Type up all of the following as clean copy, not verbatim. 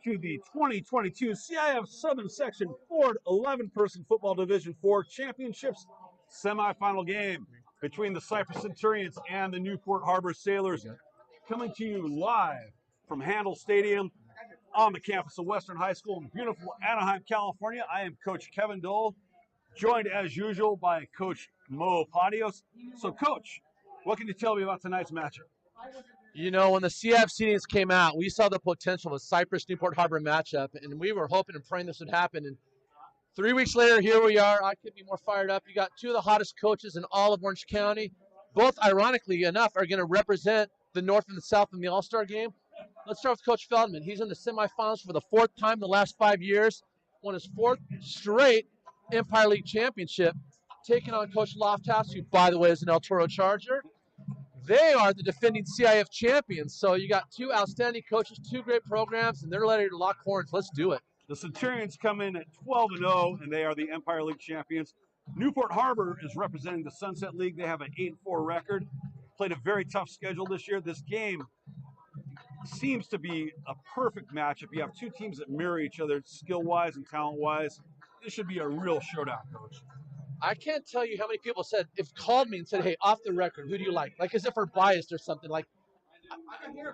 to the 2022 CIF Southern Section Ford 11-person football Division IV Championships semifinal game between the Cypress Centurions and the Newport Harbor Sailors, coming to you live from Handel Stadium on the campus of Western High School in beautiful Anaheim, California. I am Coach Kevin Dole, joined as usual by Coach Mo Patios. So, Coach, what can you tell me about tonight's matchup? You know, when the CIF seedings came out, we saw the potential of a Cypress-Newport Harbor matchup, and we were hoping and praying this would happen. And 3 weeks later, here we are. I couldn't be more fired up. You got two of the hottest coaches in all of Orange County. Both, ironically enough, are going to represent the North and the South in the All-Star game. Let's start with Coach Feldman. He's in the semifinals for the fourth time in the last 5 years, won his fourth straight Empire League championship, taking on Coach Lofthouse, who, by the way, is an El Toro Charger. They are the defending CIF champions. So you got two outstanding coaches, two great programs, and they're ready to lock horns. Let's do it. The Centurions come in at 12-0, and they are the Empire League champions. Newport Harbor is representing the Sunset League. They have an 8-4 record. Played a very tough schedule this year. This game seems to be a perfect matchup. You have two teams that mirror each other skill-wise and talent-wise. This should be a real showdown, Coach. I can't tell you how many people called me and said, hey, off the record, who do you like? Like as if we're biased or something. Like,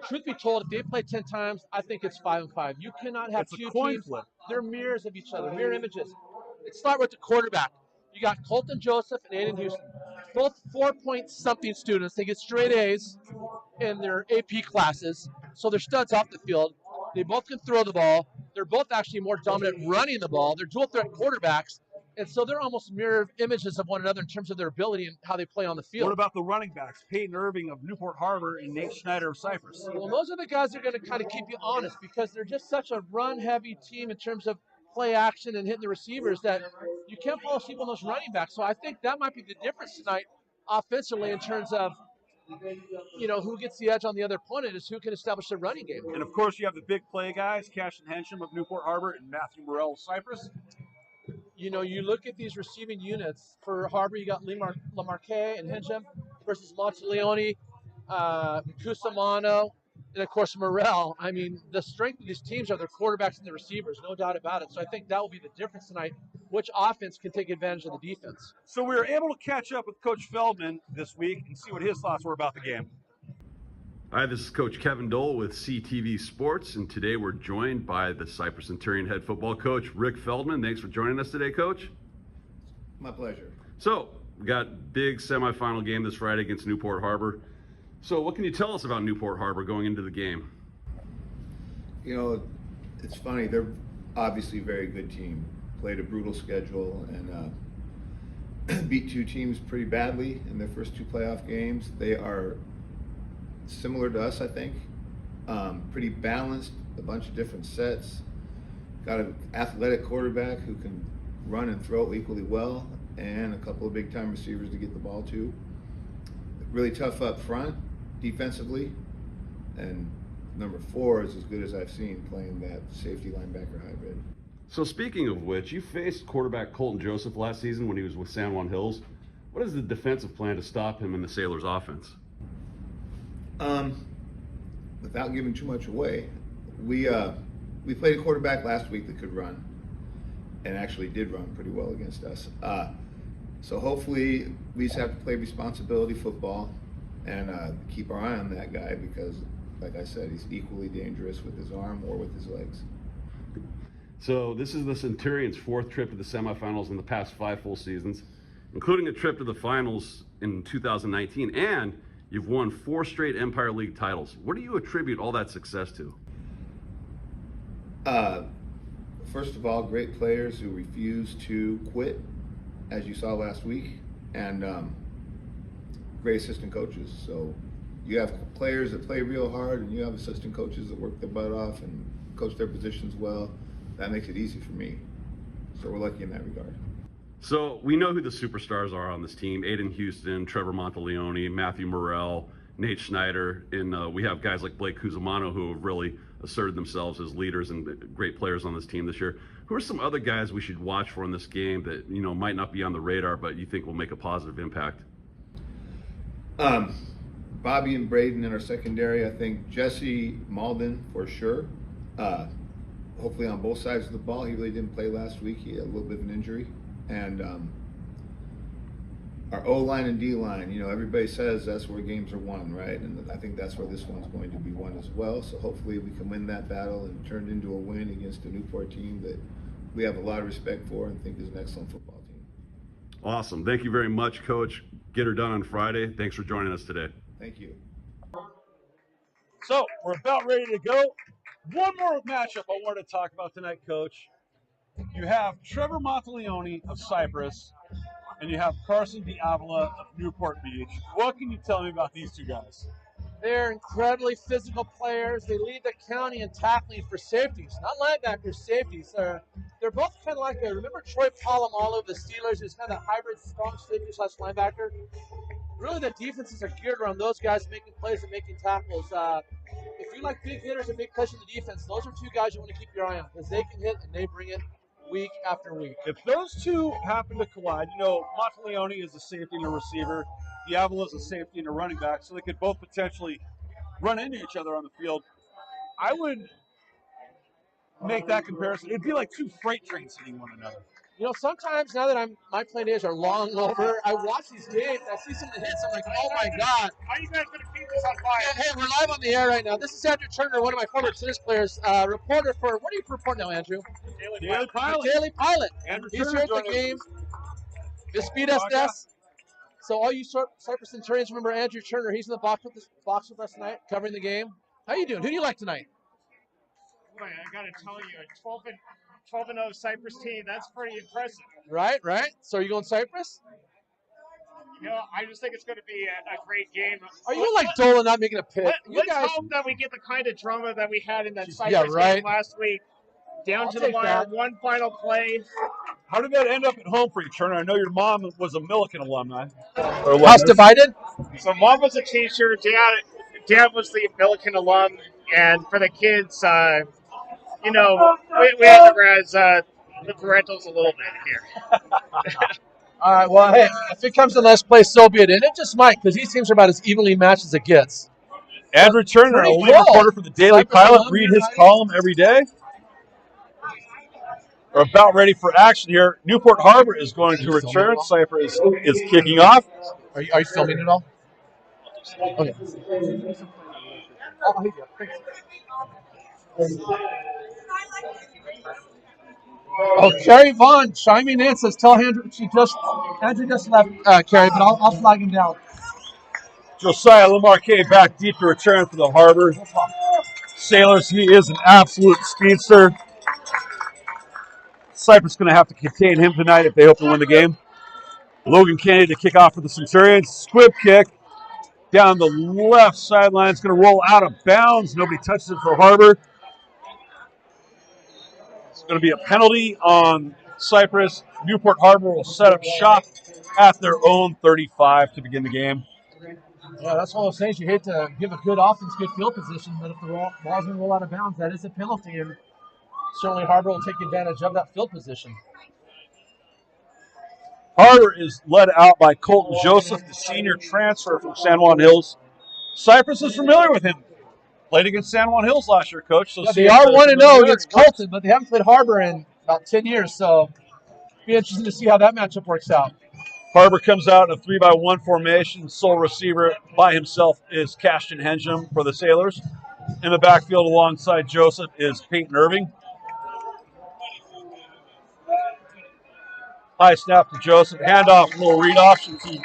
truth be told, if they play 10 times, I think it's 5-5. You cannot have two teams. Flip. They're mirrors of each other, mirror images. Let's start with the quarterback. You got Colton Joseph and Aiden Houston. Both 4-point-something students. They get straight A's in their AP classes, so they're studs off the field. They both can throw the ball. They're both actually more dominant running the ball. They're dual-threat quarterbacks. And so they're almost mirror images of one another in terms of their ability and how they play on the field. What about the running backs, Peyton Irving of Newport Harbor and Nate Schneider of Cypress? Well, those are the guys that are going to kind of keep you honest because they're just such a run-heavy team in terms of play action and hitting the receivers that you can't fall asleep on those running backs. So I think that might be the difference tonight offensively in terms of, you know, who gets the edge on the other opponent is who can establish the running game. And, of course, you have the big play guys, Cash and Hensham of Newport Harbor and Matthew Morrell of Cypress. You know, you look at these receiving units. For Harbor, you got Lamarque and Hensham versus Monteleone, Cusimano, and, of course, Morrell. I mean, the strength of these teams are their quarterbacks and their receivers, no doubt about it. So I think that will be the difference tonight, which offense can take advantage of the defense. So we were able to catch up with Coach Feldman this week and see what his thoughts were about the game. Hi, this is Coach Kevin Dole with CTV Sports, and today we're joined by the Cypress Centurion head football coach, Rick Feldman. Thanks for joining us today, Coach. My pleasure. So, we got big semifinal game this Friday against Newport Harbor. So, what can you tell us about Newport Harbor going into the game? You know, it's funny. They're obviously a very good team. Played a brutal schedule and beat two teams pretty badly in their first two playoff games. They are similar to us, I think. Pretty balanced, a bunch of different sets. Got an athletic quarterback who can run and throw equally well, and a couple of big-time receivers to get the ball to. Really tough up front, defensively, and number 4 is as good as I've seen playing that safety linebacker hybrid. So, speaking of which, you faced quarterback Colton Joseph last season when he was with San Juan Hills. What is the defensive plan to stop him in the Sailors' offense? Without giving too much away, we played a quarterback last week that could run, and actually did run pretty well against us. So hopefully we just have to play responsibility football and keep our eye on that guy because, like I said, he's equally dangerous with his arm or with his legs. So this is the Centurions' 4th trip to the semifinals in the past 5 full seasons, including a trip to the finals in 2019, and you've won 4 straight Empire League titles. What do you attribute all that success to? First of all, great players who refuse to quit, as you saw last week, and great assistant coaches. So you have players that play real hard, and you have assistant coaches that work their butt off and coach their positions well. That makes it easy for me. So we're lucky in that regard. So we know who the superstars are on this team: Aiden Houston, Trevor Monteleone, Matthew Morrell, Nate Schneider, and we have guys like Blake Cusimano who have really asserted themselves as leaders and great players on this team this year. Who are some other guys we should watch for in this game that, you know, might not be on the radar but you think will make a positive impact? Bobby and Braden in our secondary. I think Jesse Malden for sure. hopefully on both sides of the ball. He really didn't play last week. He had a little bit of an injury. And our O-line and D-line, you know, everybody says that's where games are won, right? And I think that's where this one's going to be won as well. So hopefully we can win that battle and turn it into a win against a Newport team that we have a lot of respect for and think is an excellent football team. Awesome. Thank you very much, Coach. Get her done on Friday. Thanks for joining us today. Thank you. So we're about ready to go. One more matchup I want to talk about tonight, Coach. You have Trevor Monteleone of Cypress, and you have Carson Diavola of Newport Beach. What can you tell me about these two guys? They're incredibly physical players. They lead the county in tackling for safeties, not linebackers, safeties. They're both kind of like, remember Troy Polamalu of the Steelers, who's kind of a hybrid strong safety / linebacker? Really, the defenses are geared around those guys making plays and making tackles. If you like big hitters and big plays in the defense, those are two guys you want to keep your eye on because they can hit and they bring it week after week. If those two happen to collide, you know, Monteleone is a safety and a receiver. Diavola is a safety and a running back, so they could both potentially run into each other on the field. I would make that comparison. It'd be like two freight trains hitting one another. You know, sometimes now that my playing days are long over, I watch these games, I see some of the hits, I'm like, oh my God. How are you guys going to keep this on fire? Hey, we're live on the air right now. This is Andrew Turner, one of my former tennis players, reporter for, what do you report now, Andrew? Daily Pilot. The Daily Pilot. Andrew He's Turner here at the joining game. The Rock CIF-SS. So all you Cypress Centurions remember Andrew Turner. He's in the box with us tonight, covering the game. How you doing? Who do you like tonight? Boy, I got to tell you, a 12-0 Cypress team, that's pretty impressive. Right. So are you going Cypress? You know, I just think it's going to be a great game. Are you like Dolan not making a pick? Let's hope that we get the kind of drama that we had in that Cypress game last week. Down to the wire, one final play. How did that end up at home for you, Turner? I know your mom was a Millikan alumni. House divided? So mom was a teacher, dad was the Millikan alum, and for the kids, you know, we have to razz the parentals a little bit here. All right, well, hey, if it comes to last place, so be it. And it just might, because these teams are about as evenly matched as it gets. Andrew Turner, a lead reporter for the Daily Pilot. Read his column every day. We're about ready for action here. Newport Harbor is going to return. Cypress is kicking off. Are you filming it all? Okay. Oh, Carrie Vaughn chiming in says, "Tell Andrew Andrew just left Carrie, but I'll flag him down." Josiah Lamarque back deep to return for the Harbor Sailors. He is an absolute speedster. Cypress going to have to contain him tonight if they hope to win the game. Logan Kennedy to kick off for the Centurions. Squib kick down the left sideline. It's going to roll out of bounds. Nobody touches it for Harbor. It's going to be a penalty on Cypress. Newport Harbor will set up shop at their own 35 to begin the game. Yeah, that's one of those things you hate to give a good offense, good field position, but if the ball's going to roll out of bounds, that is a penalty, and certainly Harbor will take advantage of that field position. Harbor is led out by Colton Joseph, the senior transfer from San Juan Hills. Cypress is familiar with him. Played against San Juan Hills last year, Coach. So yeah, they are 1-0 against Colton, but they haven't played Harbor in about 10 years, so it'll be interesting to see how that matchup works out. Harbor comes out in a 3-by-1 formation. Sole receiver by himself is Cashton Hensham for the Sailors. In the backfield alongside Joseph is Peyton Irving. High snap to Joseph. Handoff, little read option to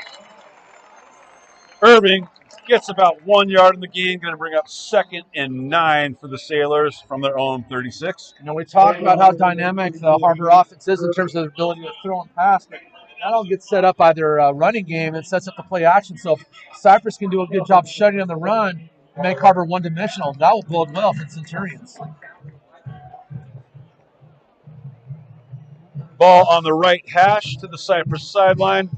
Irving. Gets about 1 yard in the game. Going to bring up 2nd and 9 for the Sailors from their own 36. You know, we talked about how dynamic the Harbor offense is in terms of their ability to throw and pass, but that all gets set up by their running game and sets up the play action. So if Cypress can do a good job shutting on the run and make Harbor one-dimensional, that will bode well for the Centurions. Ball on the right hash to the Cypress sideline.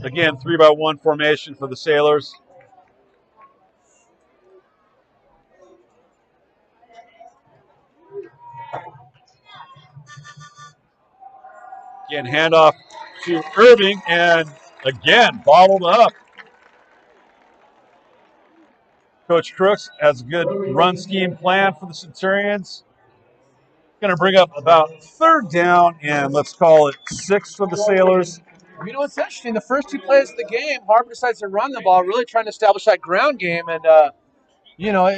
Again, 3-by-1 formation for the Sailors. Again, handoff to Irving, and again, bottled up. Coach Crooks has a good run scheme plan for the Centurions. Going to bring up about 3rd down, and let's call it 6 for the Sailors. You know, it's interesting. The first 2 plays of the game, Harbor decides to run the ball, really trying to establish that ground game. And, you know,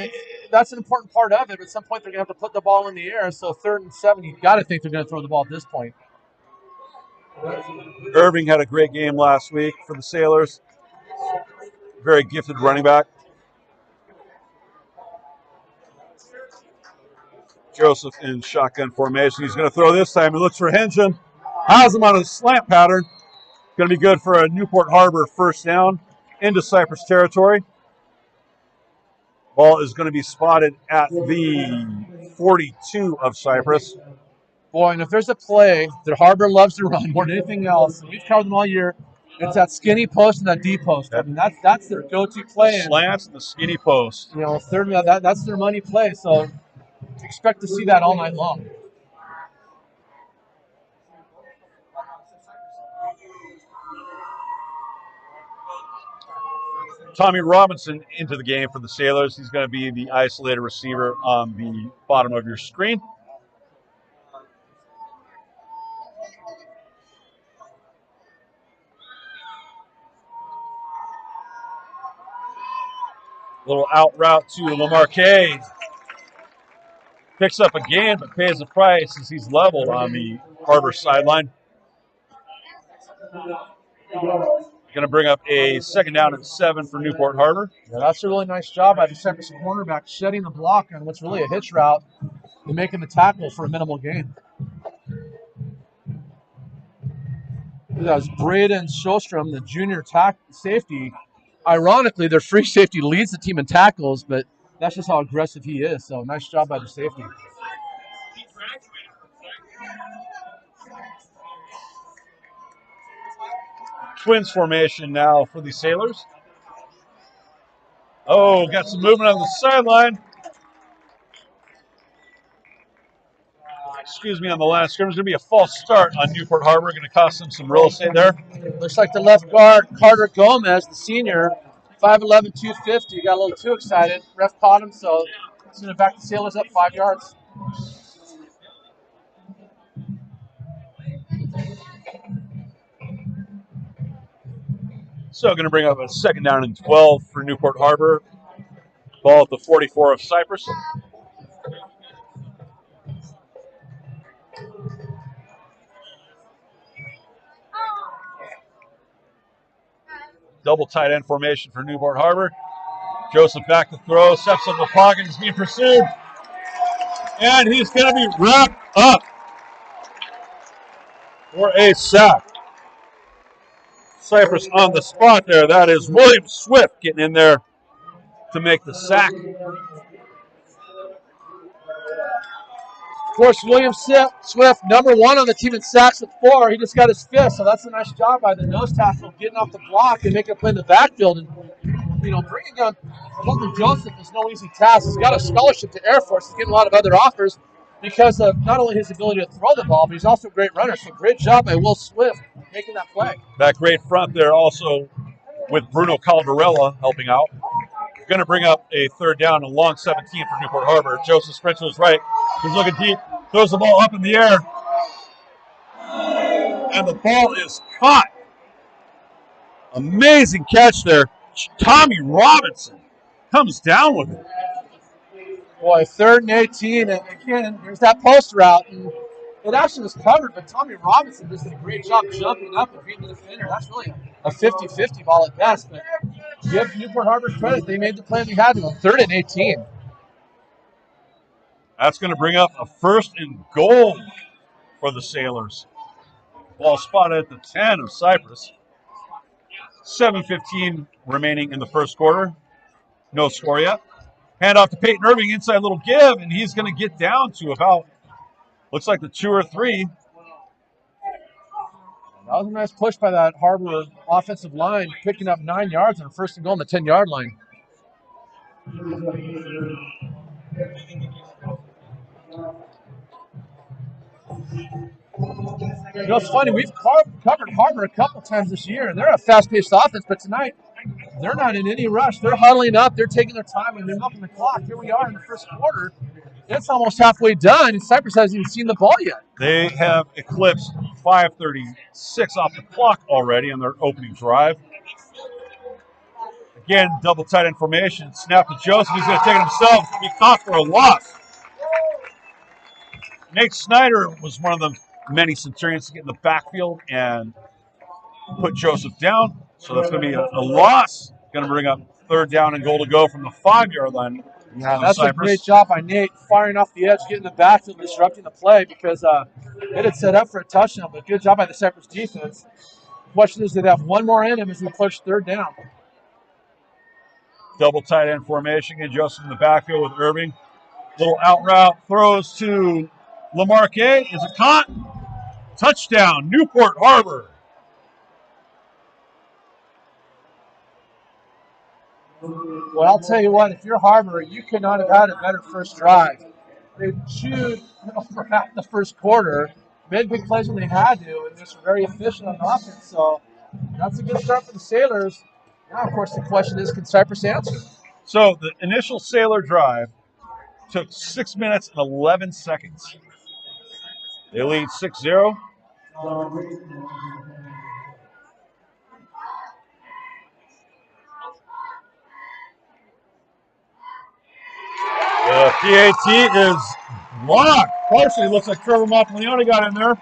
that's an important part of it. But at some point, they're going to have to put the ball in the air. So 3rd and 7, you've got to think they're going to throw the ball at this point. Irving had a great game last week for the Sailors. Very gifted running back. Joseph in shotgun formation. He's going to throw this time. He looks for Henson. Has him on a slant pattern. Going to be good for a Newport Harbor 1st down into Cypress territory. Ball is going to be spotted at the 42 of Cypress. Boy, and if there's a play that Harbor loves to run more than anything else, and we've covered them all year, it's that skinny post and that deep post. I mean, that's their go-to play. Slants and the skinny post. You know, that's their money play. So expect to see that all night long. Tommy Robinson into the game for the Sailors. He's going to be the isolated receiver on the bottom of your screen. Little out route to Lamarque. Picks up a gain, but pays the price as he's leveled on the Harbor sideline. Going to bring up a 2nd down and 7 for Newport Harbor. Yeah, that's a really nice job by the Cypress cornerback, shedding the block on what's really a hitch route and making the tackle for a minimal gain. That was Braden Shostrom, the junior safety. Ironically, their free safety leads the team in tackles, but that's just how aggressive he is. So nice job by the safety. Twins formation now for the Sailors. Oh, got some movement on the sideline. Excuse me, on the line of scrimmage. Going to be a false start on Newport Harbor. Going to cost them some real estate there. Looks like the left guard, Carter Gomez, the senior, 5'11", 250. Got a little too excited. Ref caught him, so he's going to back the Sailors up 5 yards. So going to bring up a 2nd down and 12 for Newport Harbor. Ball at the 44 of Cypress. Double tight end formation for Newport Harbor. Joseph back to throw, steps up the pocket, he's being pursued. And he's going to be wrapped up for a sack. Cypress on the spot there. That is William Swift getting in there to make the sack. Of course, William Swift, number 1 on the team in sacks at 4. He just got his 5th, so that's a nice job by the nose tackle, getting off the block and making a play in the backfield. And, you know, bringing down Colton Joseph is no easy task. He's got a scholarship to Air Force. He's getting a lot of other offers because of not only his ability to throw the ball, but he's also a great runner. So great job by Will Swift making that play. That great front there also with Bruno Caldarella helping out. Going to bring up a 3rd down and long 17 for Newport Harbor. Joseph sprints to his right. He's looking deep. Throws the ball up in the air. And the ball is caught. Amazing catch there. Tommy Robinson comes down with it. Boy, 3rd and 18. And again, there's that post route. And it actually was covered, but Tommy Robinson just did a great job jumping up and beating the defender. That's really a 50-50 ball at best. But give Newport Harbor credit. They made the play they had to go 3rd and 18. That's going to bring up a 1st and goal for the Sailors. Ball spotted at the 10 of Cypress. 7:15 remaining in the 1st quarter. No score yet. Hand off to Peyton Irving, inside little give, and he's going to get down to about, looks like the 2 or 3. That was a nice push by that Harbor offensive line, picking up 9 yards on 1st and goal on the 10-yard line. You know, it's funny, we've covered Harbor a couple times this year, and they're a fast-paced offense, but tonight they're not in any rush. They're huddling up, they're taking their time, and they're milking the clock. Here we are in the 1st quarter. It's almost halfway done, and Cypress hasn't even seen the ball yet. They have eclipsed 5:36 off the clock already on their opening drive. Again, double tight information. Snap to Joseph. He's going to take it himself. He caught for a loss. Nate Snyder was one of the many Centurions to get in the backfield and put Joseph down. So that's going to be a loss. Going to bring up 3rd down and goal to go from the 5-yard line. Yeah, that's a great job by Nate, firing off the edge, getting the backfield, disrupting the play because it had set up for a touchdown. But good job by the Cypress defense. The question is, do they have one more in him as we push 3rd down? Double tight end formation. And Joseph in the backfield with Irving. Little out route. Throws to Lamarque. Is it caught? Touchdown, Newport Harbor. Well, I'll tell you what, if you're Harbor, you could not have had a better first drive. They chewed for half the first quarter, made big plays when they had to, and just very efficient on offense. So that's a good start for the Sailors. Now, of course, the question is, can Cypress answer? So the initial Sailor drive took 6 minutes and 11 seconds. They lead 6-0. The PAT is blocked. Partially looks like Trevor Monteleone got in there.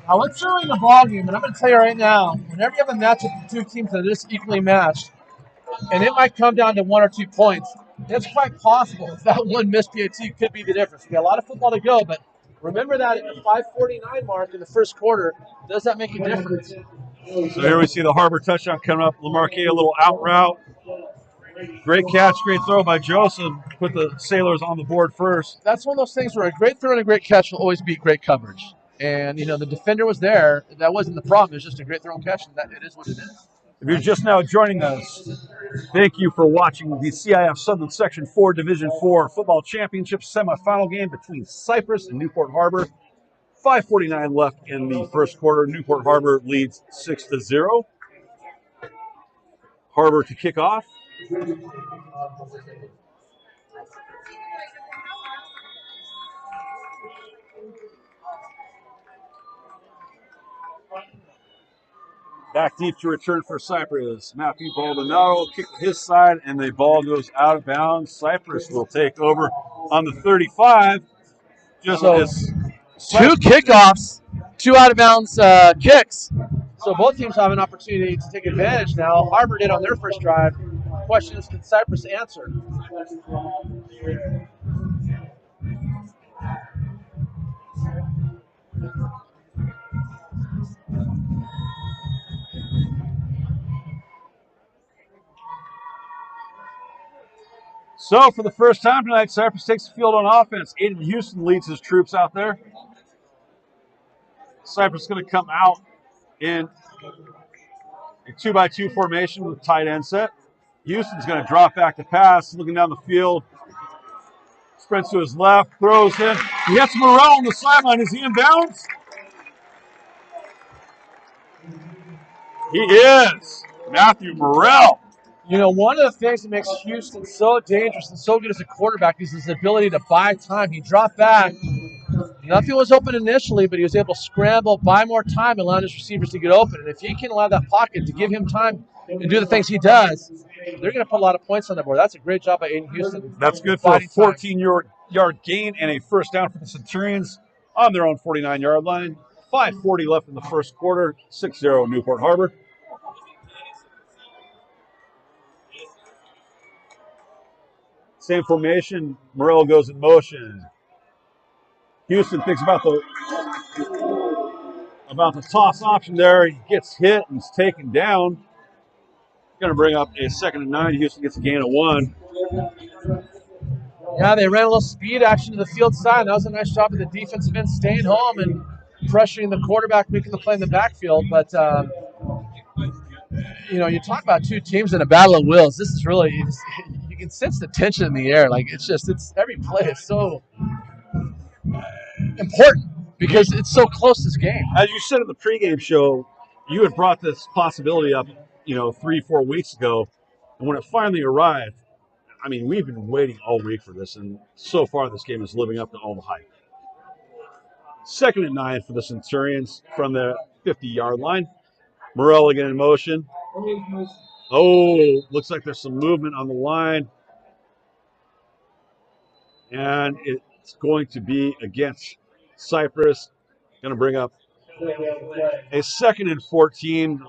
Now, let's early in the ballgame, and I'm going to tell you right now, whenever you have a matchup of 2 teams that are this equally matched, and it might come down to 1 or 2 points, it's quite possible that one missed PAT could be the difference. We got a lot of football to go, but remember that at the 5:49 mark in the first quarter, does that make a difference? So here we see the Harbor touchdown coming up. Lamarque, a little out route. Great catch, great throw by Joseph. Put the Sailors on the board first. That's one of those things where a great throw and a great catch will always beat great coverage. And, you know, the defender was there. That wasn't the problem. It was just a great throw and catch, and that it is what it is. If you're just now joining us, thank you for watching the CIF Southern Section 4 Division 4 Football Championship semifinal game between Cypress and Newport Harbor. 5:49 left in the first quarter. Newport Harbor leads 6-0. Harbor to kick off. Back deep to return for Cypress. Matthew Baldonado kick to his side, and the ball goes out of bounds. Cypress will take over on the 35. Just as 2 kickoffs, 2 out of bounds kicks. So both teams have an opportunity to take advantage now. Harbor did on their first drive. The question is, can Cypress answer? So for the first time tonight, Cypress takes the field on offense. Aiden Houston leads his troops out there. Cypress is going to come out in a 2-by-2 formation with tight end set. Houston's going to drop back to pass, looking down the field. Spreads to his left, throws in. He hits Morrell on the sideline. Is he in bounds? He is. Matthew Morrell. You know, one of the things that makes Houston so dangerous and so good as a quarterback is his ability to buy time. He dropped back. Nothing was open initially, but he was able to scramble, buy more time, allowing his receivers to get open. And if he can allow that pocket to give him time and do the things he does, they're going to put a lot of points on the board. That's a great job by Aiden Houston. That's good for a 14-yard gain and a first down for the Centurions on their own 49-yard line. 5:40 left in the first quarter. 6-0 Newport Harbor. Same formation. Morrell goes in motion. Houston thinks about the toss option there. He gets hit and is taken down. Going to bring up a 2nd and 9. Houston gets a gain of 1. Yeah, they ran a little speed action to the field side. That was a nice job of the defensive end staying home and pressuring the quarterback, making the play in the backfield. But, you know, you talk about 2 teams in a battle of wills. This is really, you can sense the tension in the air. Like, it's every play is so important because it's so close, this game. As you said in the pregame show, you had brought this possibility up, 3-4 weeks ago. And when it finally arrived, I mean, we've been waiting all week for this, and so far this game is living up to all the hype. 2nd and 9 for the Centurions from the 50-yard line. Morrell again in motion. Oh, looks like there's some movement on the line. And it's going to be against Cypress. Going to bring up a 2nd and 14,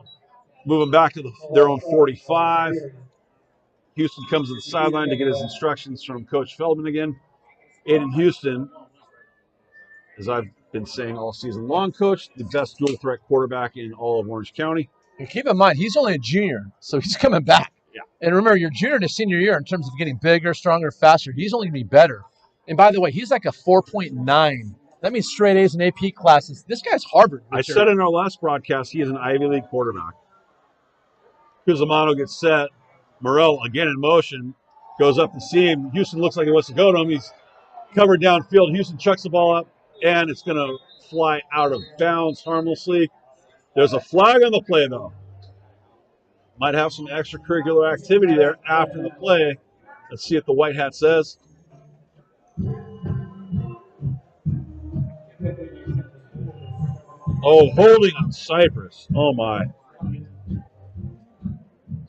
moving back to their own 45. Houston comes to the sideline to get his instructions from Coach Feldman again. Aiden Houston, as I've been saying all season long, Coach, the best dual threat quarterback in all of Orange County. And keep in mind, he's only a junior, so he's coming back. Yeah. And remember, your junior to senior year in terms of getting bigger, stronger, faster, he's only going to be better. And by the way, he's like a 4.9. That means straight A's and AP classes. This guy's Harvard. I said in our last broadcast, he is an Ivy League quarterback. Cusimano gets set. Morrell again in motion. Goes up the seam. Houston looks like he wants to go to him. He's covered downfield. Houston chucks the ball up, and it's going to fly out of bounds harmlessly. There's a flag on the play, though. Might have some extracurricular activity there after the play. Let's see what the white hat says. Oh, holding on Cypress. Oh, my.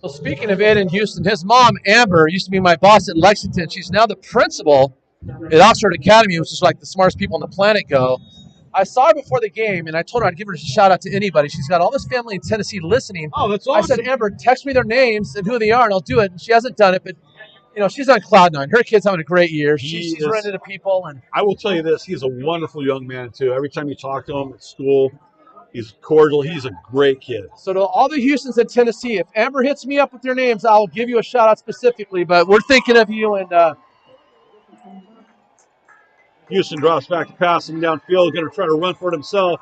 So speaking of Ed in Houston, his mom, Amber, used to be my boss at Lexington. She's now the principal at Oxford Academy, which is like the smartest people on the planet go. I saw her before the game, and I told her I'd give her a shout-out to anybody. She's got all this family in Tennessee listening. Oh, that's awesome. I said, Amber, text me their names and who they are, and I'll do it. And she hasn't done it, but, you know, she's on cloud nine. Her kid's having a great year. She's running into people. And I will tell you this. He's a wonderful young man, too. Every time you talk to him at school, he's cordial. He's a great kid. So to all the Houstons in Tennessee, if Amber hits me up with their names, I'll give you a shout-out specifically. But we're thinking of you, and Houston drops back to pass him downfield. Going to try to run for it himself.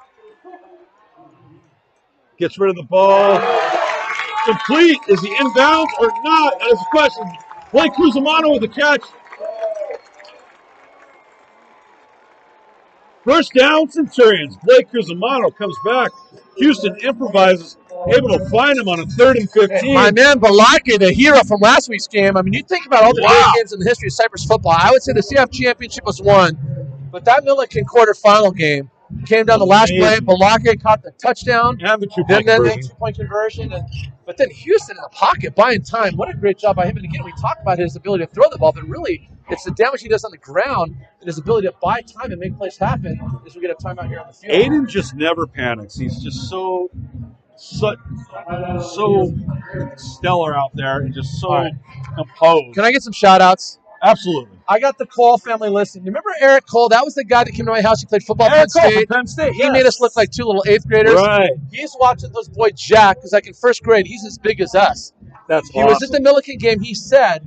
Gets rid of the ball. Complete. Is he inbounds or not? That is the question. Blake Cusimano with the catch. First down, Centurions. Blake Cusimano comes back. Houston improvises, able to find him on a 3rd and 15. My man Balake, the hero from last week's game. I mean, you think about all the great games in the history of Cypress football. I would say the CF championship was won, but that Milliken quarterfinal game came down the last play. Balake caught the touchdown. And the two-point conversion. But then Houston in the pocket, buying time. What a great job by him. And again, we talk about his ability to throw the ball, but really it's the damage he does on the ground and his ability to buy time and make plays happen as we get a timeout here on the field. Aiden just never panics. He's just so stellar out there and just so composed. Can I get some shout-outs? Absolutely. I got the Cole family listening. Remember Eric Cole? That was the guy that came to my house. He played football at Penn State. He made us look like two little 8th graders. Right. He's watching those boy Jack, because like in 1st grade, he's as big as us. That's He was at the Milliken game. He said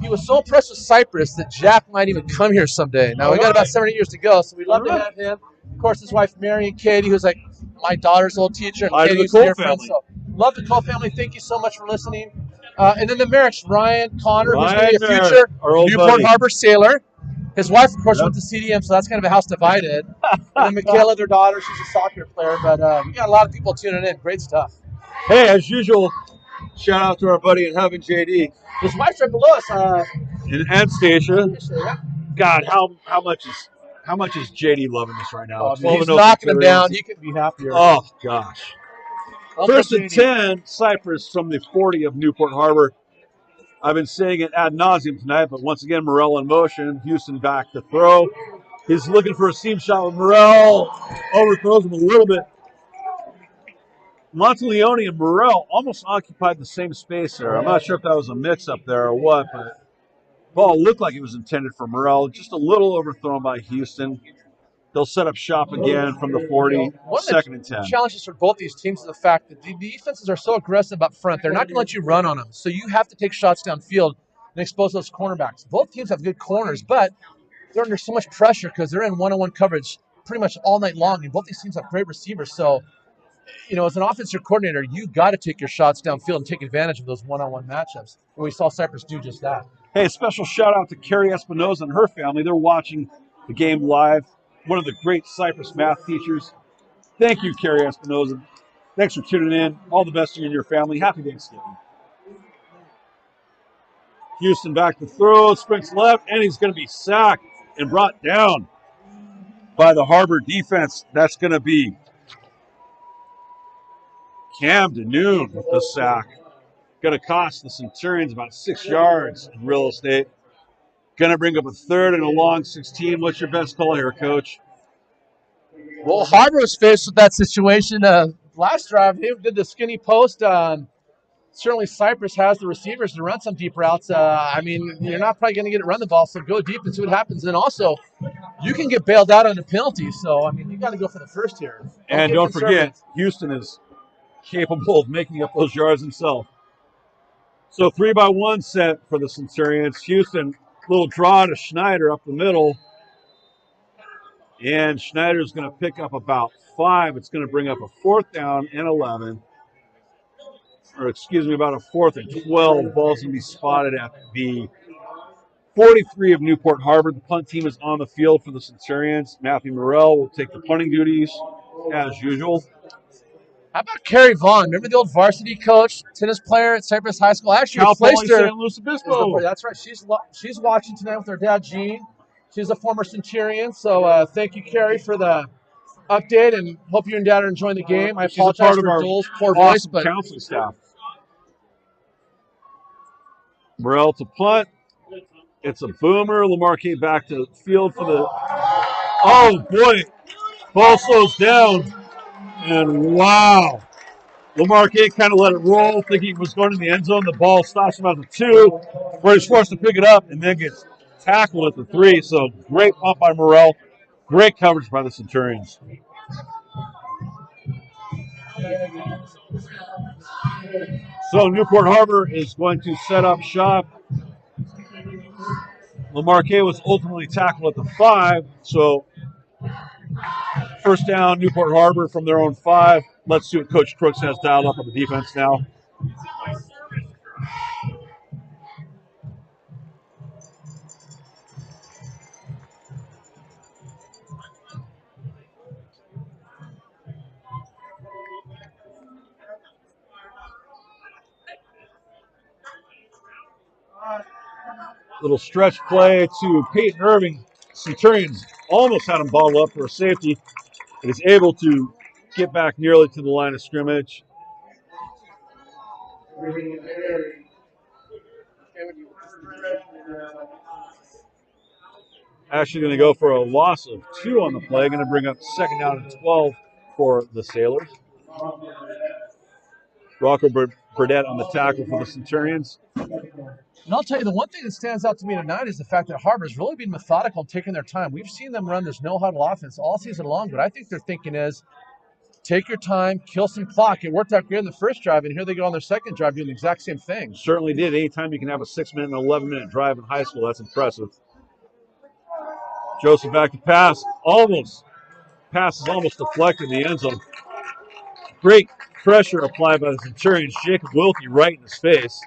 he was so impressed with Cypress that Jack might even come here someday. Now, we got about 7 or 8 years to go, so we'd love to have him. Of course, his wife, Mary, and Katie, who's like my daughter's old teacher. And Katie's dear friend. So, love the Cole family. Thank you so much for listening. And then the Merricks, Ryan, Connor, who's going to be a future Newport Harbor Sailor. His wife, of course, went to CDM, so that's kind of a house divided. And then Michaela, their daughter, she's a soccer player. But we got a lot of people tuning in. Great stuff. Hey, as usual, shout out to our buddy in heaven, JD. His wife's right below us. And Anastasia. God, how much is JD loving this right now? He's knocking him down. He couldn't be happier. Oh, gosh. 1st and 10, Cypress from the 40 of Newport Harbor. I've been saying it ad nauseum tonight, but once again, Morrell in motion. Houston back to throw. He's looking for a seam shot with Morrell. Overthrows him a little bit. Monteleone and Morrell almost occupied the same space there. I'm not sure if that was a mix-up there or what, but the ball looked like it was intended for Morrell. Just a little overthrown by Houston. They'll set up shop again from the 40, 2nd and 10. Challenges for both these teams is the fact that the defenses are so aggressive up front. They're not going to let you run on them. So you have to take shots downfield and expose those cornerbacks. Both teams have good corners, but they're under so much pressure because they're in one-on-one coverage pretty much all night long. And both these teams have great receivers. So, you know, as an offensive coordinator, you got to take your shots downfield and take advantage of those one-on-one matchups. And we saw Cypress do just that. Hey, a special shout out to Carrie Espinoza and her family. They're watching the game live. One of the great Cypress math teachers. Thank you, Carrie Espinoza. Thanks for tuning in. All the best to you and your family. Happy Thanksgiving. Houston back to throw, sprints left, and he's going to be sacked and brought down by the Harbor defense. That's going to be Cam DeNoon with the sack. Going to cost the Centurions about 6 yards in real estate. Going to bring up a third and a long 16. What's your best call here, Coach? Well, Harbor was faced with that situation last drive. He did the skinny post. Certainly Cypress has the receivers to run some deep routes. I mean, you're not probably going to get it run the ball, so go deep and see what happens. And also, you can get bailed out on a penalty. So, I mean, you got to go for the first here. And don't forget, Houston is capable of making up those yards himself. So 3-by-1 set for the Centurions. Houston, little draw to Schneider up the middle. And Schneider's going to pick up about 5. It's going to bring up a 4th down and 11. Or excuse me, about a 4th and 12. Ball's going to be spotted at the 43 of Newport Harbor. The punt team is on the field for the Centurions. Matthew Morrell will take the punting duties as usual. How about Carrie Vaughn? Remember the old varsity coach, tennis player at Cypress High School? Actually, Cal replaced her. San Luis Obispo. That's right. She's watching tonight with her dad, Gene. She's a former Centurion. So thank you, Carrie, for the update, and hope you and Dad are enjoying the game. I apologize for Joel's poor voice, but counseling staff. Morrell to punt. It's a boomer. Lamarque back to field for the. Oh boy, ball slows down, and wow, Lamarque kind of let it roll, thinking it was going in the end zone. The ball stops him at the 2, where he's forced to pick it up and then gets tackled at the 3. So great pump by Morrell, great coverage by the Centurions. So Newport Harbor is going to set up shop. Lamarque was ultimately tackled at the 5, so first down, Newport Harbor from their own 5. Let's see what Coach Crooks has dialed up on the defense now. Little stretch play to Peyton Irving. Centurions almost had him balled up for a safety. And is able to get back nearly to the line of scrimmage. Actually going to go for a loss of 2 on the play. Going to bring up 2nd down and 12 for the Sailors. Rocco Burdette on the tackle for the Centurions. And I'll tell you, the one thing that stands out to me tonight is the fact that Harbor's really been methodical and taking their time. We've seen them run this no-huddle offense all season long, but I think their thinking is take your time, kill some clock. It worked out great in the first drive, and here they go on their second drive doing the exact same thing. Certainly did. Anytime you can have a 6-minute and 11-minute drive in high school, that's impressive. Joseph back to pass. Pass is almost deflected in the end zone. Great pressure applied by the Centurions. Jacob Wilkie right in his face.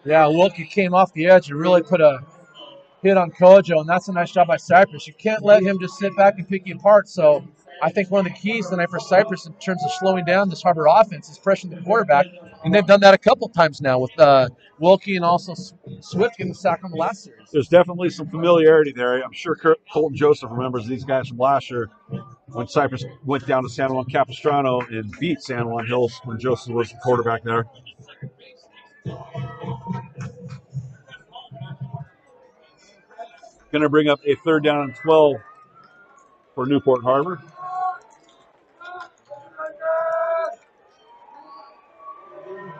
Yeah, Wilkie came off the edge and really put a hit on Kojo, and that's a nice job by Cypress. You can't let him just sit back and pick you apart. So I think one of the keys tonight for Cypress in terms of slowing down this Harbor offense is pressuring the quarterback, and they've done that a couple times now with Wilkie and also Swift getting the sack on the last series. There's definitely some familiarity there. I'm sure Colton Joseph remembers these guys from last year when Cypress went down to San Juan Capistrano and beat San Juan Hills when Joseph was the quarterback there. Going to bring up a 3rd down and 12 for Newport Harbor.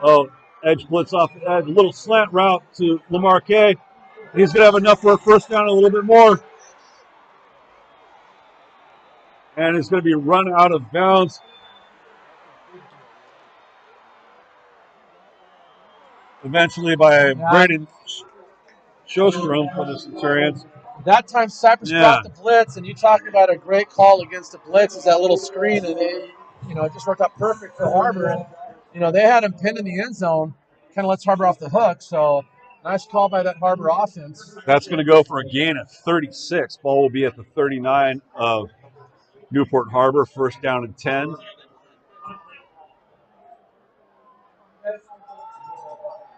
Oh, edge blitz off the edge. A little slant route to Lamarque. He's going to have enough for a first down, a little bit more. And it's going to be run out of bounds. Eventually by Braden Shostrom for the Centurions. That time Cypress got the blitz, and you talk about a great call against the blitz is that little screen, and it just worked out perfect for Harbor. And, they had him pinned in the end zone, kind of lets Harbor off the hook. So nice call by that Harbor offense. That's going to go for a gain of 36. Ball will be at the 39 of Newport Harbor, 1st down and 10.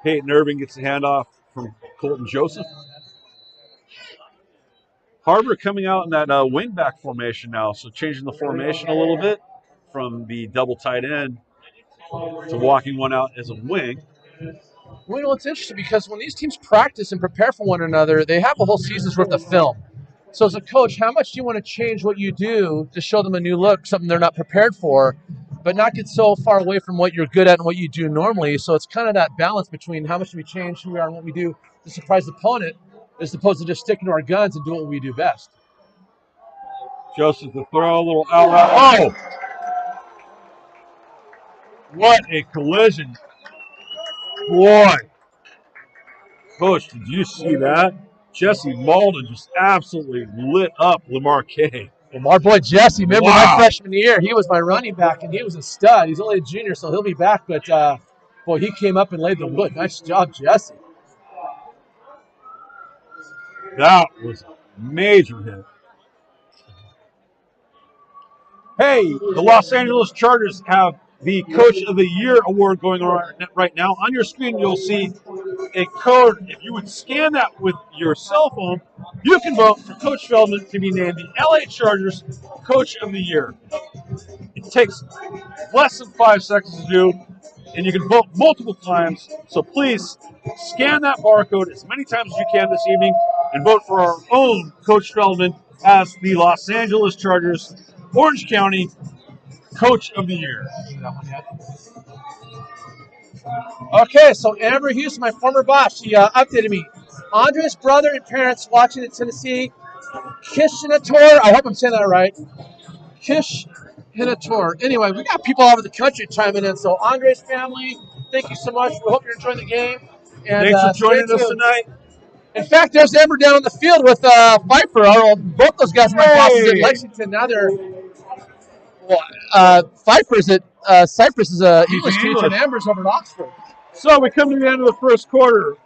Peyton Irving gets the handoff from Colton Joseph. Harbor coming out in that wingback formation now, so changing the formation a little bit from the double tight end to walking one out as a wing. Well, you know, it's interesting because when these teams practice and prepare for one another, they have a whole season's worth of film. So as a coach, how much do you want to change what you do to show them a new look, something they're not prepared for, but not get so far away from what you're good at and what you do normally? So it's kind of that balance between how much do we change who we are and what we do to surprise the opponent, as opposed to just sticking to our guns and doing what we do best. Joseph to throw a little out route. Oh! What a collision. Boy. Coach, did you see that? Jesse Malden just absolutely lit up Lamarque. Well, our boy Jesse, remember Wow. my freshman year, he was my running back, and he was a stud. He's only a junior, so he'll be back. But, boy, he came up and laid the wood. Nice job, Jesse. That was a major hit. Hey, the Los Angeles Chargers have the Coach of the Year award going on right now. On your screen, you'll see a code. If you would scan that with your cell phone, you can vote for Coach Feldman to be named the LA Chargers Coach of the Year. It takes less than 5 seconds to do, and you can vote multiple times. So please scan that barcode as many times as you can this evening and vote for our own Coach Feldman as the Los Angeles Chargers Orange County Coach of the Year. Okay, so Amber Houston, my former boss, she updated me. Andre's brother and parents watching in Tennessee. Kishinator, I hope I'm saying that right. Kishinator. Anyway, we got people all over the country chiming in. So Andre's family, thank you so much. We hope you're enjoying the game. And, Thanks for joining us tonight. In fact, there's Amber down on the field with Pfeiffer. Both those guys are my bosses in Lexington. Now they're Pfeiffer's at Cypress is a English teacher, and Amber's over at Oxford. So we come to the end of the first quarter.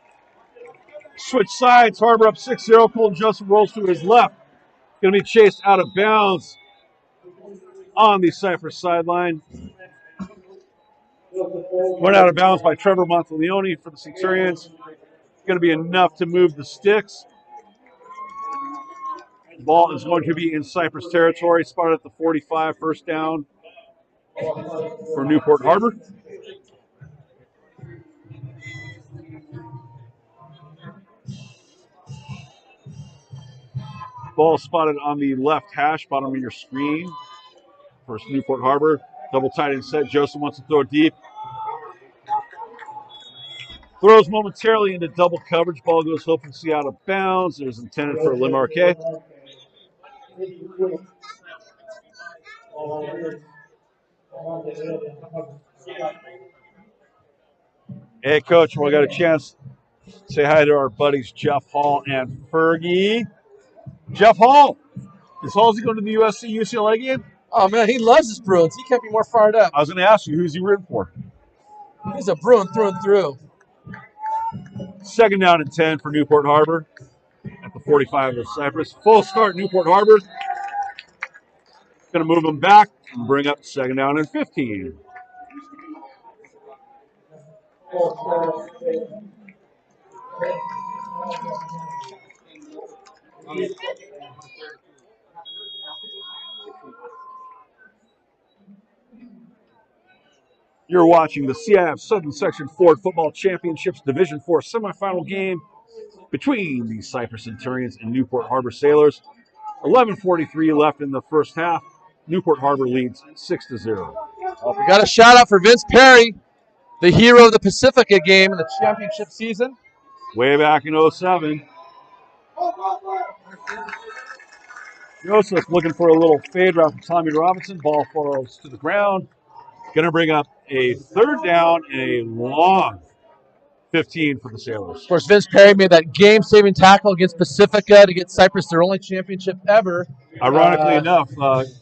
Switch sides. Harbor up 6-0. Colton Joseph rolls to his left. Going to be chased out of bounds on the Cypress sideline. Went out of bounds by Trevor Monteleone for the Centurions. Going to be enough to move the sticks. The ball is going to be in Cypress territory. Spotted at the 45, first down for Newport Harbor. Ball spotted on the left hash, bottom of your screen. First Newport Harbor. Double tight end set. Joseph wants to throw deep. Throws momentarily into double coverage. Ball goes hopelessly out of bounds. It was intended for Lamarque. Hey, Coach, we got a chance to say hi to our buddies Jeff Hall and Fergie. Jeff Hall. Is Halsey going to the USC-UCLA game? Oh, man, he loves his Bruins. He kept me more fired up. I was going to ask you, who's he rooting for? He's a Bruin through and through. Second down and 10 for Newport Harbor at the 45 of Cypress. Full start, Newport Harbor. Going to move them back and bring up second down and 15. You're watching the CIF Southern Section Ford Football Championships Division IV semifinal game between the Cypress Centurions and Newport Harbor Sailors. 11:43 left in the first half. Newport Harbor leads 6-0. Well, we got a shout out for Vince Perry, the hero of the Pacifica game in the championship season. Way back in 07. Joseph looking for a little fade route from Tommy Robinson. Ball falls to the ground. Going to bring up a third down and a long 15 for the Sailors. Of course, Vince Perry made that game-saving tackle against Pacifica to get Cypress their only championship ever. Ironically enough.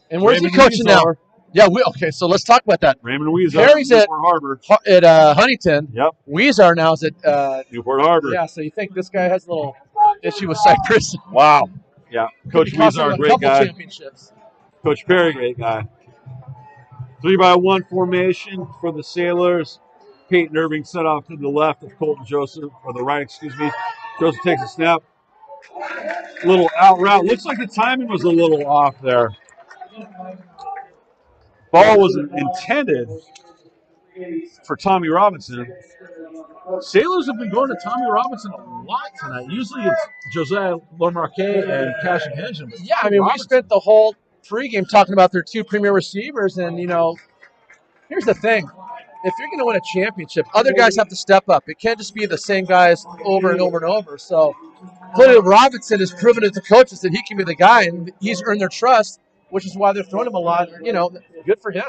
And where's he coaching now? Yeah, okay, so let's talk about that. Raymond Weezar, Perry's Newport Harbor. At Huntington. Yep. Weezar now is at Newport Harbor. Yeah, so you think this guy has a little issue with Cypress. Wow. Yeah, Coach Weezar, great guy. Championships. Coach Perry, great guy. 3-by-1 formation for the Sailors. Peyton Irving set off to the left of Colton Joseph, or the right, excuse me. Joseph takes a snap. Little out route. Looks like the timing was a little off there. Ball was intended for Tommy Robinson. Sailors have been going to Tommy Robinson a lot tonight. Usually it's Josiah Lamarquet and Cash and Henson. Yeah, I mean, we spent the whole pregame talking about their two premier receivers, and, you know, here's the thing. If you're going to win a championship, other guys have to step up. It can't just be the same guys over and over and over. So clearly Robinson has proven to the coaches that he can be the guy, and he's earned their trust, which is why they're throwing him a lot. You know, good for him.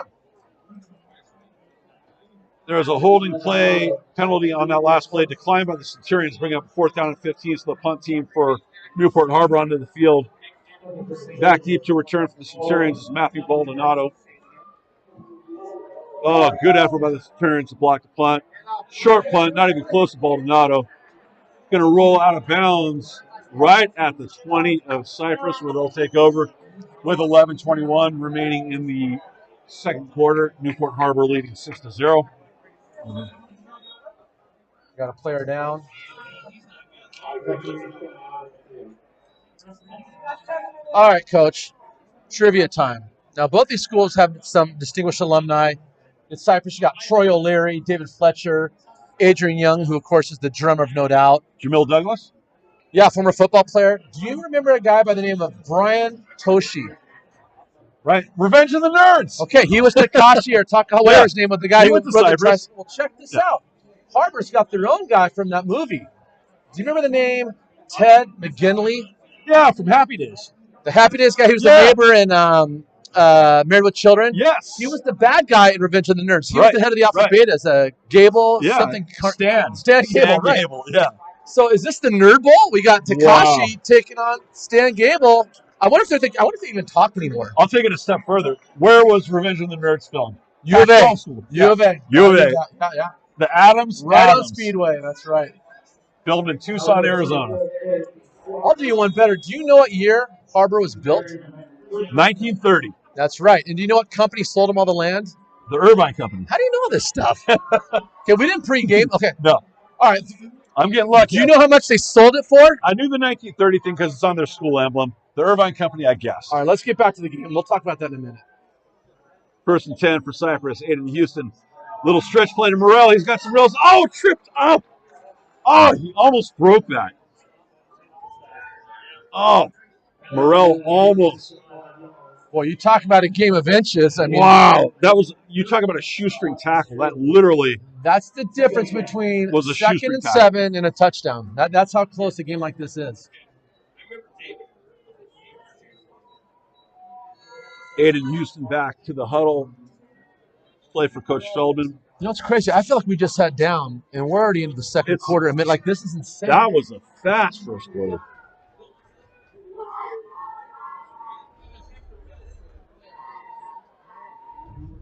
There's a holding play penalty on that last play, declined by the Centurions, bring up 4th down and 15, so the punt team for Newport Harbor onto the field. Back deep to return for the Centurions is Matthew Baldonado. Oh, good effort by the Centurions to block the punt. Short punt, not even close to Baldonado. Going to roll out of bounds right at the 20 of Cypress, where they'll take over with 11:21 remaining in the second quarter. Newport Harbor leading 6-0. Got a player down. All right, Coach. Trivia time. Now, both these schools have some distinguished alumni. In Cypress, you got Troy O'Leary, David Fletcher, Adrian Young, who, of course, is the drummer of No Doubt. Jamil Douglas? Yeah, former football player. Do you remember a guy by the name of Brian Toshi? Right. Revenge of the Nerds. Okay, he was Takashi or whatever his name was, the guy who went to wrote the Cypress. Well, check this out. Harbor's got their own guy from that movie. Do you remember the name Ted McGinley? Yeah, from Happy Days. The Happy Days guy. He was the neighbor in Married with Children. Yes. He was the bad guy in Revenge of the Nerds. He was the head of the Alpha Betas. Gable, something. Stan Gable, right. Gable, yeah. So is this the Nerd Bowl? We got Takashi taking on Stan Gable. I wonder if they even talk anymore. I'll take it a step further. Where was Revenge of the Nerds filmed? U of A. U of A. Yeah. The Adams. Right on Speedway. That's right. Filmed in Tucson, Arizona. I'll do you one better. Do you know what year Harbor was built? 1930. That's right. And do you know what company sold them all the land? The Irvine Company. How do you know this stuff? Okay, we didn't pregame. Okay. No. All right. I'm getting lucky. Do you know how much they sold it for? I knew the 1930 thing because it's on their school emblem. The Irvine Company, I guess. All right, let's get back to the game. We'll talk about that in a minute. 1st and 10 for Cypress. Aiden Houston. Little stretch play to Morrell. He's got some rails. Oh, tripped up. Oh, he almost broke that. Oh, Morrell almost. Boy, you talk about a game of inches. I mean, wow. That was, you talk about a shoestring tackle. That literally. That's the difference between was a 2nd and 7 and a touchdown. That's how close a game like this is. Aiden Houston back to the huddle. Play for Coach Feldman. You know, it's crazy. I feel like we just sat down, and we're already into the second quarter. I mean, like, this is insane. That was a fast first quarter.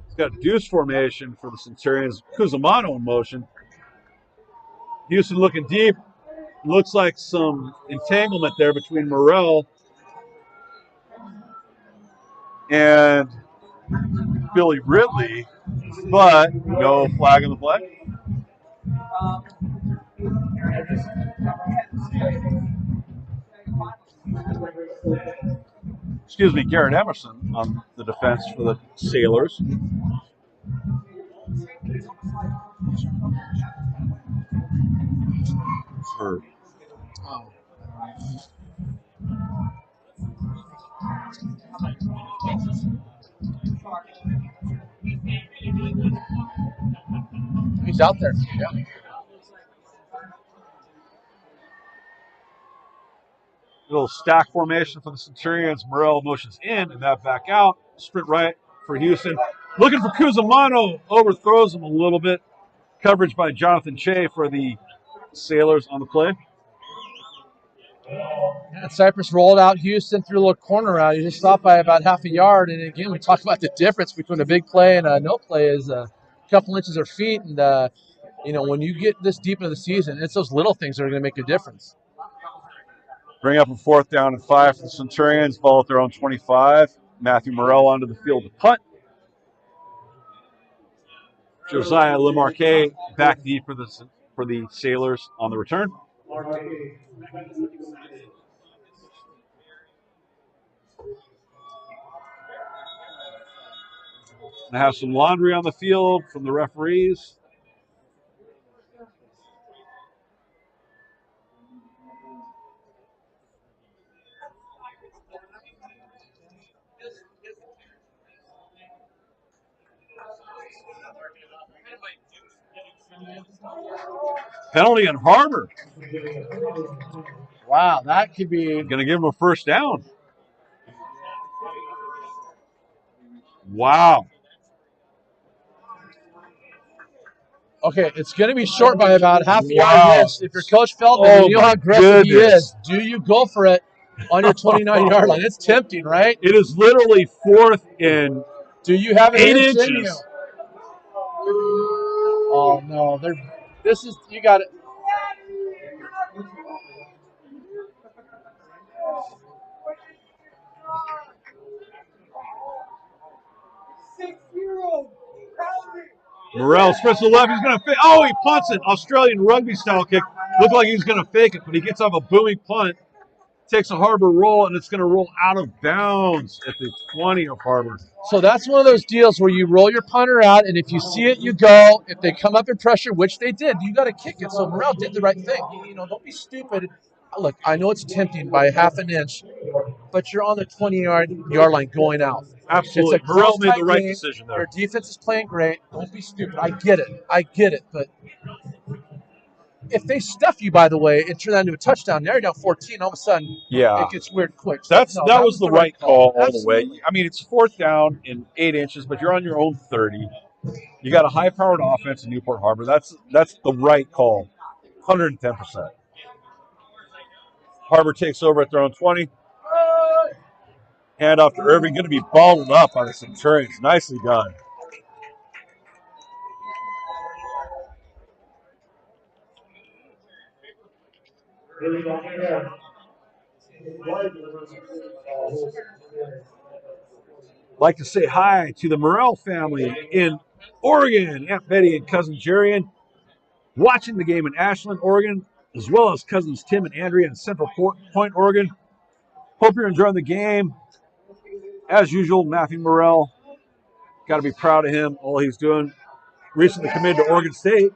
He's got deuce formation for the Centurions. Cusimano in motion. Houston looking deep. Looks like some entanglement there between Morrell and Billy Ridley, but no flag on the play. Excuse me, Garrett Emerson on the defense for the Sailors. He's out there. Yeah. Little stack formation for the Centurions. Morrell motions in and that back out. Sprint right for Houston. Looking for Cusimano. Overthrows him a little bit. Coverage by Jonathan Che for the Sailors on the play. Yeah, Cypress rolled out Houston through a little corner route. He just stopped by about half a yard. And again, we talked about the difference between a big play and a no play is a couple inches of feet. And, you know, when you get this deep into the season, it's those little things that are going to make a difference. Bring up a 4th down and 5 for the Centurions. Ball at their own 25. Matthew Morrell onto the field to punt. Josiah Lemarque back deep for the Sailors on the return. I have some laundry on the field from the referees. Penalty on Harbor. Wow, that could be. Going to give him a first down. Wow. Okay, it's going to be short by about half a Wow. yard. If you're Coach Feldman, you know how aggressive he is. Do you go for it on your 29-yard line? It's tempting, right? It is literally 4th and do you have an 8 inch inches. In you? Oh no, this is you got it. Morrell spreads to the left. He's going to fake. Oh, he punts it. Australian rugby style kick. Looked like he was going to fake it, but he gets off a booming punt. Takes a Harbor roll, and it's going to roll out of bounds at the 20 of Harbor. So that's one of those deals where you roll your punter out, and if you see it, you go. If they come up in pressure, which they did, you got to kick it. So Morrell did the right thing. You know, don't be stupid. Look, I know it's tempting by half an inch, but you're on the 20-yard line going out. Absolutely. Morrell made the right decision there. Your defense is playing great. Don't be stupid. I get it. But if they stuff you, by the way, and turn that into a touchdown, now you're down 14. All of a sudden, it gets weird quick. So, that was the right call all the way. I mean, it's 4th down in 8 inches, but you're on your own 30. You got a high-powered offense in Newport Harbor. That's the right call, 110%. Harbor takes over at their own 20. Hand off to Irving, going to be balled up by the Centurions. Nicely done. Like to say hi to the Morrell family in Oregon. Aunt Betty and cousin Jerry watching the game in Ashland, Oregon, as well as cousins Tim and Andrea in Central Point, Oregon. Hope you're enjoying the game. As usual, Matthew Morrell, got to be proud of him, all he's doing. Recently committed to Oregon State.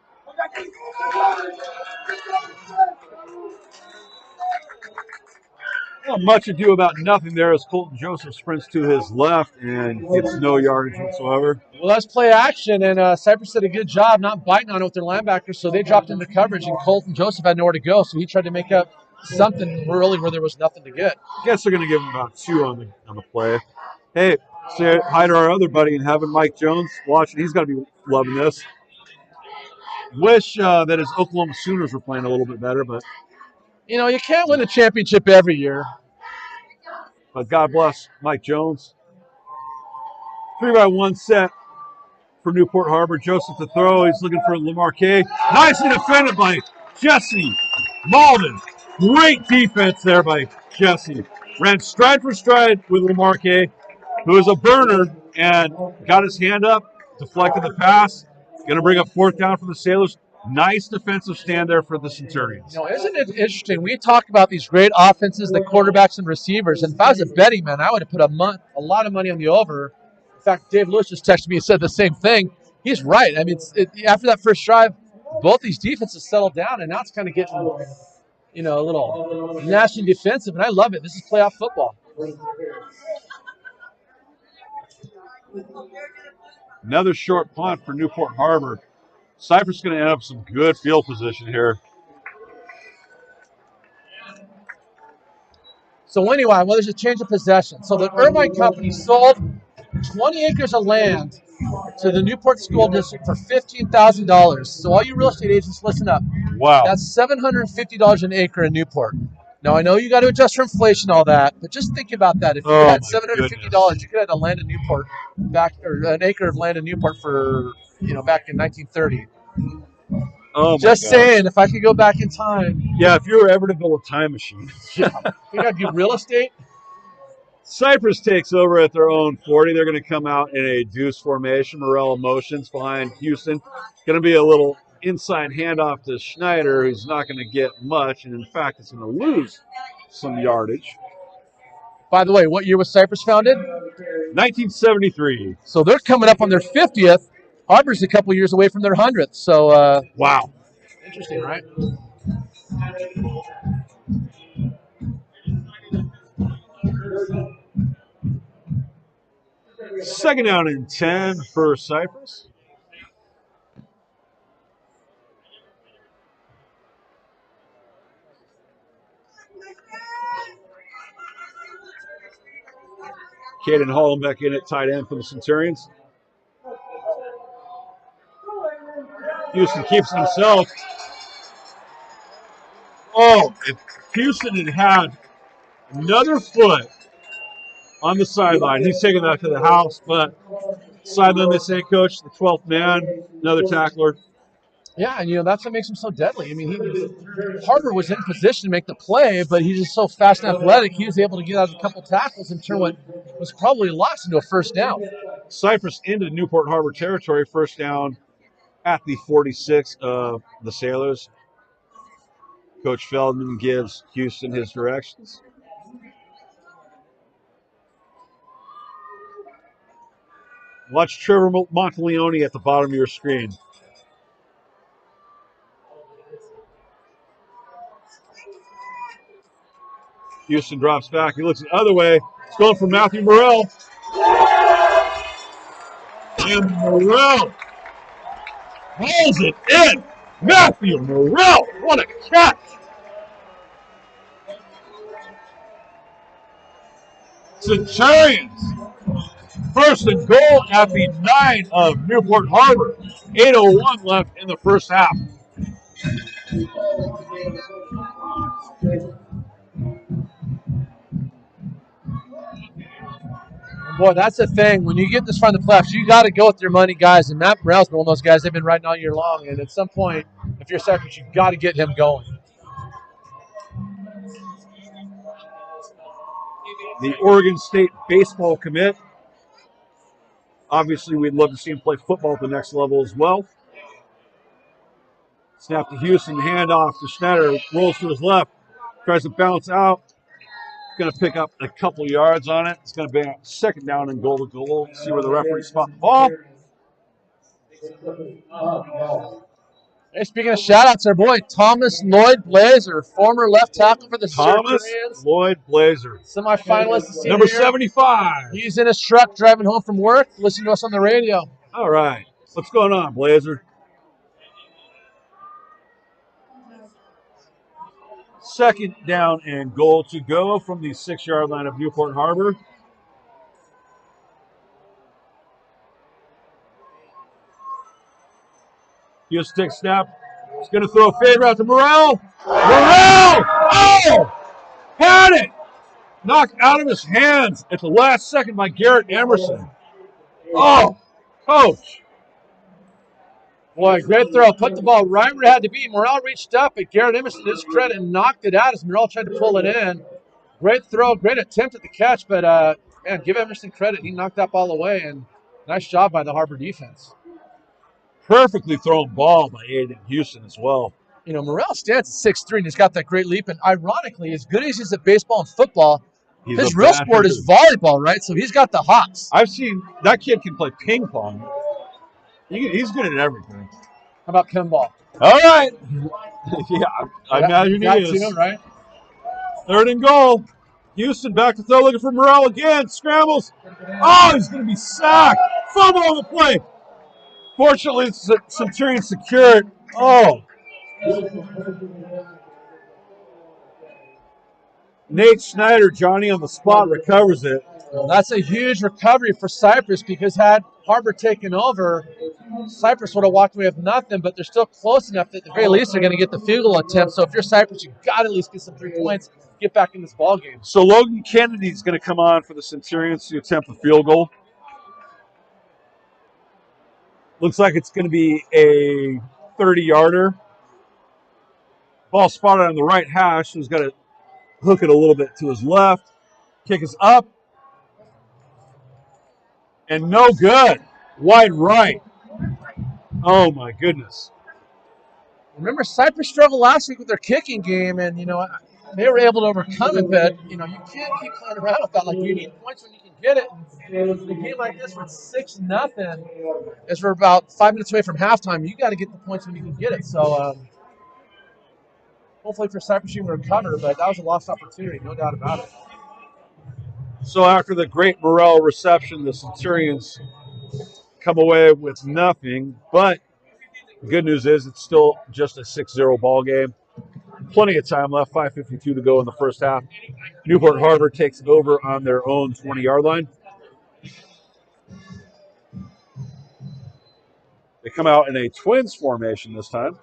Well, much ado about nothing there as Colton Joseph sprints to his left and gets no yardage whatsoever. Well, let's play action, and Cypress did a good job not biting on it with their linebackers, so they dropped into coverage, and Colton Joseph had nowhere to go, so he tried to make up something early where there was nothing to get. I guess they're going to give him about 2 on the play. Hey, say hi to our other buddy in heaven, Mike Jones, watching. He's got to be loving this. Wish that his Oklahoma Sooners were playing a little bit better, but you know, you can't win a championship every year. But God bless Mike Jones. 3-by-1 set for Newport Harbor. Joseph to throw. He's looking for Lemarque. Nicely defended by Jesse Malden. Great defense there by Jesse. Ran stride for stride with Lemarque, who is a burner, and got his hand up, deflected the pass. Going to bring up 4th down for the Sailors. Nice defensive stand there for the Centurions. You know, isn't it interesting? We talk about these great offenses, the quarterbacks and receivers, and if I was a betting man, I would have put a lot of money on the over. In fact, Dave Lewis just texted me and said the same thing. He's right. I mean, after that first drive, both these defenses settled down, and now it's kind of getting, you know, a little nationally defensive, and I love it. This is playoff football. Another short punt for Newport Harbor. Cypress going to end up some good field position here. So anyway, well, there's a change of possession. So the Irvine Company sold 20 acres of land to the Newport School District for $15,000. So all you real estate agents, listen up. Wow. That's $750 an acre in Newport. Now, I know you got to adjust for inflation, all that, but just think about that. If you had $750, you could have a land in Newport or an acre of land in Newport for, you know, back in 1930. Oh, just saying, if I could go back in time. Yeah, if you were ever to build a time machine. Yeah. You got to do real estate. Cypress takes over at their own 40. They're going to come out in a deuce formation. Morello motions behind Houston. Going to be a little inside handoff to Schneider, who's not going to get much, and in fact, it's going to lose some yardage. By the way, what year was Cypress founded? 1973. So they're coming up on their 50th. Harbor's a couple years away from their 100th. So wow, interesting, right? Second down and 10 for Cypress. Caden Hollenbeck in at tight end for the Centurions. Houston keeps himself. Oh, if Houston had had another foot on the sideline, he's taking that to the house, but sideline, they say, Coach, the 12th man, another tackler. Yeah, and that's what makes him so deadly. I mean, Harbor was in position to make the play, but he's just so fast and athletic, he was able to get out of a couple tackles and turn what was probably a loss into a first down. Cypress into Newport Harbor territory, first down at the 46 of the Sailors. Coach Feldman gives Houston his directions. Watch Trevor Monteleone at the bottom of your screen. Houston drops back. He looks the other way. It's going for Matthew Morrell. And Morrell hauls it in. Matthew Morrell. What a catch. Centurions. First and goal at the 9 of Newport Harbor. 8:01 left in the first half. Boy, that's the thing. When you get this far in the playoffs, you got to go with your money, guys. And Matt Morrell's been one of those guys they've been riding all year long. And at some point, if you're Cypress, you've got to get him going. The Oregon State baseball commit. Obviously, we'd love to see him play football at the next level as well. Snap to Houston, handoff to Schneider, rolls to his left, tries to bounce out. Going to pick up a couple yards on it. It's going to be a second down and goal to goal. See where the referee spot the ball. Hey, speaking of shout-outs, our boy Thomas Lloyd Blazer, former left tackle for the Thomas Centurions. Lloyd Blazer. Semifinalist. Number 75. He's in his truck driving home from work, listening to us on the radio. All right. What's going on, Blazer? Second down and goal to go from the 6-yard line of Newport Harbor. Houston takes snap. He's going to throw a fade route to Morrell. Morrell! Oh! Had it! Knocked out of his hands at the last second by Garrett Emerson. Oh, Coach. Boy, great throw. Put the ball right where it had to be. Morrell reached up, but Garrett Emerson, to his credit, knocked it out as Morrell tried to pull it in. Great throw, great attempt at the catch, but, man, give Emerson credit. He knocked that ball away, and nice job by the Harbor defense. Perfectly thrown ball by Aiden Houston as well. Morrell stands at 6'3", and he's got that great leap. And ironically, as good as he is at baseball and football, his real sport is volleyball, right? So he's got the hops. I've seen that kid can play ping pong. He's good at everything. How about pinball? All right. Yeah, I imagine he is. Too, right? Third and goal. Houston back to throw, looking for Morrell again. Scrambles. Oh, he's going to be sacked. Fumble on the play. Fortunately, Centurion secured. Oh. Nate Schneider, Johnny on the spot, recovers it. Well, that's a huge recovery for Cypress, because had Harbor taken over, Cypress would have walked away with nothing, but they're still close enough that at the very least they're going to get the field goal attempt. So if you're Cypress, you've got to at least get some 3 points, get back in this ball game. So Logan Kennedy's going to come on for the Centurions to attempt the field goal. Looks like it's going to be a 30-yarder. Ball spotted on the right hash. He's got to hook it a little bit to his left. Kick is up. And no good. Wide right. Oh, my goodness. Remember, Cypress struggled last week with their kicking game, and, they were able to overcome it, but, you can't keep playing around with that. Like, you need points when you can get it. And in a game like this with 6-0, as we're about 5 minutes away from halftime, you got to get the points when you can get it. So, hopefully for Cypress you can recover, but that was a lost opportunity, no doubt about it. So after the great Morel reception, the Centurions come away with nothing, but the good news is it's still just a 6-0 ball game. Plenty of time left, 5:52 to go in the first half. Newport Harbor takes it over on their own 20-yard line. They come out in a twins formation this time.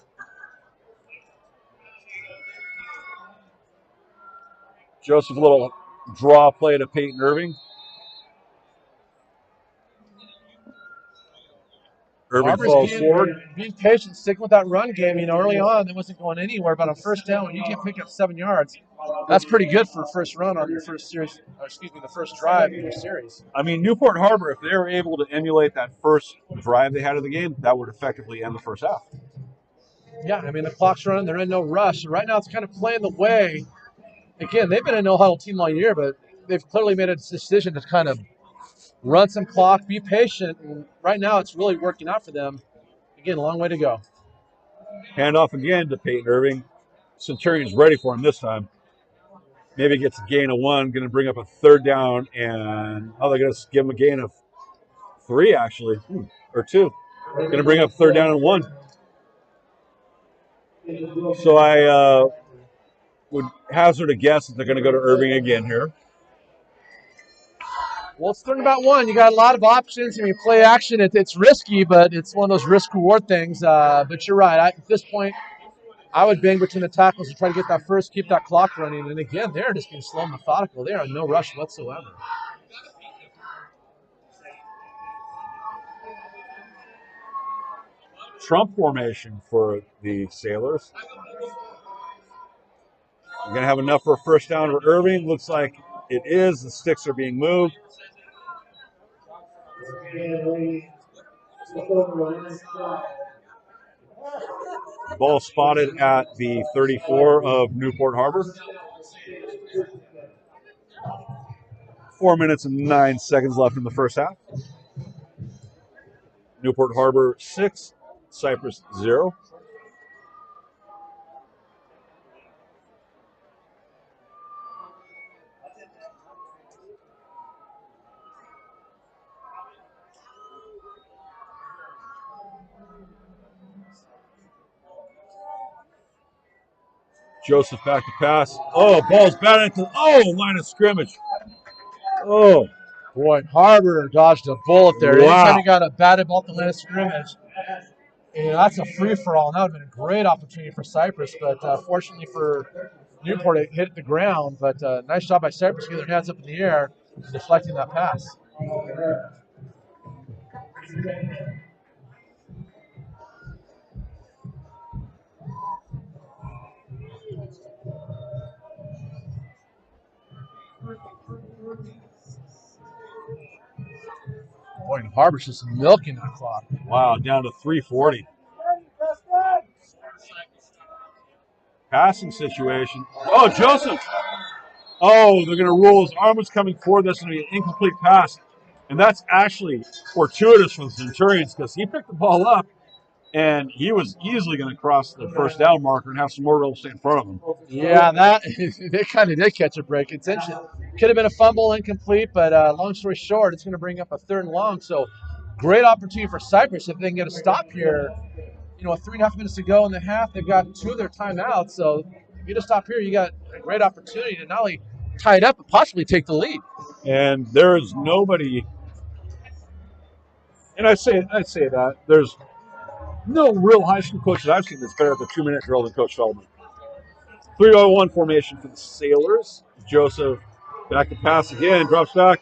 Joseph, a little draw play to Peyton Irving. Irving falls forward. Being patient, sticking with that run game. Early on, it wasn't going anywhere, but on first down, when you can pick up 7 yards, that's pretty good for a first run on your first series, the first drive in your series. I mean, Newport Harbor, if they were able to emulate that first drive they had of the game, that would effectively end the first half. Yeah, I mean, the clock's running. They're in no rush. Right now, it's kind of playing the way. Again, they've been a no-huddle team all year, but they've clearly made a decision to kind of run some clock, be patient, and right now it's really working out for them. Again, a long way to go. Handoff again to Peyton Irving. Centurion's ready for him this time. Maybe gets a gain of 1, going to bring up a third down, and they're going to give him a gain of 3, actually, or 2. Going to bring up third down and 1. So I would hazard a guess that they're going to go to Irving again here. Well, it's 3rd and about 1. You got a lot of options. I mean, play action, it's risky, but it's one of those risk-reward things. But you're right. At this point, I would bang between the tackles to try to get that first, keep that clock running. And again, they're just being slow and methodical. They are in no rush whatsoever. Trump formation for the Sailors. You're going to have enough for a first down for Irving. Looks like it is. The sticks are being moved. Ball spotted at the 34 of Newport Harbor. 4 minutes and 9 seconds left in the first half. Newport Harbor 6, Cypress 0. Joseph back to pass. Oh, ball's batted into line of scrimmage. Oh. Boy, Harbor dodged a bullet there. Wow. Anytime you got a batted ball at the line of scrimmage, that's a free-for-all. And that would have been a great opportunity for Cypress, but fortunately for Newport, it hit the ground. But nice job by Cypress getting their hands up in the air and deflecting that pass. Boy, and Harbor's just milking that clock. Wow, down to 3:40. Passing situation. Oh, Joseph. Oh, they're going to rule his arm was coming forward. That's going to be an incomplete pass. And that's actually fortuitous for the Centurions because he picked the ball up and he was easily going to cross the first down marker and have some more real estate in front of him. Yeah, they kind of did catch a break. Could have been a fumble, incomplete, but long story short, it's going to bring up a 3rd and long. So great opportunity for Cypress if they can get a stop here. 3.5 minutes to go in the half. They've got 2 of their timeouts. So if you get a stop here, you got a great opportunity to not only tie it up, but possibly take the lead. And there is nobody, and I say that, there's no real high school coach that I've seen that's better at the 2-minute drill than Coach Feldman. 3-0-1 formation for the Sailors. Joseph back to pass again, drops back.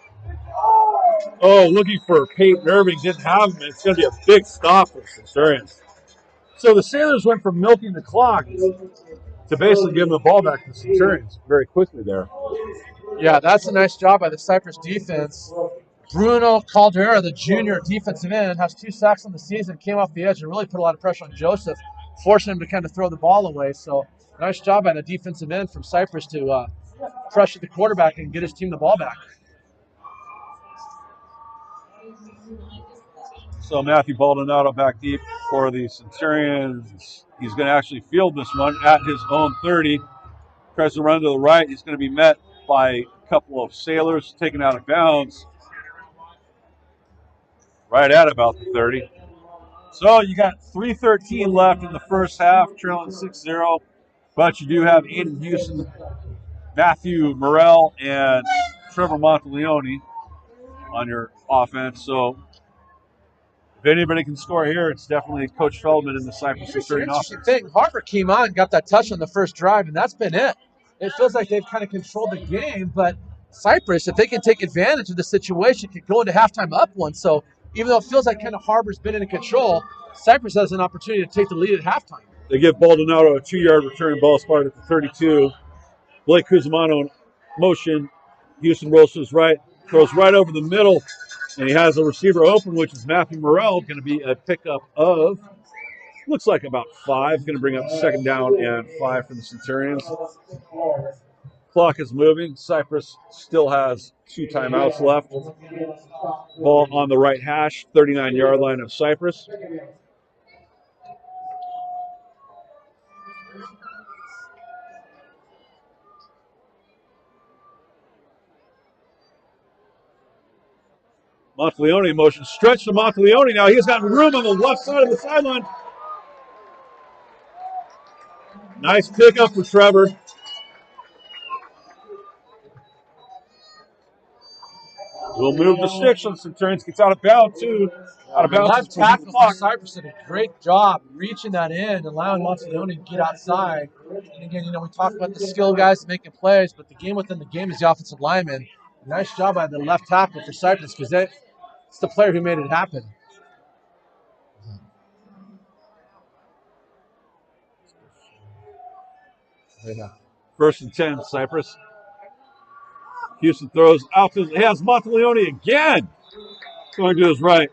Oh, looking for Peyton Irving, didn't have him. It's going to be a big stop for the Centurions. So the Sailors went from milking the clock to basically giving the ball back to the Centurions very quickly there. Yeah, that's a nice job by the Cypress defense. Bruno Caldera, the junior defensive end, has 2 sacks on the season, came off the edge and really put a lot of pressure on Joseph, forcing him to kind of throw the ball away. So nice job by the defensive end from Cypress to pressure the quarterback and get his team the ball back. So Matthew Baldonado back deep for the Centurions. He's going to actually field this one at his own 30. Tries to run to the right. He's going to be met by a couple of Sailors taken out of bounds right at about the 30. So you got 3:13 left in the first half, trailing 6-0. But you do have Aiden Houston, Matthew Morrell, and Trevor Monteleone on your offense. So if anybody can score here, it's definitely Coach Feldman in the Cypress Centurion offense. Thing, Harper came on, got that touch on the first drive, and that's been it. It feels like they've kind of controlled the game, but Cypress, if they can take advantage of the situation, can go into halftime up one. So even though it feels like kind of Harper's been in control, Cypress has an opportunity to take the lead at halftime. They give Baldonado a 2-yard return, ball spotted at the 32. Blake Cusimano in motion. Houston rolls to his right, throws right over the middle, and he has a receiver open, which is Matthew Morrell, going to be a pickup of, looks like about 5. Going to bring up 2nd down and 5 for the Centurions. Clock is moving. Cypress still has 2 timeouts left. Ball on the right hash, 39-yard line of Cypress. Monteleone motion, stretch to Monteleone now. He's got room on the left side of the sideline. Nice pickup for Trevor. We'll move the sticks on Centurions. Gets out of bounds, too. Out of bounds. Left tackle for Cypress did a great job reaching that in, allowing Monteleone to get outside. And again, you know, we talk about the skill guys making plays, but the game within the game is the offensive lineman. Nice job by the left tackle for Cypress because it's the player who made it happen. First and 10, Cypress. Houston throws out to, he has Monteleone again. Going to his right.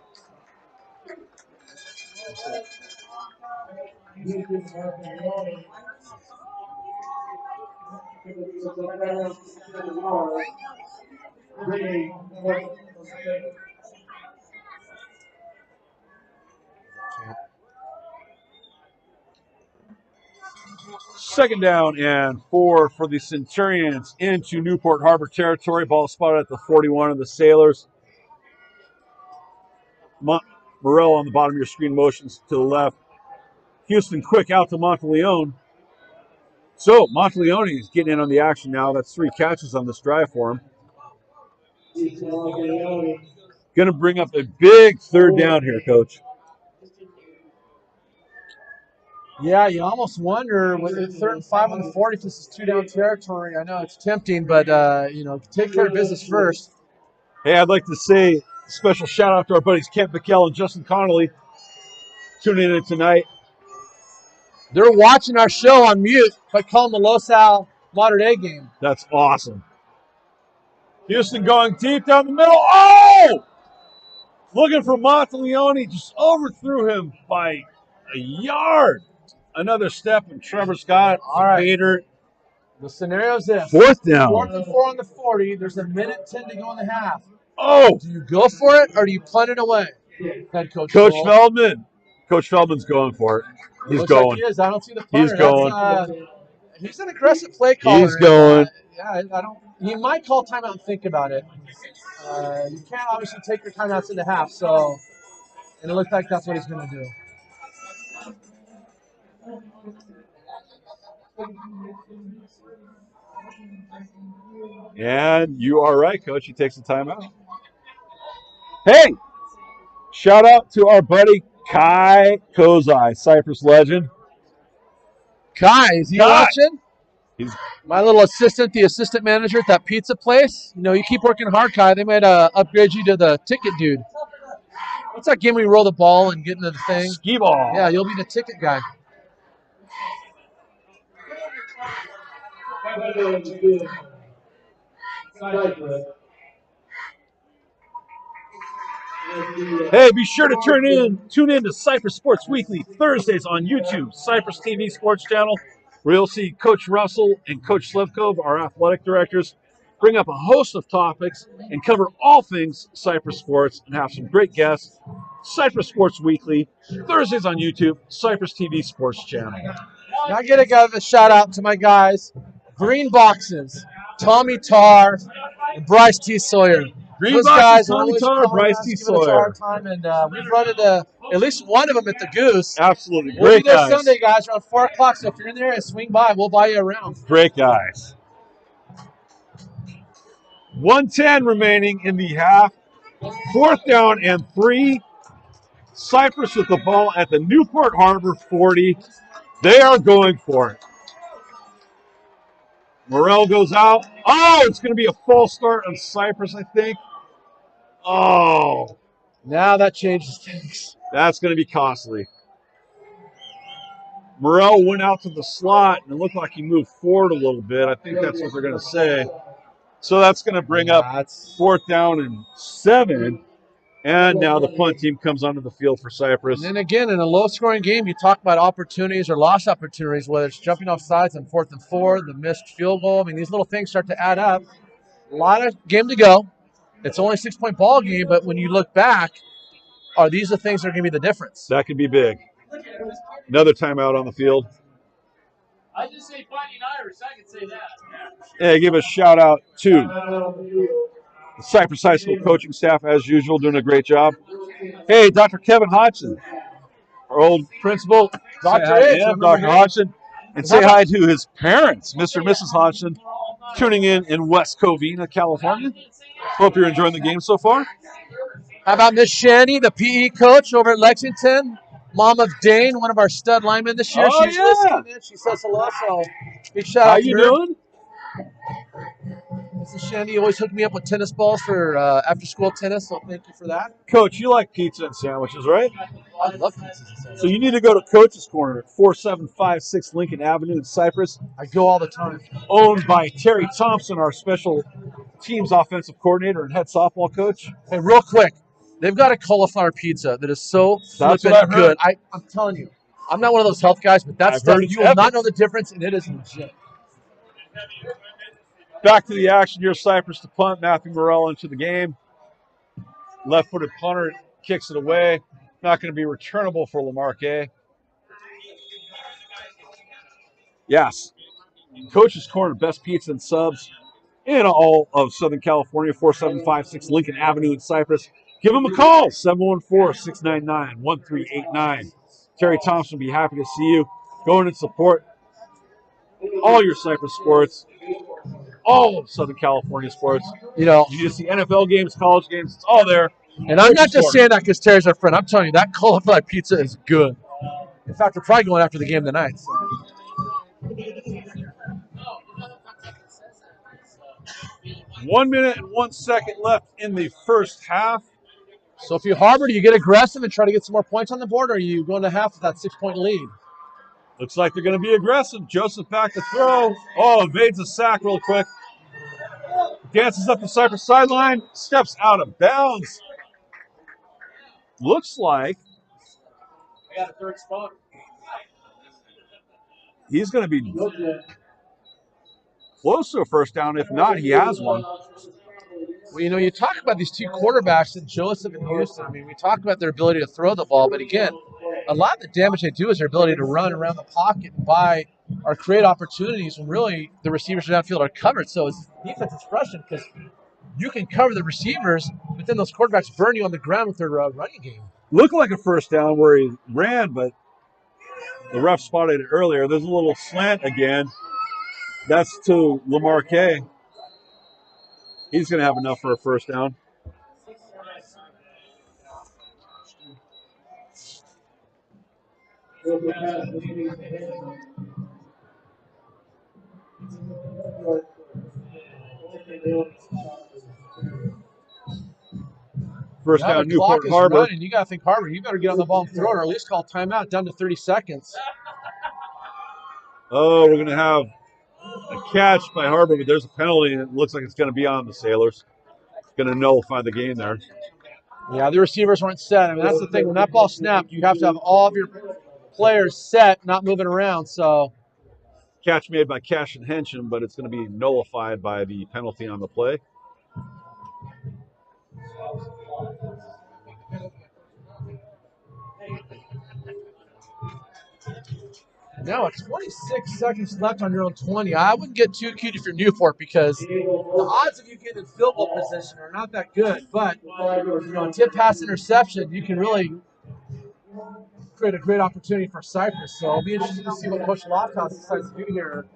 Second down and 4 for the Centurions into Newport Harbor territory. Ball spotted at the 41 of the Sailors. Morrell on the bottom of your screen motions to the left. Houston quick out to Monteleone. So Monteleone is getting in on the action now. That's 3 catches on this drive for him. Going to bring up a big 3rd down here, Coach. Yeah, you almost wonder with 3rd and 5 on the 40 if this is 2-down territory. I know it's tempting, but, you know, take care of business first. Hey, I'd like to say a special shout out to our buddies Kent McKell and Justin Connolly tuning in tonight. They're watching our show on mute, but calling the Los Al Mater Dei game. That's awesome. Houston going deep down the middle. Oh! Looking for Monteleone, just overthrew him by a yard. Another step, and Trevor Scott. All right. Vader. The scenario is this. 4th down. 4th and 4 on the 40. There's 1:10 to go in the half. Oh! Do you go for it or do you punt it away? Head coach. Coach Feldman. Coach Feldman's going for it. He's Looks going. like he is. I don't see the punter. He's going. He's an aggressive play caller. He's going. Yeah, I don't. He might call timeout and think about it. You can't obviously take your timeouts in the half, so and it looks like that's what he's going to do. And you are right, Coach. He takes the timeout. Hey, shout out to our buddy Kai Kozai, Cypress legend. Kai, is he watching? He's my little assistant, the assistant manager at that pizza place. You know, you keep working hard, Kai. They might upgrade you to the ticket dude. What's that game where you roll the ball and get into the thing? Skee ball. Yeah, you'll be the ticket guy. Hey, be sure to tune in to Cypress Sports Weekly Thursdays on YouTube, Cypress TV Sports Channel, where you'll see Coach Russell and Coach Slivkov, our athletic directors, bring up a host of topics and cover all things Cypress sports and have some great guests. Cypress Sports Weekly Thursdays on YouTube, Cypress TV Sports Channel. Now I get to give a shout out to my guys, Green Boxes, Tommy Tarr, and Bryce T. Sawyer. Green Those Boxes, guys Tommy always Tarr, calling Bryce us, T. giving us a Sawyer. hard time, and we've run into at least one of them at the Goose. Absolutely. We'll Great be there guys. Sunday, guys, around 4 o'clock, so if you're in there, swing by. We'll buy you a round. Great guys. 1:10 remaining in the half. 4th down and 3. Cypress with the ball at the Newport Harbor 40. They are going for it. Morrell goes out. Oh, it's going to be a false start on Cypress, I think. Oh, Now that changes things. that's going to be costly. Morrell went out to the slot, and it looked like he moved forward a little bit. I think that's what they're going to say. So that's going to bring up 4th down and 7. And now the punt team comes onto the field for Cypress. And then again, in a low-scoring game, you talk about opportunities or lost opportunities, whether it's jumping off sides on 4th and 4, the missed field goal. I mean, these little things start to add up. A lot of game to go. It's only a 6-point ball game, but when you look back, are these the things that are going to be the difference? That could be big. Another timeout on the field. I just say Fighting Irish. I can say that. Hey, give a shout out to the Cypress High School coaching staff, as usual, doing a great job. Hey, Dr. Kevin Hodgson, our old principal. Dr. Say hi to H, him, Dr. Hodgson. And say hi to his parents, Mr. and Mrs. Hodgson, tuning in West Covina, California. Hope you're enjoying the game so far. How about Miss Shanny, the PE coach over at Lexington? Mom of Dane, one of our stud linemen this year. Oh, She's yeah. listening in. She says hello, so big shout How out to you her. doing? Mrs. Shandy always hooked me up with tennis balls for after-school tennis, so thank you for that. Coach, you like pizza and sandwiches, right? I love pizzas and sandwiches. So you need to go to Coach's Corner at 4756 Lincoln Avenue in Cypress. I go all the time. Owned by Terry Thompson, our special teams offensive coordinator and head softball coach. Hey, real quick, they've got a cauliflower pizza that is so That's flippin' what I've heard. good. I'm telling you, I'm not one of those health guys, but that I've stuff, heard it's you will epic. not know the difference, and it is legit. Back to the action here. Cypress to punt. Matthew Morrell into the game. Left-footed punter kicks it away. Not going to be returnable for Lamarque. Yes. Coach's Corner, best pizza and subs in all of Southern California. 4756 Lincoln Avenue in Cypress. Give them a call. 714-699-1389. Terry Thompson will be happy to see you. Go in and support all your Cypress sports. All of Southern California sports. You know, You just see NFL games, college games, it's all there. and I'm not Coach's just Corner. saying that because Terry's our friend. I'm telling you, that cauliflower pizza is good. In fact, we're probably going after the game tonight. So. 1 minute and 1 second left in the first half. So if you harbor, do you get aggressive and try to get some more points on the board, or are you going to half with that 6-point lead? Looks like they're going to be aggressive. Joseph back to throw. Oh, evades a sack real quick. Dances up the Cypress sideline. Steps out of bounds. Looks like I got a third spot. he's going to be close to a first down. If not, he has one. Well, you know, you talk about these two quarterbacks in Joseph and Houston. I mean, we talk about their ability to throw the ball, but again, a lot of the damage they do is their ability to run around the pocket and buy or create opportunities when really the receivers downfield are covered. So it's defense is frustrating because you can cover the receivers, but then those quarterbacks burn you on the ground with their running game. Looked like a first down where he ran, but the ref spotted it earlier. There's a little slant again. That's to Lamarque. He's going to have enough for a first down. First Now down, the clock Newport is Harbor. running. You got to think Harbor. You better get on the ball and throw it, or at least call timeout down to 30 seconds. Oh, we're going to have a catch by Harbor, but there's a penalty, and it looks like it's going to be on the Sailors. It's going to nullify the game there. Yeah, the receivers weren't set. I mean, that's the thing. When that ball snapped, you have to have all of your players set, not moving around. So Catch made by Cash and Hensham, but it's going to be nullified by the penalty on the play. now it's 26 seconds left on your own 20. I wouldn't get too cute if you're Newport because the odds of you getting in field goal position are not that good. But, tip pass interception, you can really create a great opportunity for Cypress. So it'll be interesting to see what Coach Lofthouse decides to do here.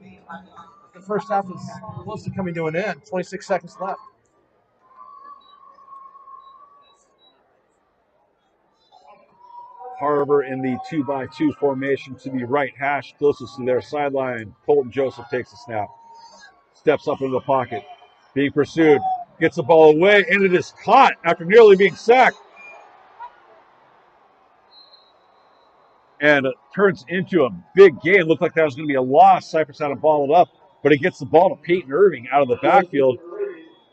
The first half is close to coming to an end. 26 seconds left. Harbor in the 2-by-2 formation to the right hash, closest to their sideline. Colton Joseph takes the snap, steps up into the pocket, being pursued, gets the ball away, and it is caught after nearly being sacked. And it turns into a big gain. Looked like that was going to be a loss. Cypress had to ball it up, but it gets the ball to Peyton Irving out of the backfield.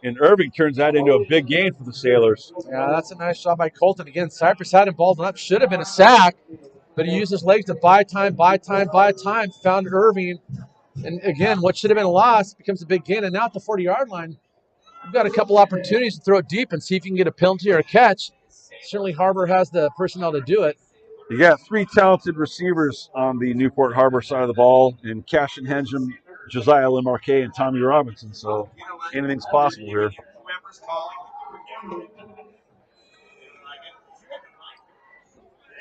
And Irving turns that into a big gain for the Sailors. Yeah, that's a nice job by Colton. Again, Cypress had him balled up. Should have been a sack, but he used his legs to buy time. Found Irving. And again, what should have been a loss becomes a big gain. And now at the 40-yard line, you've got a couple opportunities to throw it deep and see if you can get a penalty or a catch. Certainly Harbor has the personnel to do it. You got three talented receivers on the Newport Harbor side of the ball, and Cash and Hensham, Josiah Lemarque, and Tommy Robinson. So anything's possible here.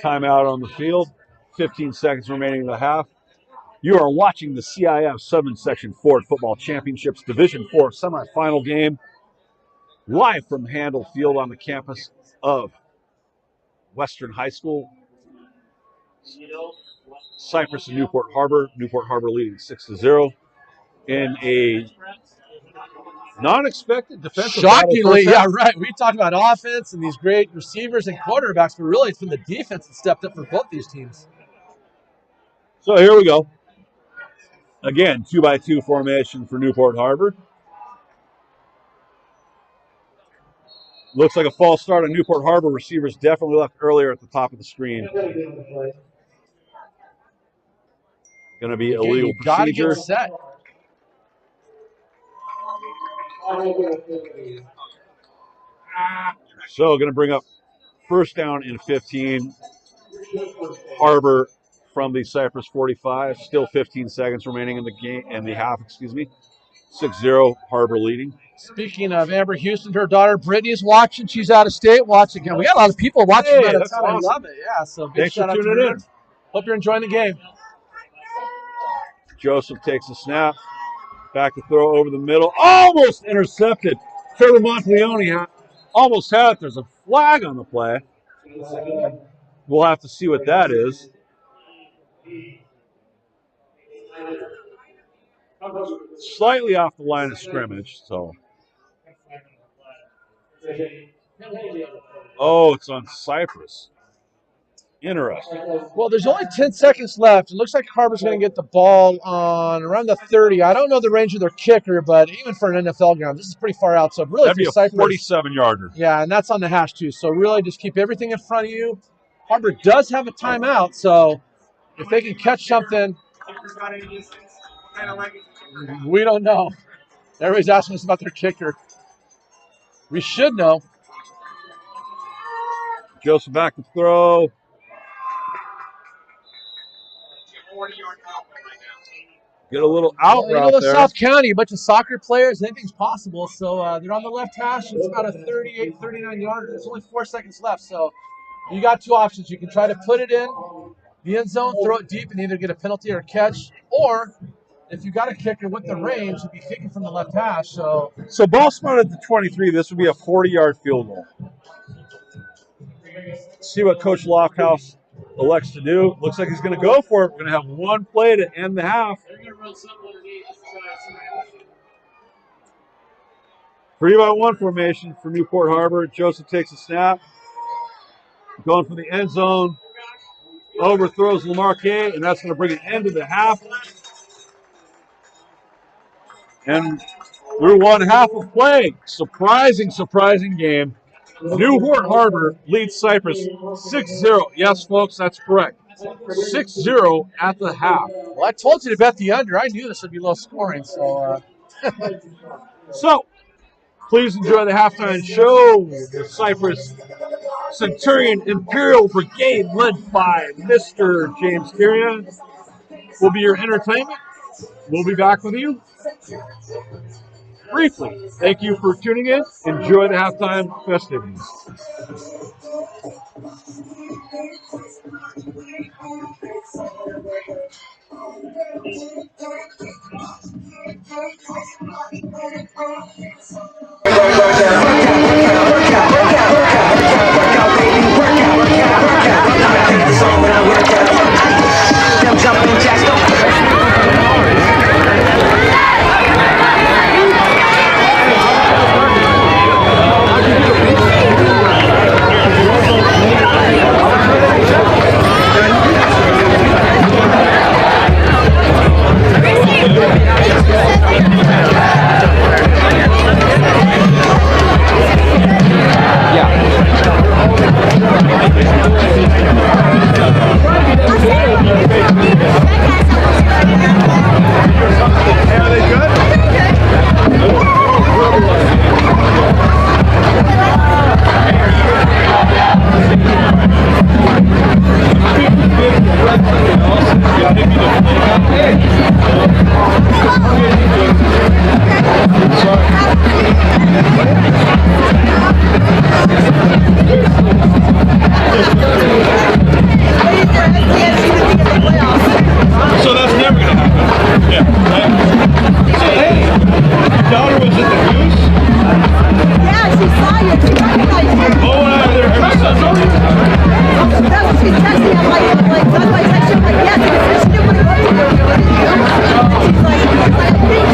Timeout on the field. 15 seconds remaining in the half. You are watching the CIF Southern Section Ford Football Championships Division IV semifinal game live from Handel Field on the campus of Western High School. Cypress and Newport Harbor. Newport Harbor leading 6-0 in a non-expected defensive Shockingly, battle. yeah, right. We talked about offense and these great receivers and quarterbacks, but really it's been the defense that stepped up for both these teams. So here we go. Again, 2-by-2 formation for Newport Harbor. Looks like a false start on Newport Harbor. Receivers definitely left earlier at the top of the screen. Going to be illegal procedure. Got to get set. So going to bring up first down and 15. Harbor from the Cypress 45. Still 15 seconds remaining in the game and the half. 6-0 Harbor leading. Speaking of Amber Houston, her daughter Brittany's watching. She's out of state watching. We got a lot of people watching out of town. Awesome. I love it. Yeah, so big Thanks shout for out to tuning her. in. Hope you're enjoying the game. Joseph takes a snap. Back to throw over the middle. Almost intercepted. Trevor Monteleone almost had it. There's a flag on the play. We'll have to see what that is. Slightly off the line of scrimmage, so. Oh, it's on Cypress. Interesting. Well, there's only 10 seconds left. It looks like Harbor's going to get the ball on around the 30. I don't know the range of their kicker, but even for an NFL ground, this is pretty far out. So really, that'd be a 47-yarder. Yeah, and that's on the hash too. So really, just keep everything in front of you. Harbor does have a timeout, so if they can catch something, we don't know. Everybody's asking us about their kicker. We should know. Joseph back to throw. Get a little out route there. South County, a bunch of soccer players, anything's possible. So they're on the left hash. It's about a 38, 39-yarder. There's only 4 seconds left. So you got two options. You can try to put it in the end zone, throw it deep, and either get a penalty or a catch. Or if you got a kicker with the range, you'd be kicking from the left hash. So ball spotted at the 23. This would be a 40-yard field goal. See what Coach Lofthouse elects to do. Looks like he's going to go for it. We're going to have one play to end the half. 3-by-1 formation for Newport Harbor. Joseph takes a snap. Going for the end zone. Overthrows Lemarque, and that's going to bring an end to the half. And through one half of play. Surprising game. Newport Harbor leads Cypress 6-0. Yes, folks, that's correct. 6-0 at the half. Well, I told you to bet the under. I knew this would be low scoring, so. So, please enjoy the halftime show. The Cypress Centurion Imperial Brigade, led by Mr. James Carrion, will be your entertainment. We'll be back with you briefly. Thank you for tuning in. Enjoy the halftime festivities. So that's never going to happen. Yeah. Right? So, hey, your daughter was at the news? Yeah, she saw you. She recognized you. Oh, and I there every Sunday. That's what she texted me. I'm like, that's why I texted her. I'm like, yeah, because she didn't want to go to you. And she's like, I think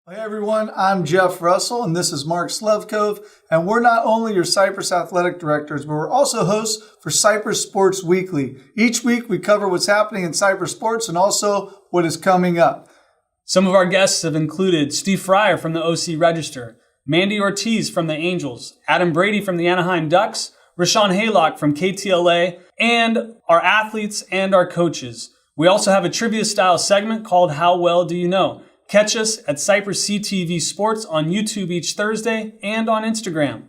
Hey everyone, I'm Jeff Russell and this is Mark Slevkov, and we're not only your Cypress Athletic Directors, but we're also hosts for Cypress Sports Weekly. Each week we cover what's happening in Cypress sports and also what is coming up. Some of our guests have included Steve Fryer from the OC Register, Mandy Ortiz from the Angels, Adam Brady from the Anaheim Ducks, Rashawn Haylock from KTLA, and our athletes and our coaches. We also have a trivia-style segment called How Well Do You Know? Catch us at Cypress CTV Sports on YouTube each Thursday and on Instagram.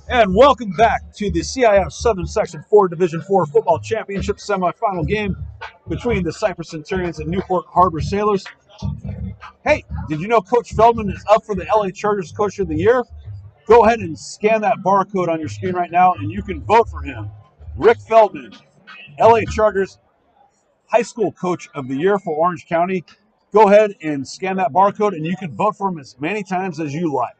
And welcome back to the CIF Southern Section 4 Division 4 Football Championship semifinal game between the Cypress Centurions and Newport Harbor Sailors. Hey, did you know Coach Feldman is up for the LA Chargers Coach of the Year? Go ahead and scan that barcode on your screen right now and you can vote for him. Rick Feldman, LA Chargers High School Coach of the Year for Orange County. Go ahead and scan that barcode and you can vote for him as many times as you like.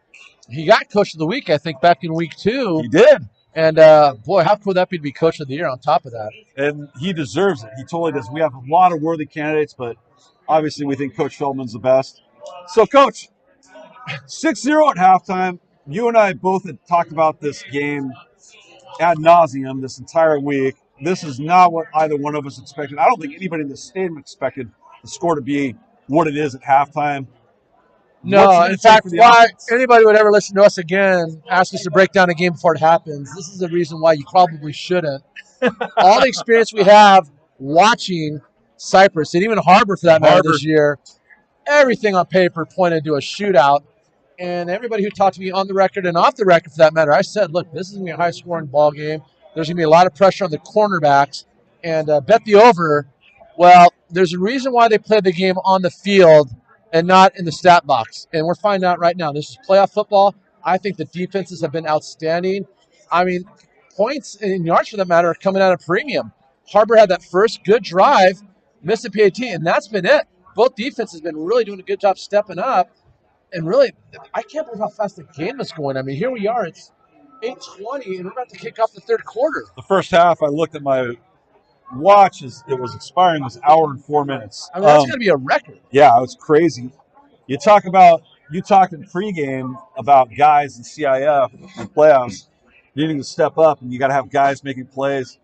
He got Coach of the Week, I think, back in week 2. He did. And, boy, how cool would that be to be Coach of the Year on top of that? And he deserves it. He totally does. We have a lot of worthy candidates, but obviously we think Coach Feldman's the best. So, Coach, 6-0 at halftime. You and I both had talked about this game ad nauseum this entire week. This is not what either one of us expected. I don't think anybody in the stadium expected the score to be what it is at halftime. No, in fact, why anybody would ever listen to us again, ask us to break down a game before it happens, this is the reason why you probably shouldn't. All the experience we have watching Cypress, and even Harbor for that matter this year, everything on paper pointed to a shootout. And everybody who talked to me on the record and off the record for that matter, I said, look, this is going to be a high-scoring ball game. There's going to be a lot of pressure on the cornerbacks. And bet the over, well, there's a reason why they played the game on the field and not in the stat box. And we're finding out right now. This is playoff football. I think the defenses have been outstanding. I mean, points and yards for that matter are coming out of premium. Harbor had that first good drive, missed the PAT, and that's been it. Both defenses have been really doing a good job stepping up. And really, I can't believe how fast the game is going. I mean, here we are. It's 8:20, and we're about to kick off the third quarter. The first half, I looked at my watch as it was expiring, was an hour and 4 minutes. I mean, that's going to be a record. Yeah, it was crazy. You talked in pregame about guys in CIF and playoffs needing to step up, and you got to have guys making plays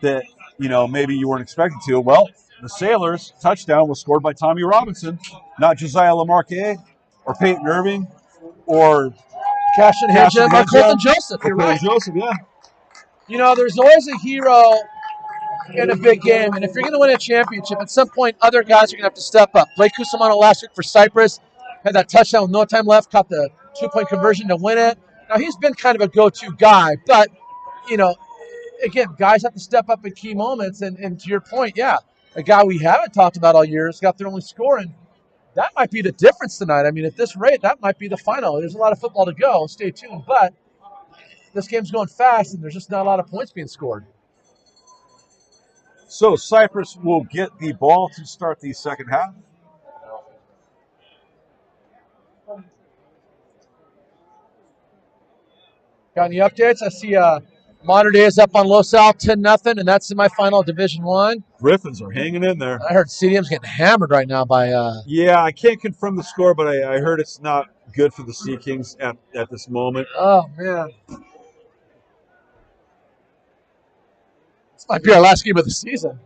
that, maybe you weren't expecting to. Well, the Sailors' touchdown was scored by Tommy Robinson, not Josiah Lamarque or Peyton Irving or Cashin Hedges or Colton Joseph. You're right. Joseph, yeah. There's always a hero in a big game, and if you're going to win a championship, at some point other guys are going to have to step up. Blake Cusimano last week for Cypress had that touchdown with no time left, caught the 2-point conversion to win it. Now, he's been kind of a go-to guy, but, again, guys have to step up in key moments. And to your point, yeah, a guy we haven't talked about all year has got their only score, and that might be the difference tonight. I mean, at this rate, that might be the final. There's a lot of football to go. Stay tuned. But this game's going fast, and there's just not a lot of points being scored. So Cypress will get the ball to start the second half. Got any updates? I see Modern Day is up on Los Al 10-0, and that's semifinal Division One. Griffins are hanging in there. I heard CDM's getting hammered right now by. Yeah, I can't confirm the score, but I heard it's not good for the Sea Kings at this moment. Oh man, this might be our last game of the season.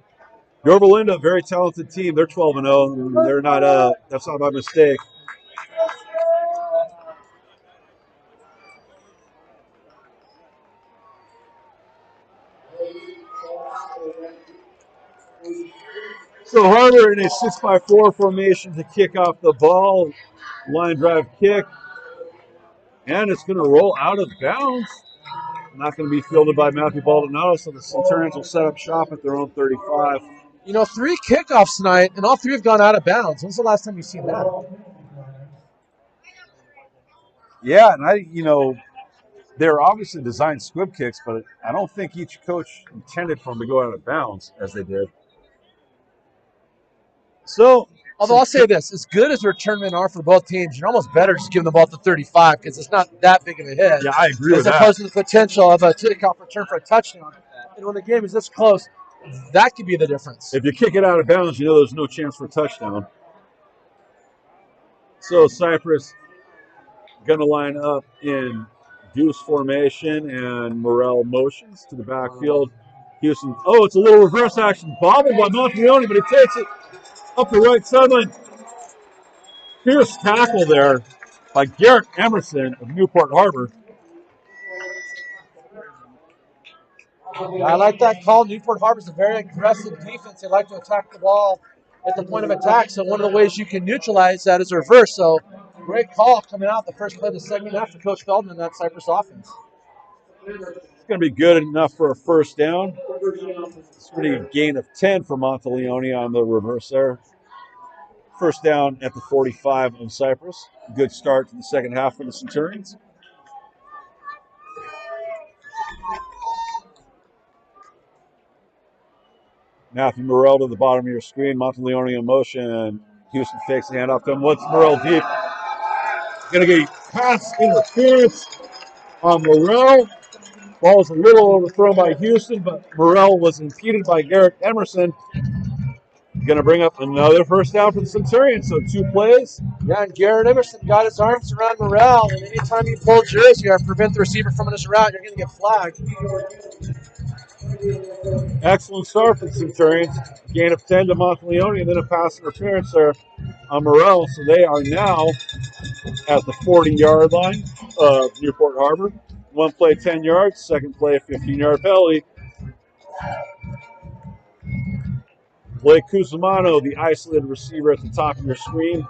Yorba Linda, very talented team. They're 12-0. They're not. That's not by mistake. So Harbor in a 6-by-4 formation to kick off the ball. Line drive kick. And it's going to roll out of bounds. Not going to be fielded by Matthew Baldonado, so the Centurions will set up shop at their own 35. You know, 3 kickoffs tonight, and all 3 have gone out of bounds. When's the last time you've seen that? Yeah, and they're obviously designed squib kicks, but I don't think each coach intended for them to go out of bounds as they did. So, although I'll say this, as good as return men are for both teams, you're almost better just giving the ball to 35 because it's not that big of a hit. Yeah, I agree with that. As opposed to the potential of a kickoff return for a touchdown. And when the game is this close, that could be the difference. If you kick it out of bounds, you know there's no chance for a touchdown. So Cypress going to line up in deuce formation and Morrell motions to the backfield. Houston, it's a little reverse action. Bobbled by Monteleone, but he takes it up the right sideline. Fierce tackle there by Garrett Emerson of Newport Harbor. I like that call. Newport Harbor's a very aggressive defense. They like to attack the ball at the point of attack. So one of the ways you can neutralize that is reverse. So great call coming out the first play of the second half for Coach Feldman in that Cypress offense. It's going to be good enough for a first down. It's going to be a gain of 10 for Monteleone on the reverse there. First down at the 45 of Cypress. Good start to the second half for the Centurions. Matthew Morrell to the bottom of your screen. Monteleone in motion. Houston fakes the handoff to him. What's Morrell deep? Going to get pass interference on Morrell. Ball was a little overthrown by Houston, but Morrell was impeded by Garrett Emerson. Going to bring up another first down for the Centurions, so 2 plays. Yeah, and Garrett Emerson got his arms around Morrell, and anytime you pull jersey or prevent the receiver from this route, you're going to get flagged. Excellent start for the Centurions. Gain of 10 to Monteleone, and then a pass interference there on Morrell, so they are now at the 40-yard line of Newport Harbor. 1 play, 10 yards. Second play, 15-yard penalty. Blake Cusimano, the isolated receiver at the top of your screen.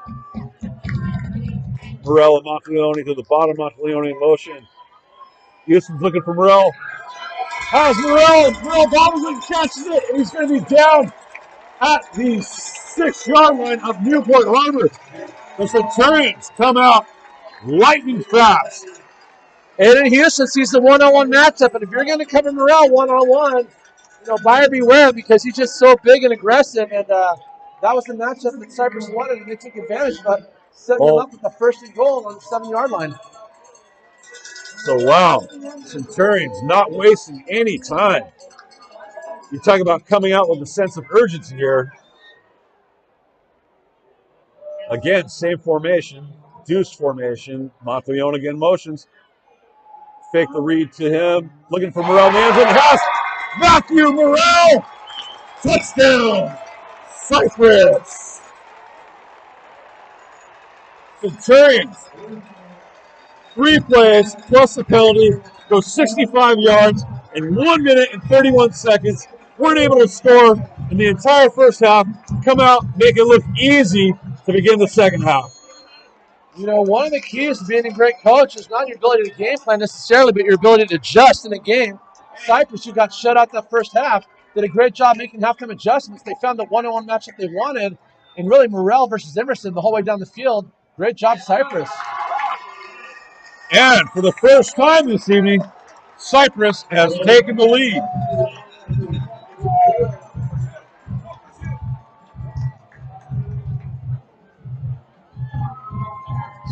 Morrell and Monteleone to the bottom. Monteleone in motion. Houston's looking for Morrell. Has Morrell. Morrell bobbles and catches it. And he's going to be down at the 6-yard line of Newport Harbor. The Centurions come out lightning fast. Aiden Houston sees the one-on-one matchup, and if you're going to cover Morrell one-on-one, buyer beware because he's just so big and aggressive, and that was the matchup that Cypress wanted, and they took advantage of it, setting him up with the first and goal on the 7-yard line. So, wow, Centurions not wasting any time. You talk about coming out with a sense of urgency here. Again, same formation, deuce formation. Monteleone again motions. Fake the read to him. Looking for Morrell. The end zone pass. Matthew Morrell. Touchdown. Cypress. Centurions. 3 plays plus the penalty. Go 65 yards in 1 minute and 31 seconds. Weren't able to score in the entire first half. Come out, make it look easy to begin the second half. One of the keys to being a great coach is not your ability to game plan necessarily, but your ability to adjust in a game Cypress, who got shut out that first half, did a great job making halftime adjustments. They found the one-on-one matchup they wanted, and really Morrell versus Emerson the whole way down the field. Great job, Cypress. And for the first time this evening, Cypress has taken the lead.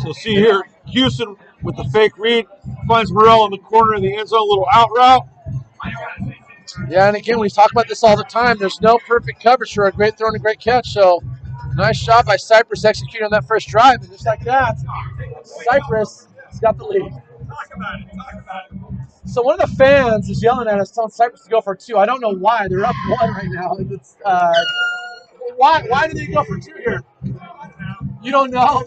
So see here, Houston with the fake read, finds Morrell in the corner of the end zone, a little out route. Yeah, and again, we talk about this all the time. There's no perfect coverage for a great throw and a great catch. So nice job by Cypress executing on that first drive. And just like that, Cypress has got the lead. So one of the fans is yelling at us, telling Cypress to go for 2. I don't know why. They're up 1 right now. It's, why did they go for 2 here? You don't know?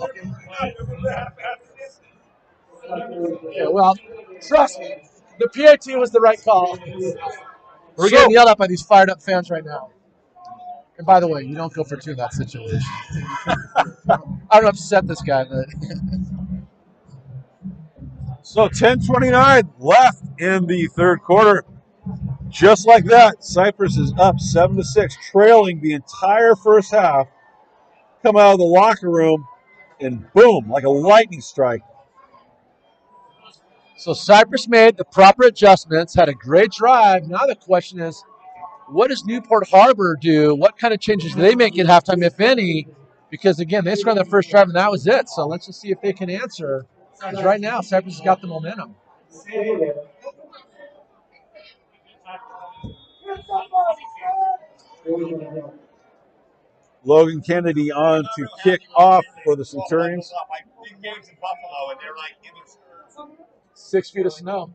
Okay, well, trust me, the PAT was the right call. We're getting yelled at by these fired up fans right now. And by the way, you don't go for 2 in that situation. I don't upset this guy, but So 10:29 left in the third quarter. Just like that, Cypress is up 7-6, trailing the entire first half. Come out of the locker room, and boom, like a lightning strike. So Cypress made the proper adjustments, had a great drive. Now the question is, what does Newport Harbor do? What kind of changes do they make at halftime, if any? Because, again, they scored on the first drive, and that was it. So let's just see if they can answer. Because right now, Cypress has got the momentum. Logan Kennedy on to kick off for the Centurions. 6 feet of snow.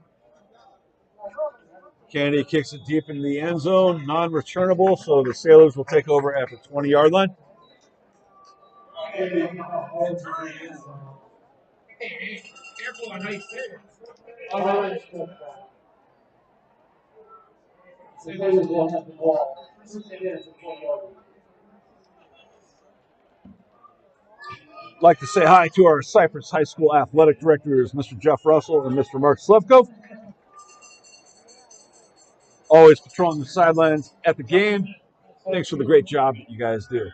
Kennedy kicks it deep into the end zone, non-returnable, so the Sailors will take over at the 20-yard line. Like to say hi to our Cypress High School athletic directors, Mr. Jeff Russell and Mr. Mark Slevkov. Always patrolling the sidelines at the game. Thanks for the great job that you guys do.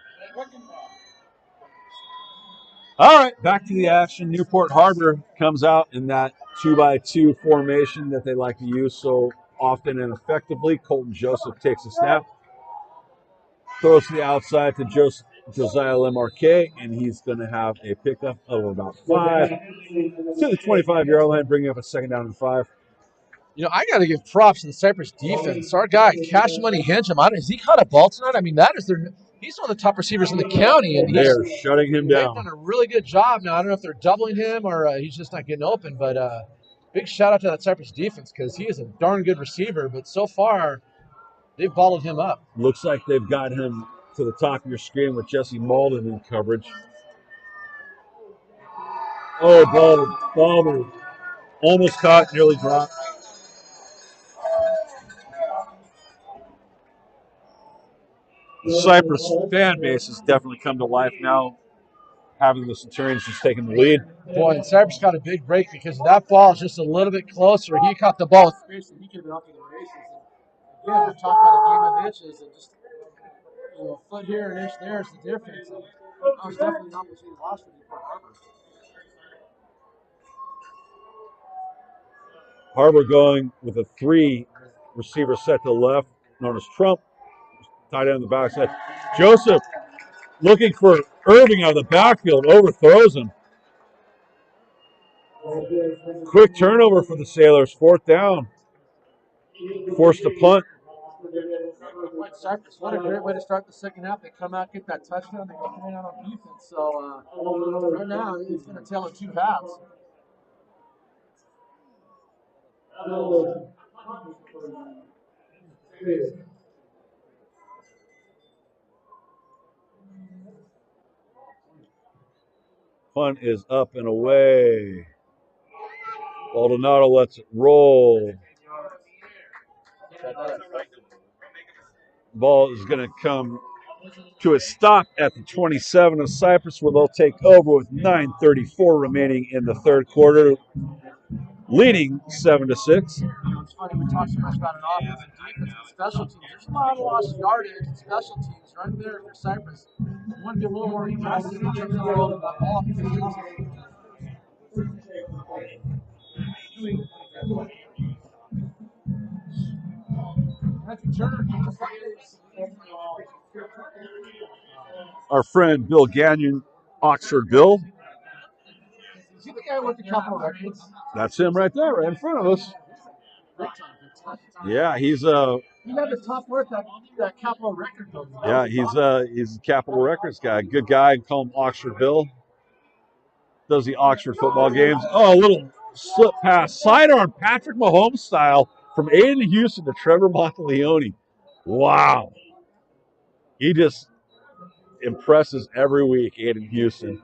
All right, back to the action. Newport Harbor comes out in that 2x2 formation that they like to use so often and effectively. Colton Joseph takes a snap, throws to the outside to Josiah Lemarque, and he's going to have a pickup of about 5 to the 25-yard line, bringing up a 2nd down and 5. You know, I got to give props to the Cypress defense. Our guy, Cash Money Hincham, has he caught a ball tonight? I mean, he's one of the top receivers in the county. And they're shutting him down. They've done a really good job. Now, I don't know if they're doubling him or he's just not getting open, but big shout out to that Cypress defense because he is a darn good receiver. But so far, they've balled him up. Looks like they've got him to the top of your screen with Jesse Malden in coverage. Oh, ball almost caught, nearly dropped. The Cypress fan base has definitely come to life now, having the Centurions just taking the lead. Boy, and Cypress got a big break because that ball is just a little bit closer. He caught the ball with space, and he could have been off to the races. And again, we're talking about a game of inches, and just a foot here, an inch there is the difference. And that was definitely an opportunity lost for Newport Harbor. Harbor going with a 3 receiver set to the left, known as Trump. Tight end on the backside. Joseph looking for Irving out of the backfield, overthrows him. Quick turnover for the Sailors, 4th down. Forced to punt. Cypress, what a great way to start the second half. They come out, get that touchdown, they go 3 out on defense. So right now, it's going to tell in 2 halves. Punt is up and away. Baldonado lets it roll. Ball is going to come to a stop at the 27 of Cypress, where they'll take over with 9:34 remaining in the third quarter, leading 7-6. it's funny we talk so much about an offense and defense and special teams. There's a lot of lost yardage in special teams right there for Cypress. You want to be a little more aggressive in terms of all the ball positions. Our friend Bill Gagnon, Oxford Bill. Is he the guy with the Capitol Records? That's him right there, right in front of us. Yeah, he's He had the top work that Capitol Record building. yeah, he's a Capitol Records guy. Good guy. Call him Oxford Bill. Does the Oxford football games. Oh, a little slip pass, sidearm, Patrick Mahomes style from Aiden Houston to Trevor Monteleone. Wow. He just impresses every week, Aiden Houston.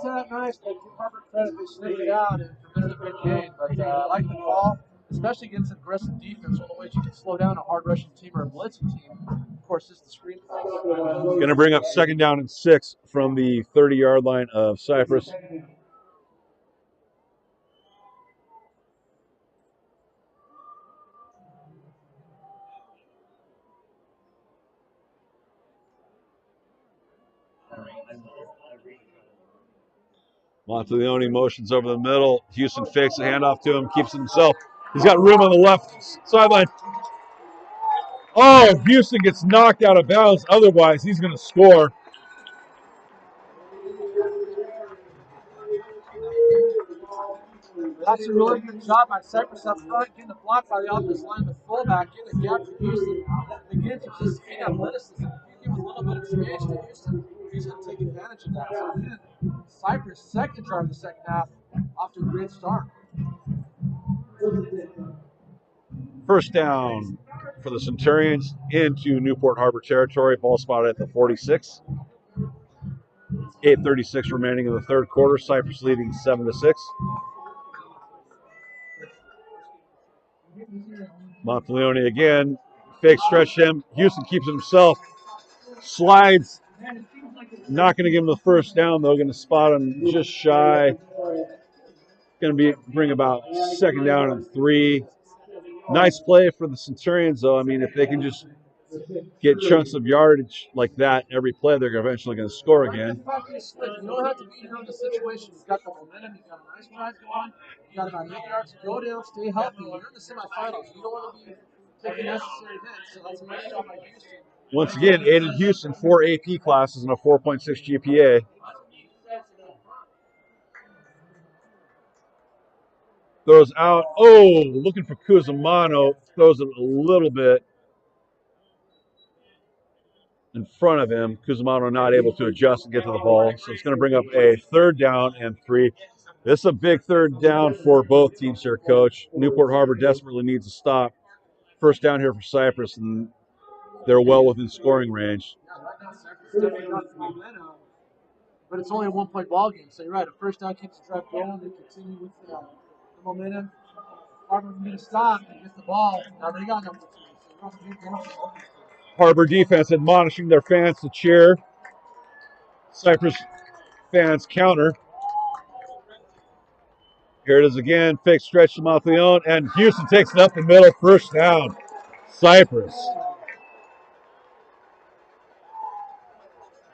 That's nice. They give Harvard credit. They sneak it out and permitted a big gain. But I like the call, especially against an aggressive defense. One of the ways you can slow down a hard rushing team or a blitzing team, of course, is the screen pass. Going to bring up 2nd down and 6 from the 30-yard line of Cypress. Monteleone motions over the middle. Houston fakes the handoff to him, keeps it himself. He's got room on the left sideline. Oh, Houston gets knocked out of bounds. Otherwise, he's going to score. That's a really good job by Cypress up front, getting the block by the offensive line with fullback, getting the gap to Houston. Again, to just gain athleticism. If you give a little bit of space to Houston, he's going to take advantage of that. So again, Cypress, second drive of the second half, off to a great start. First down for the Centurions into Newport Harbor territory. Ball spotted at the 46. 8:36 remaining in the third quarter. Cypress leading 7-6. Monteleone again. Fake stretch him. Houston keeps it himself. Slides. Not going to give him the first down, though. Going to spot him just shy. Going to bring about 2nd down and 3. Nice play for the Centurions, though. I mean, if they can just get chunks of yardage like that every play, they're eventually going to score again. You don't have to be in the situation. You've got the momentum. You've got a nice drive going. You've got about 8 yards to go down. Stay healthy. You're in the semifinals. You don't want to be taking necessary hits. So that's a nice job by Houston. Once again, Aiden Houston, 4 AP classes and a 4.6 GPA. Throws out. Oh, looking for Cusimano. Throws it a little bit in front of him. Cusimano not able to adjust and get to the ball. So it's going to bring up a 3rd down and 3. This is a big 3rd down for both teams here, Coach. Newport Harbor desperately needs a stop. First down here for Cypress, and they're well within scoring range. But it's only a 1-point ball game, so you're right. A first down keeps the drive going. They continue with the momentum. Harbor going to stop and get the ball. Now they got number 2. Harbor defense admonishing their fans to cheer. Cypress fans counter. Here it is again. Fake stretch to Monteleone, and Houston takes it up the middle. First down. Cypress.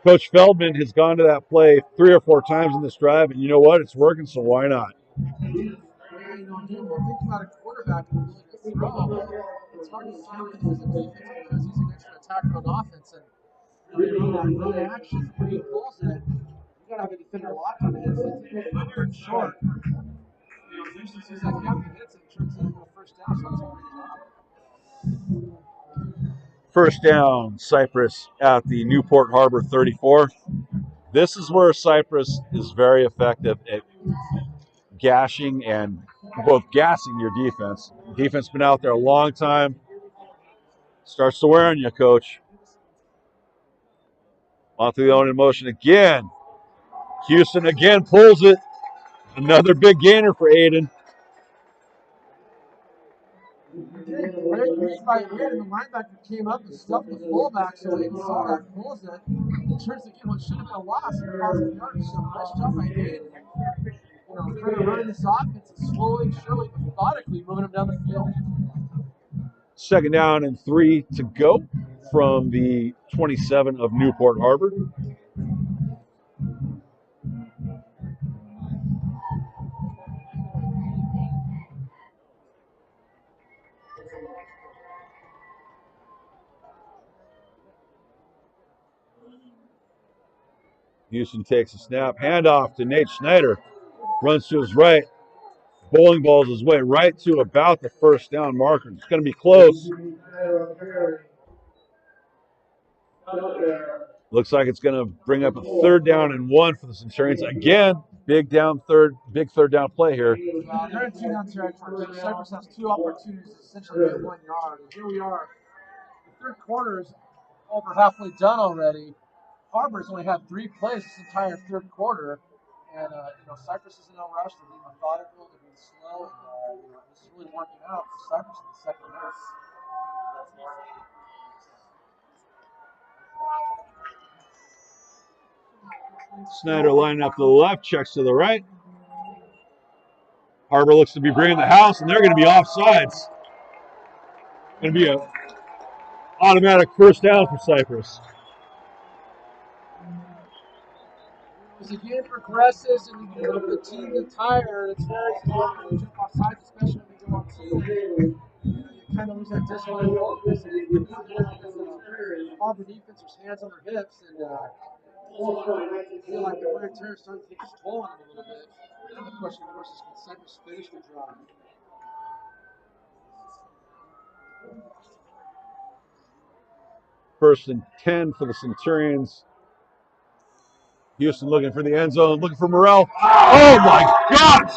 Coach Feldman has gone to that play 3 or 4 times in this drive, and you know what? It's working, so why not? Think about a quarterback who's going to throw. It's hard to count him as a defense because he's an extra attacker on offense. And that play action, when he pulls it, you got to have a defender locked on it. It's pretty short. Houston sees that gap, he hits it, turns it into a first down. So that's a great job. First down, Cypress at the Newport Harbor 34. This is where Cypress is very effective at gashing and both gassing your defense. Defense been out there a long time. Starts to wear on you, Coach. Monteleone in motion again. Houston again pulls it. Another big gainer for Aiden. The linebacker came up and stuffed the fullback, so Aiden saw that, pulls it, and turns again what should have been a loss and causes a yard. So nice job by Aiden. kind of running this offense and slowly, surely, methodically moving them down the field. 2nd down and 3 to go from the 27 of Newport Harbor. Houston takes a snap, handoff to Nate Schneider, runs to his right, bowling balls his way right to about the 1st down marker. It's going to be close. Looks like it's going to bring up a 3rd down and 1 for the Centurions. Again, big 3rd down play here. They're in 2 down territory. So Cypress has 2 opportunities to essentially get 1 yard. And here we are. The 3rd quarter is over halfway done already. Harbor's only had 3 plays this entire 3rd quarter. And, Cypress is in no rush. They're being methodical. They're being slow. And, this is really working out for Cypress in the 2nd half. Snyder lining up to the left, checks to the right. Harbor looks to be bringing the house, and they're going to be offsides. Going to be an automatic 1st down for Cypress. As the game progresses and the team gets tired, it's very important to jump off sides, especially when you go on team. You kind of lose that discipline and focus. And Harbor defense, there's hands on their hips, and I feel like the wear and tear is starting to take its toll on them a little bit. And the question, of course, is can Cypress finish the drive? First and 10 for the Centurions. Houston looking for the end zone, looking for Morrell. Oh my gosh!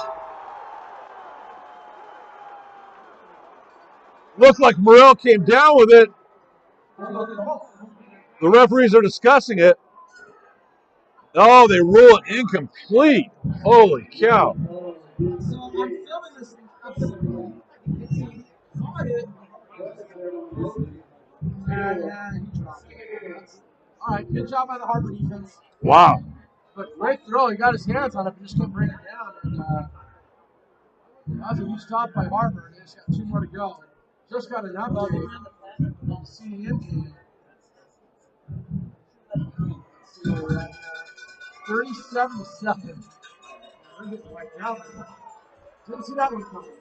Looked like Morrell came down with it. The referees are discussing it. Oh, they rule it incomplete. Holy cow. So I'm filming this. All right, good job by the Harbor defense. Wow. But great throw. He got his hands on it, but just couldn't bring it down. And that was a huge stop by Harbor. They just got 2 more to go. And just got an update on the CIF game. 37-7. They're getting right down there. Didn't see that one coming.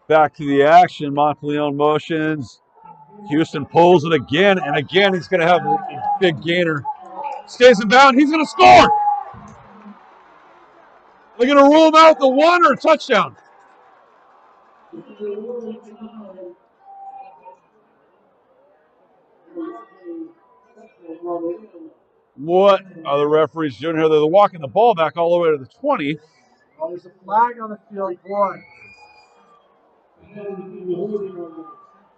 Back to the action. Monteleone motions. Houston pulls it again, and again he's going to have a big gainer. Stays in bound. He's going to score. They're going to rule him out the 1 or a touchdown. What are the referees doing here? They're walking the ball back all the way to the 20. Oh, there's a flag on the field, boy.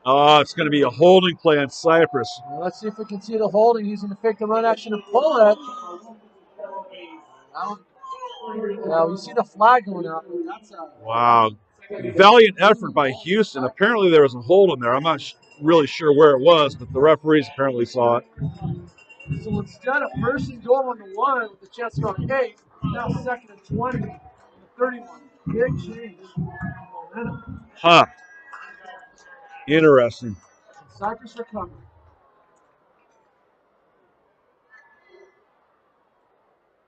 Oh, it's going to be a holding play on Cypress. Well, let's see if we can see the holding. He's going to fake the run action and pull it. Now you see the flag going out. Wow. Valiant effort by Houston. Apparently there was a hold in there. I'm not really sure where it was, but the referees apparently saw it. So instead of 1st and goal on the 1 with the chance to go 8, now 2nd and 20, and 31. Big change. Momentum. Huh. Interesting. Cypress recovery.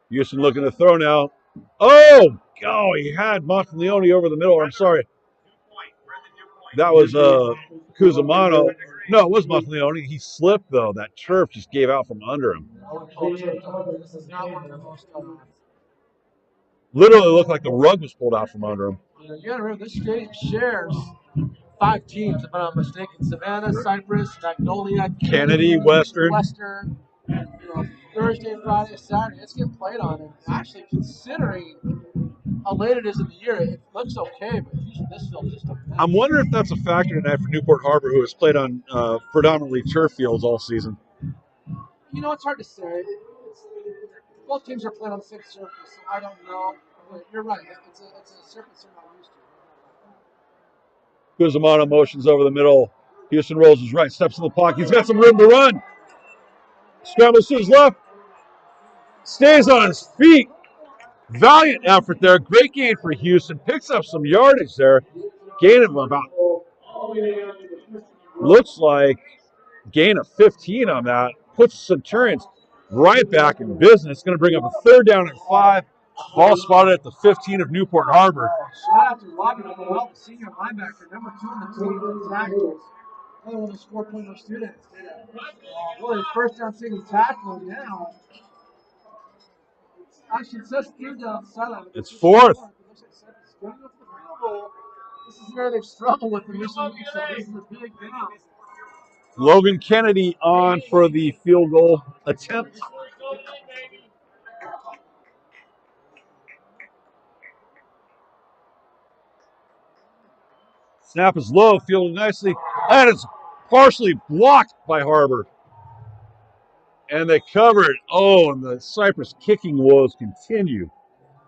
Houston looking to throw now. Oh, he had Monteleone over the middle. I'm sorry. That was Cusimano. No, it was Monteleone. He slipped, though. That turf just gave out from under him. This is not one of the most Literally looked like the rug was pulled out from under him. you got to remember, this stadium shares 5 teams, if I'm not mistaken. Savannah, Cypress, Magnolia, Kennedy, Western. And, Thursday, Friday, Saturday, it's getting played on. And actually, considering how late it is in the year, it looks okay, but this field just don't. I'm wondering if that's a factor tonight for Newport Harbor, who has played on predominantly turf fields all season. It's hard to say. Both teams are playing on the same surface, so I don't know. But you're right. It's a surface they're not used to. Cusimano motions over the middle. Houston rolls his right, steps in the pocket. He's got some room to run. Scrambles to his left. Stays on his feet. Valiant effort there. Great gain for Houston. Picks up some yardage there. Gain of about, looks like gain of 15 on that. Puts Centurions right back in business. Going to bring up a 3rd down and 5. Ball spotted at the 15 of Newport Harbor. Shout out to Robbie Noel, the senior linebacker, number 2 in the team for tackles. Another one of those 4.0 students. Really, first down single tackle now. Actually, it says 3rd down sideline. It's 4th. This is where they've struggled with the mission. So this is a big down. Logan Kennedy on for the field goal attempt. Snap is low, fielded nicely, and it's partially blocked by Harbor. And they covered. Oh, and the Cypress kicking woes continue.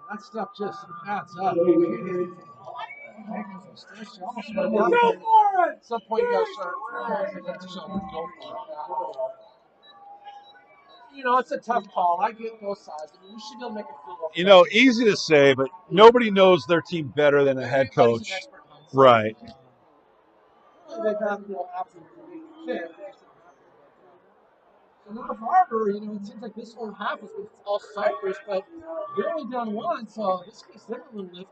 That stuff just adds up. At some point, you got to start. Go for it. You know, it's a tough call. I get both sides. I mean, you should be able to make a field goal. You know, easy to say, but nobody knows their team better than a head coach. Right. They got absolutely fit. So now Harbor, you know, it seems like this whole half was all Cypress, but they're only down 1, so this gives them a little lift.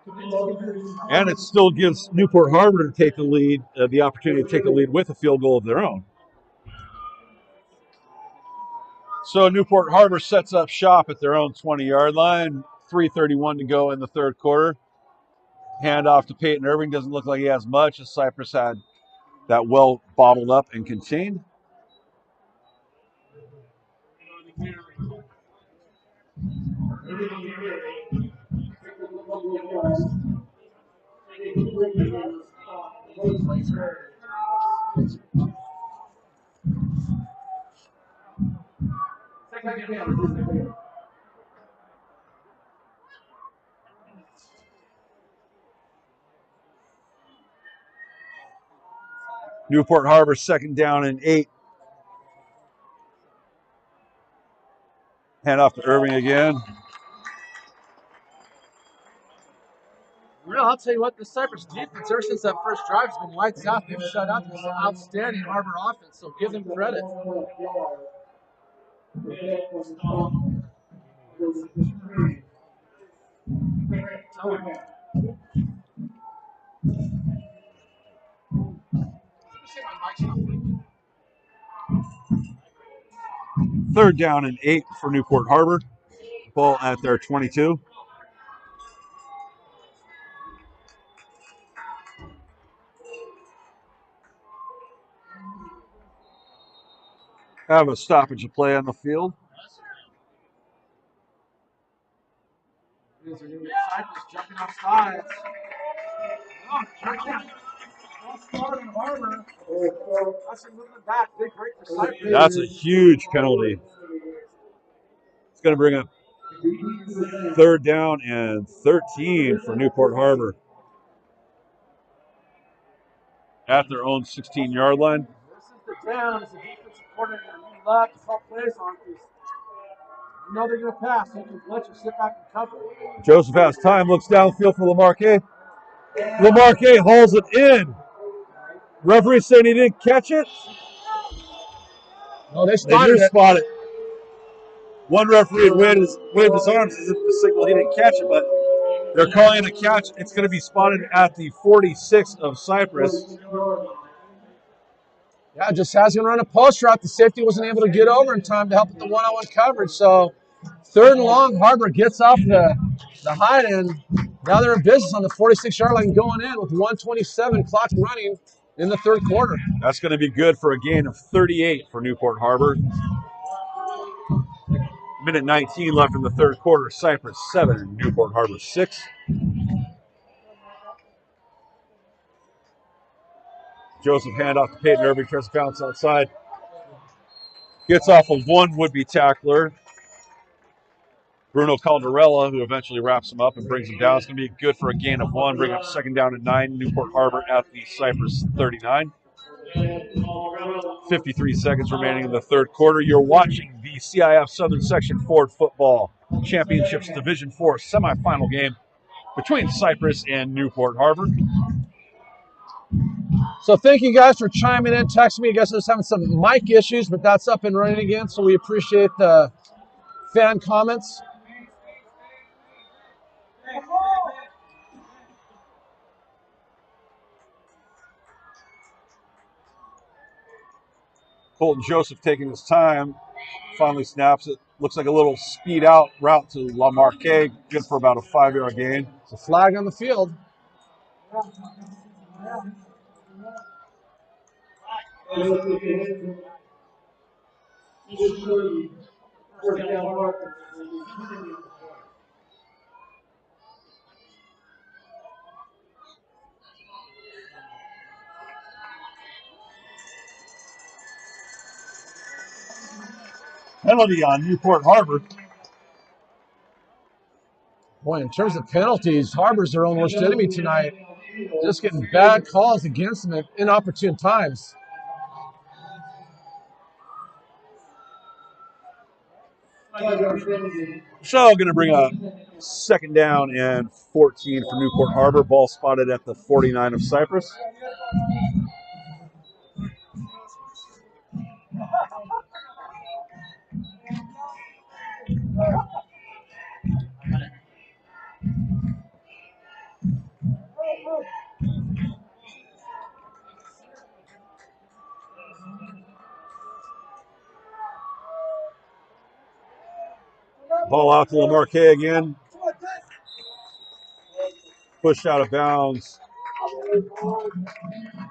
And it still gives Newport Harbor to take the lead, the opportunity to take the lead with a field goal of their own. So Newport Harbor sets up shop at their own 20-yard line. 3:31 to go in the 3rd quarter. Handoff to Peyton Irving. Doesn't look like he has much, as Cypress had that well bottled up and contained. Newport Harbor 2nd down and 8. Hand off to Irving again. Well, I'll tell you what, the Cypress defense, ever since that first drive, has been lights out. They've shut out this outstanding Harbor offense, so give them credit. Third down and 8 for Newport Harbor. Ball at their 22. Have a stoppage of play on the field. Cypress jumping off sides. Oh, Harbor. Look at that. Big break for Cypress. That's a huge penalty. It's going to bring up 3rd down and 13 for Newport Harbor at their own 16-yard line. This is the down. It's the defensive coordinator. You love to call plays on this. You know they're going to pass. They can let you sit back and cover. Joseph has time. Looks downfield for Lamarque. Lamarque hauls it in. Referee saying he didn't catch it. No, they do spot it. One referee had waved his arms as if to signal he didn't catch it, but they're calling it a catch. It's going to be spotted at the 46 of Cypress. Yeah, just has going to run a post route. The safety wasn't able to get over in time to help with the one-on-one coverage. So 3rd and long, Harbor gets off the hide end. Now they're in business on the 46-yard line going in with 1:27 clock running in the 3rd quarter. That's going to be good for a gain of 38 for Newport Harbor. Minute 19 left in the 3rd quarter. Cypress 7, Newport Harbor 6. Joseph handoff to Peyton Irving, tries to bounce outside. Gets off of one would-be tackler, Bruno Caldarella, who eventually wraps him up and brings him down. It's going to be good for a gain of 1. Bring up 2nd down and 9. Newport Harbor at the Cypress 39. 53 seconds remaining in the 3rd quarter. You're watching the CIF Southern Section Ford football. Championships Division 4 semifinal game between Cypress and Newport Harbor. So thank you guys for chiming in, texting me. I guess I was having some mic issues, but that's up and running again. So we appreciate the fan comments. Colton Joseph taking his time, finally snaps it. Looks like a little speed out route to La Marque, good for about a 5-yard gain. It's a flag on the field. Penalty on Newport Harbor. Boy, in terms of penalties, Harbor's their own worst enemy tonight. Just getting bad calls against them at inopportune times. So going to bring a 2nd down and 14 for Newport Harbor. Ball spotted at the 49 of Cypress. Ball out to LaMarque again. Pushed out of bounds.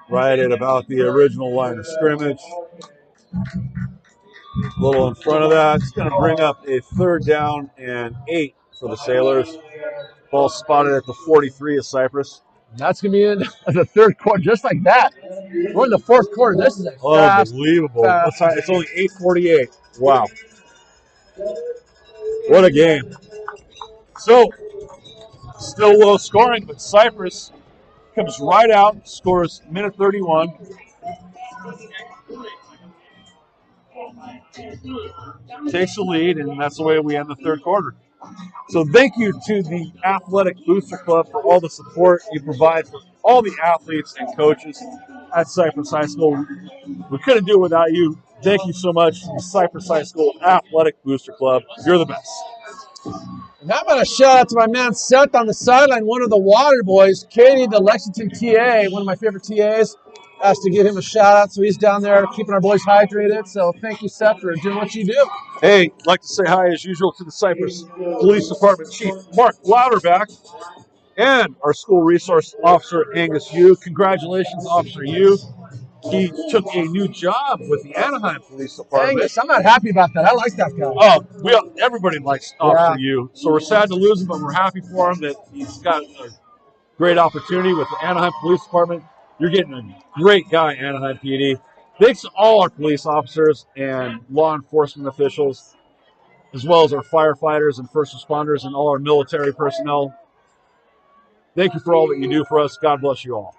Right at about the original line of scrimmage. A little in front of that. It's going to bring up a 3rd down and 8 for the Sailors. Ball spotted at the 43 of Cypress. That's going to be in the 3rd quarter, just like that. We're in the 4th quarter. This is a unbelievable. It's only 8:48. Wow. What a game. So, still low scoring, but Cypress comes right out, scores minute 31. Takes the lead, and that's the way we end the 3rd quarter. So thank you to the Athletic Booster Club for all the support you provide for all the athletes and coaches at Cypress High School. We couldn't do it without you. Thank you so much to the Cypress High School Athletic Booster Club. You're the best. And how about a shout out to my man Seth on the sideline, one of the Water Boys, Katie, the Lexington TA, one of my favorite TAs, asked to give him a shout out. So he's down there keeping our boys hydrated. So thank you, Seth, for doing what you do. Hey, I'd like to say hi as usual to the Cypress Police Department Chief Mark Louderback and our school resource officer Angus Yu. Congratulations, Officer Yu. He took a new job with the Anaheim Police Department. Angus, I'm not happy about that. I like that guy. Oh, everybody likes Officer Yu. So we're sad to lose him, but we're happy for him that he's got a great opportunity with the Anaheim Police Department. You're getting a great guy, Anaheim PD. Thanks to all our police officers and law enforcement officials, as well as our firefighters and first responders and all our military personnel. Thank you for all that you do for us. God bless you all.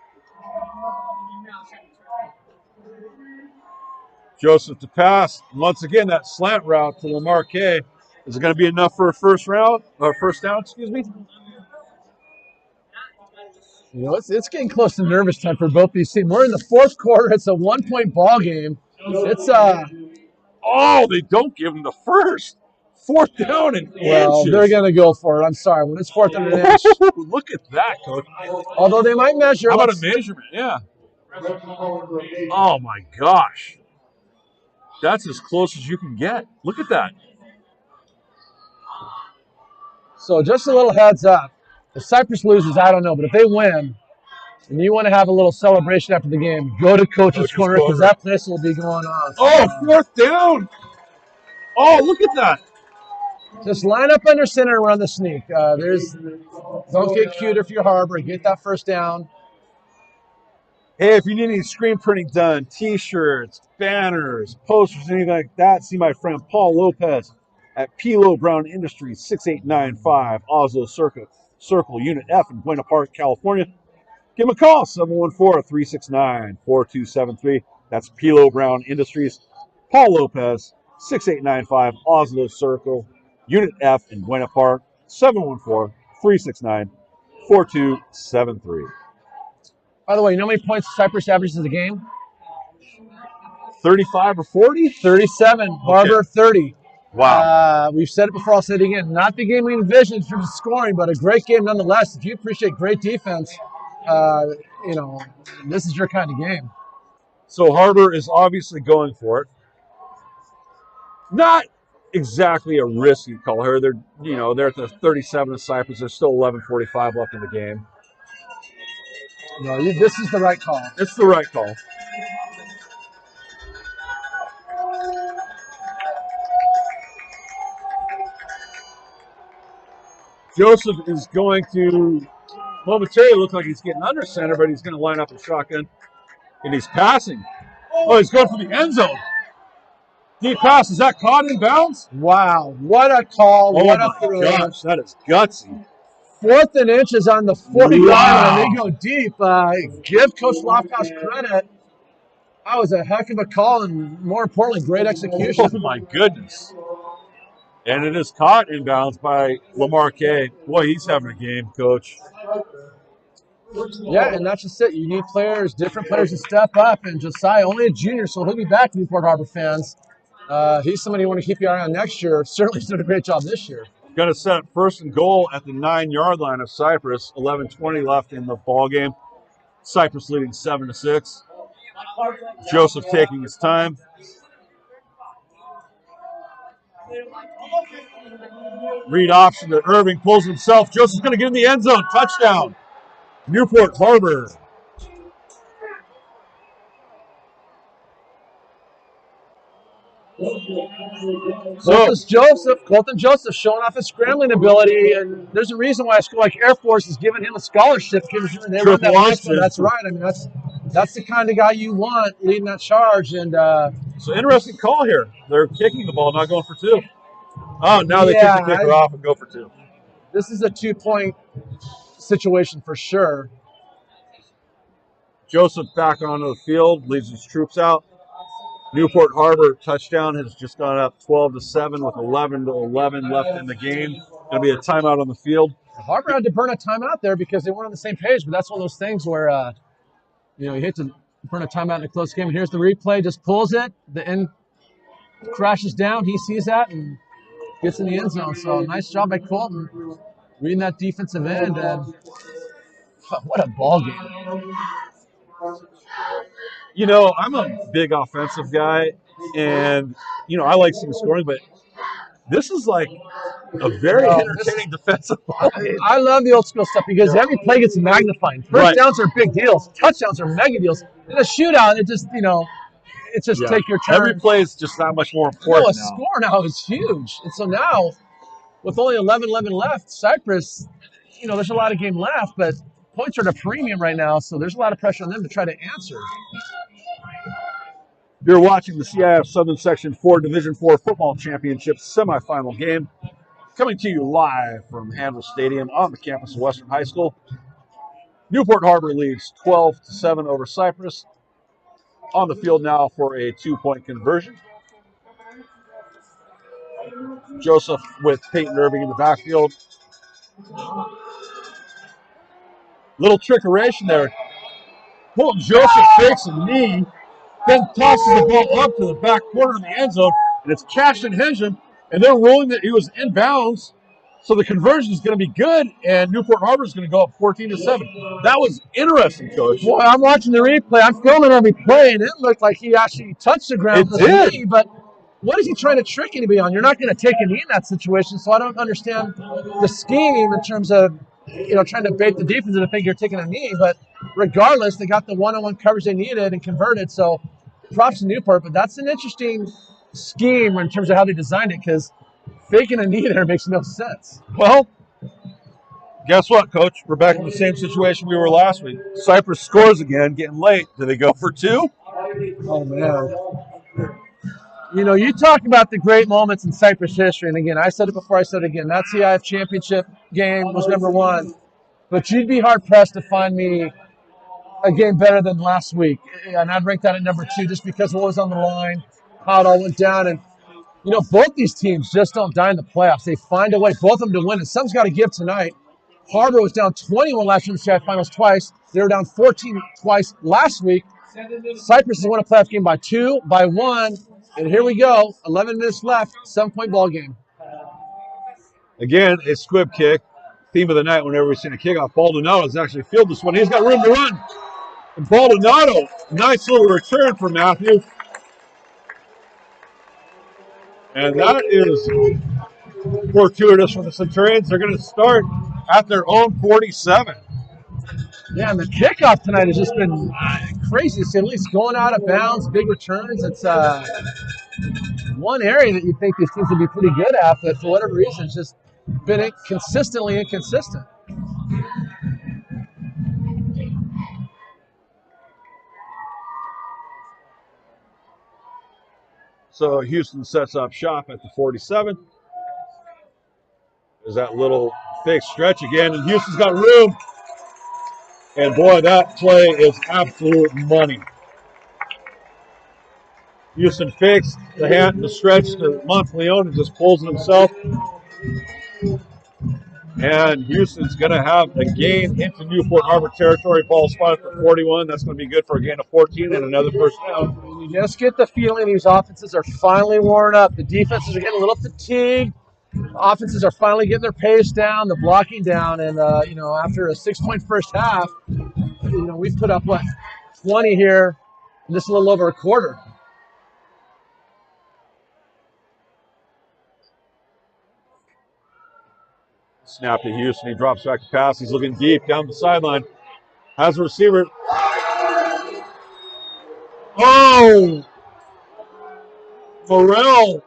Joseph to pass. Once again, that slant route to LaMarque. Is it going to be enough for a first down, excuse me? You know, it's getting close to nervous time for both these teams. We're in the 4th quarter. It's a 1-point ball game. It's they don't give them the first. 4th down and well, inches. They're going to go for it. I'm sorry. When it's 4th and an inch. Look at that, Coach. Although they might measure. How about a measurement? Yeah. Oh, my gosh. That's as close as you can get. Look at that. So just a little heads up. If Cypress loses, I don't know. But if they win, and you want to have a little celebration after the game, go to Coach's Corner because that place will be going on. Oh, 4th down. Oh, look at that. Just line up under center and run the sneak. Don't get cute if you're Harbor. Get that first down. Hey, if you need any screen printing done, T-shirts, banners, posters, anything like that, see my friend Paul Lopez at Pilo Brown Industries, 6895 Oslo Circle, Unit F in Buena Park, California. Give him a call, 714-369-4273. That's Pilo Brown Industries. Paul Lopez, 6895 Oslo Circle, Unit F in Buena Park, 714-369-4273. By the way, you know how many points Cypress averages a game? 35 or 40? 37. Harbor, 30. Wow. We've said it before, I'll say it again. Not the game we envisioned in terms of scoring, but a great game nonetheless. If you appreciate great defense, this is your kind of game. So Harbor is obviously going for it. Not exactly a risky call here. They're at the 37 of Cypress. There's still 11:45 left in the game. No, this is the right call. It's the right call. Joseph is going to momentarily look like he's getting under center, but he's going to line up a shotgun, and he's passing. Oh, he's going for the end zone. Deep pass. Is that caught in bounds? Wow, what a call. What a throw. Gosh, that is gutsy. 4th and inches on the 40-yard line. They go deep. Give Coach Loftus credit. That was a heck of a call, and more importantly, great execution. Oh, my goodness. And it is caught in bounds by Lamar K. Boy, he's having a game, Coach. Yeah, and that's just it. You need players, different players to step up. And Josiah, only a junior, so he'll be back, Newport Harbor fans. He's somebody you want to keep your eye on next year. Certainly he's doing a great job this year. Going to set up 1st and goal at the 9-yard line of Cypress. 11:20 left in the ball game. Cypress leading 7-6. Joseph taking his time. Read option to Irving, pulls himself. Joseph's going to get in the end zone. Touchdown. Newport Harbor. Colton Joseph showing off his scrambling ability, and there's a reason why a school like Air Force is giving him a scholarship. They run that. That's right. I mean, that's the kind of guy you want leading that charge. And so interesting call here. They're kicking the ball, not going for 2. Oh, now they kick the kicker off and go for 2. This is a 2-point situation for sure. Joseph back onto the field, leads his troops out. Newport Harbor touchdown has just gone up 12-7 with 11-11 left in the game. Going to be a timeout on the field. Harbor had to burn a timeout there because they weren't on the same page, but that's one of those things where, you hate to burn a timeout in a close game. And here's the replay, just pulls it. The end crashes down. He sees that and gets in the end zone. So nice job by Colton reading that defensive end. And what a ball game. I'm a big offensive guy, and, I like seeing scoring, but this is like a very entertaining defensive ball game. I love the old school stuff because every play gets magnified. First downs are big deals. Touchdowns are mega deals. In a shootout, it just, take your turn. Every play is just that much more important now. Score now is huge. And so now, with only 11-11 left, Cypress, there's a lot of game left, but points are at a premium right now, so there's a lot of pressure on them to try to answer. You're watching the CIF Southern Section 4 Division 4 Football Championship semifinal game, coming to you live from Handle Stadium on the campus of Western High School. Newport Harbor leads 12-7 over Cypress. On the field now for a 2-point conversion. Joseph with Peyton Irving in the backfield. Little trickeration there. Colton Joseph fakes a knee, then tosses the ball up to the back corner of the end zone, and it's cashed in Hensham, and they're ruling that he was in bounds, so the conversion is going to be good, and Newport Harbor is going to go up 14-7. That was interesting, Coach. Boy, I'm watching the replay. I'm filming every play, and it looked like he actually touched the ground with his knee, but what is he trying to trick anybody on? You're not going to take a knee in that situation, so I don't understand the scheme in terms of trying to bait the defense into thinking you're taking a knee, but regardless, they got the one-on-one coverage they needed and converted, so props to Newport, but that's an interesting scheme in terms of how they designed it, because faking a knee there makes no sense. Well, guess what, Coach? We're back in the same situation we were last week. Cypress scores again, getting late. Do they go for 2? Oh, man. You talk about the great moments in Cypress history, and again, I said it before, I said it again. That CIF championship game was number 1, but you'd be hard-pressed to find me a game better than last week, and I'd rank that at number 2 just because of what was on the line, how it all went down, and You know, both these teams just don't die in the playoffs. They find a way, both of them, to win, and some's got to give tonight. Harbor was down 21 last year in the CIF finals twice. They were down 14 twice last week. Cypress has won a playoff game by 2, by 1, and here we go. 11 minutes left, 7-point ball game. Again, a squib kick. Theme of the night whenever we've seen a kickoff. Baldonado's actually fielded this one. He's got room to run. And Baldonado, nice little return for Matthew. And that is fortuitous for the Centurions. They're going to start at their own 47. Yeah, and the kickoff tonight has just been crazy, to say the least. Going out of bounds, big returns. It's one area that you think these teams would be pretty good at, but for whatever reason, it's just been consistently inconsistent. So Houston sets up shop at the 47. There's that little fake stretch again, and Houston's got room. And boy, that play is absolute money. Houston fakes the hand, the stretch to Monteleone, and just pulls it himself. And Houston's going to have a gain into Newport Harbor territory. Ball spotted for 41. That's going to be good for a gain of 14 and another first down. You just get the feeling these offenses are finally worn up. The defenses are getting a little fatigued. Offenses are finally getting their pace down, the blocking down, and after a 6-point first half, we've put up 20 here in just a little over a quarter. Snap to Houston. He drops back to pass. He's looking deep down the sideline. Has a receiver. Oh! Morrell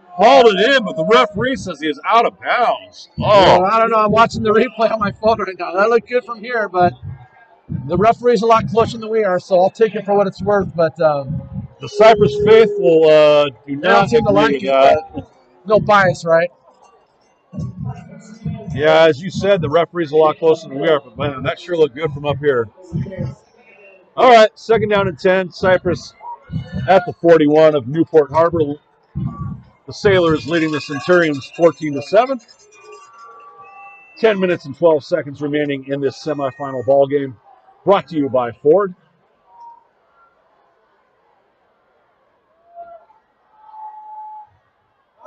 hauled it in, but the referee says he is out of bounds. Oh, well, I don't know. I'm watching the replay on my phone right now. That looked good from here, but the referee's a lot closer than we are, so I'll take it for what it's worth. But the Cypress faithful do not agree with that. No bias, right? Yeah, as you said, the referee's a lot closer than we are, but man, that sure looked good from up here. All right, 2nd down and 10. Cypress at the 41 of Newport Harbor. The Sailors leading the Centurions 14-7. 10 minutes and 12 seconds remaining in this semifinal ball game. Brought to you by Ford.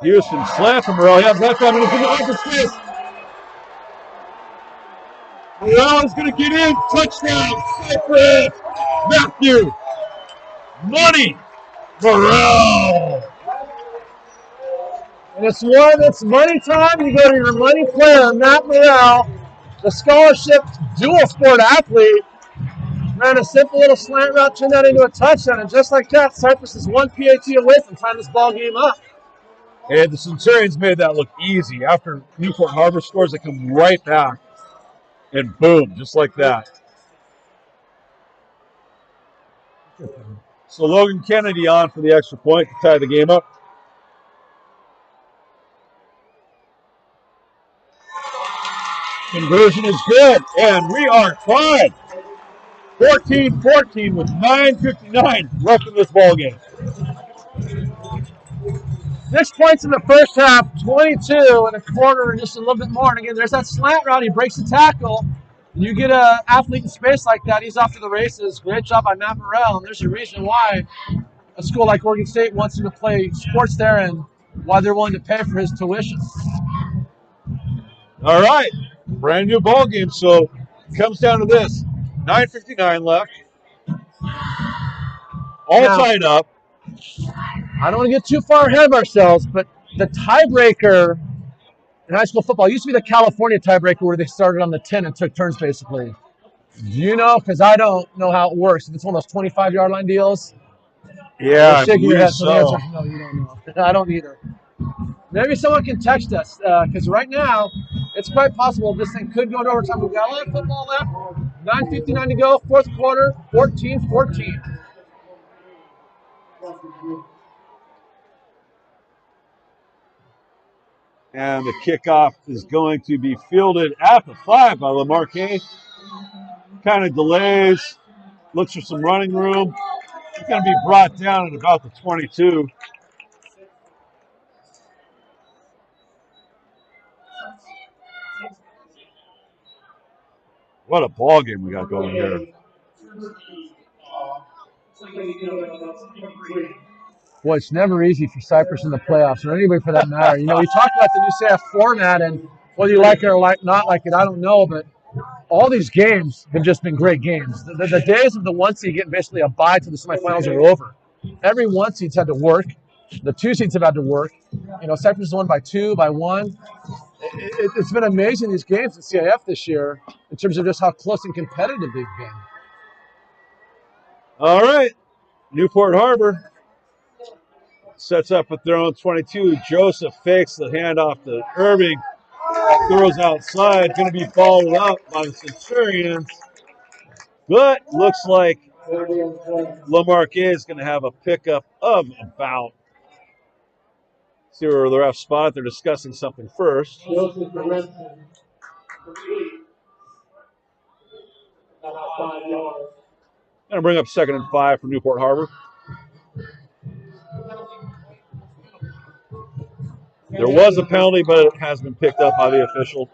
Houston slant from Morrell. He has left arm and he's going to open space. Morrell is going to get in. Touchdown, Cypress. Matthew. Money. Morrell. And it's money time. You go to your money player, Matt Morrell, the scholarship dual sport athlete. Ran a simple little slant route, turned that into a touchdown, and just like that, Cypress is one PAT away from tying this ball game up. And the Centurions made that look easy. After Newport Harbor scores, they come right back. And boom, just like that. So Logan Kennedy on for the extra point to tie the game up. Conversion is good, and we are tied. 14-14 with 9:59 left in this ball game. 6 points in the first half, 22 in a quarter, and just a little bit more. And again, there's that slant route. He breaks the tackle. You get an athlete in space like that, he's off to the races. Great job by Matt Morrell, and there's a reason why a school like Oregon State wants him to play sports there and why they're willing to pay for his tuition. All right, brand new ball game. So it comes down to this: 9:59 left, all tied up. I don't want to get too far ahead of ourselves, but the tiebreaker in high school football used to be the California tiebreaker where they started on the 10 and took turns basically. Do you know? Because I don't know how it works. If it's one of those 25-yard line deals. Yeah, I shaking your head. so. The answer is no, you don't know. I don't either. Maybe someone can text us because right now it's quite possible this thing could go to overtime. We've got a lot of football left. 9:59 to go, fourth quarter, 14-14. And the kickoff is going to be fielded at the 5 by LaMarque. Kind of delays, looks for some running room. It's going to be brought down at about the 22. What a ball game we got going here. Boy, it's never easy for Cypress in the playoffs, or anybody for that matter. You know, we talked about the new CIF format, and whether you like it or not like it, I don't know, but all these games have just been great games. The days of the one seed getting basically a bye to the semifinals are over. Every one seed's had to work. The two seeds have had to work. You know, Cypress has won by 2, by 1. It's been amazing, these games in CIF this year, in terms of just how close and competitive they've been. All right, Newport Harbor sets up with their own 22. Joseph fakes the handoff to Irving. Throws outside, going to be followed up by the Centurions. But looks like Lamarquet is going to have a pickup of about. See where the ref spot. They're discussing something first. Going to bring up 2nd and 5 for Newport Harbor. There was a penalty, but it has been picked up by the official.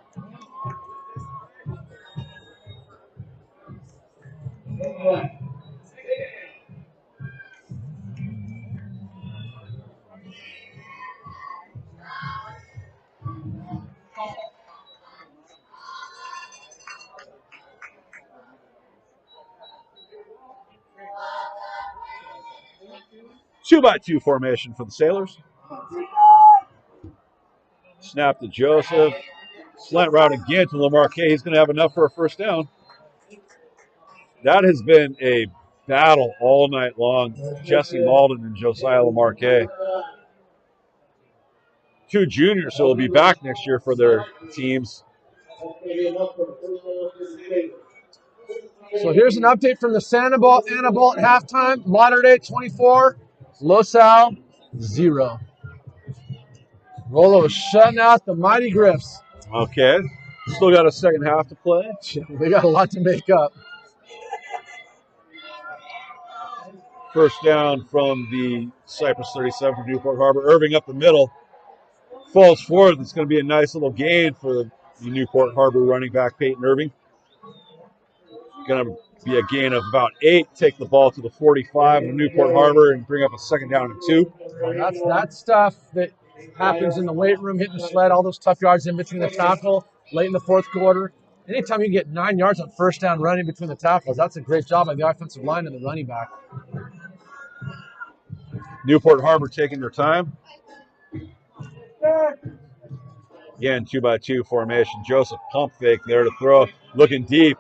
Two-by-two formation for the Sailors. Snap to Joseph. Slant route again to Lamarquet. He's going to have enough for a first down. That has been a battle all night long. Jesse Malden and Josiah Lamarquet. 2 juniors, so they'll be back next year for their teams. So here's an update from the Anna Bolt at halftime. Lauderdale 24, LoSal 0. Rolo shutting out the Mighty Griffs. Okay. Still got a second half to play. They got a lot to make up. First down from the Cypress 37 for Newport Harbor. Irving up the middle. Falls forward. It's going to be a nice little gain for the Newport Harbor running back, Peyton Irving. Going to be a gain of about 8. Take the ball to the 45 of Newport Harbor and bring up a second down and 2. That's stuff that happens in the weight room, hitting the sled, all those tough yards in between the tackle, late in the fourth quarter. Anytime you get 9 yards on first down running between the tackles, that's a great job by the offensive line and the running back. Newport Harbor taking their time. Again, 2-by-2 formation. Joseph pump fake there to throw. Looking deep.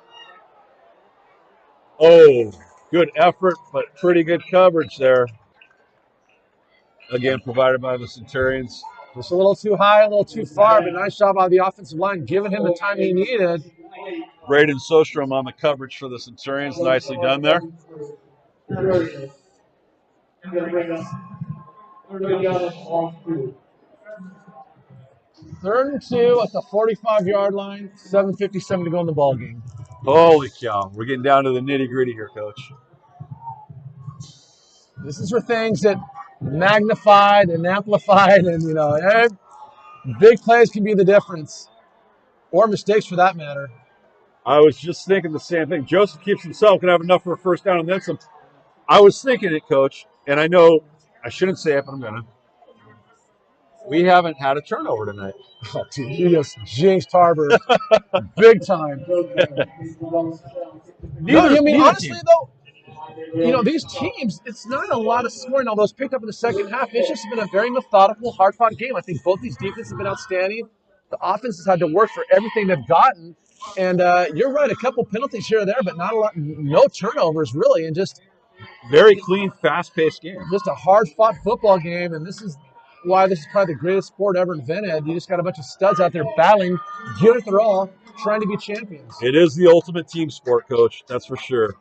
Oh, good effort, but pretty good coverage there. Again, provided by the Centurions. Just a little too high, a little too far, but nice job on the offensive line, giving him the time he needed. Braden Sostrom on the coverage for the Centurions. Nicely done there. 3rd and 2 at the 45-yard line. 7:57 to go in the ball game. Holy cow. We're getting down to the nitty-gritty here, Coach. This is for things that magnified and amplified, and, you know, big plays can be the difference, or mistakes for that matter. I was just thinking the same thing. Joseph keeps himself, can have enough for a first down and then some. I was thinking it, Coach, and I know I shouldn't say it, but I'm going to. We haven't had a turnover tonight. Oh, dude, you just jinxed Harbor big time. Honestly, though, you know, these teams, it's not a lot of scoring, although it's picked up in the second half. It's just been a very methodical, hard-fought game. I think both these defenses have been outstanding. The offense has had to work for everything they've gotten. And you're right, a couple penalties here or there, but not a lot, no turnovers, really, and just very clean, fast-paced game. Just a hard-fought football game, and this is why this is probably the greatest sport ever invented. You just got a bunch of studs out there battling, giving it their all, trying to be champions. It is the ultimate team sport, Coach. That's for sure.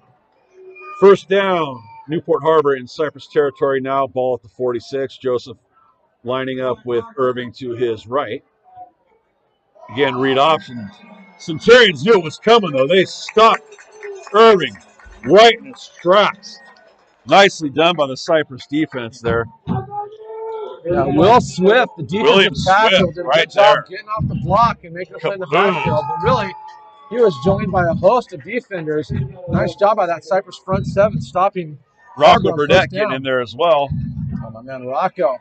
First down, Newport Harbor in Cypress territory now. Ball at the 46. Joseph lining up with Irving to his right. Again, read option. Centurions knew it was coming, though. They stopped Irving right in its tracks. Nicely done by the Cypress defense there. Yeah, Will Swift, the defensive tackle, did a good job getting off the block and making a play in the backfield. But really, he was joined by a host of defenders. Nice job by that Cypress front seven stopping Rocco on Burdette first getting down. in there as well. Oh, my man, Rocco.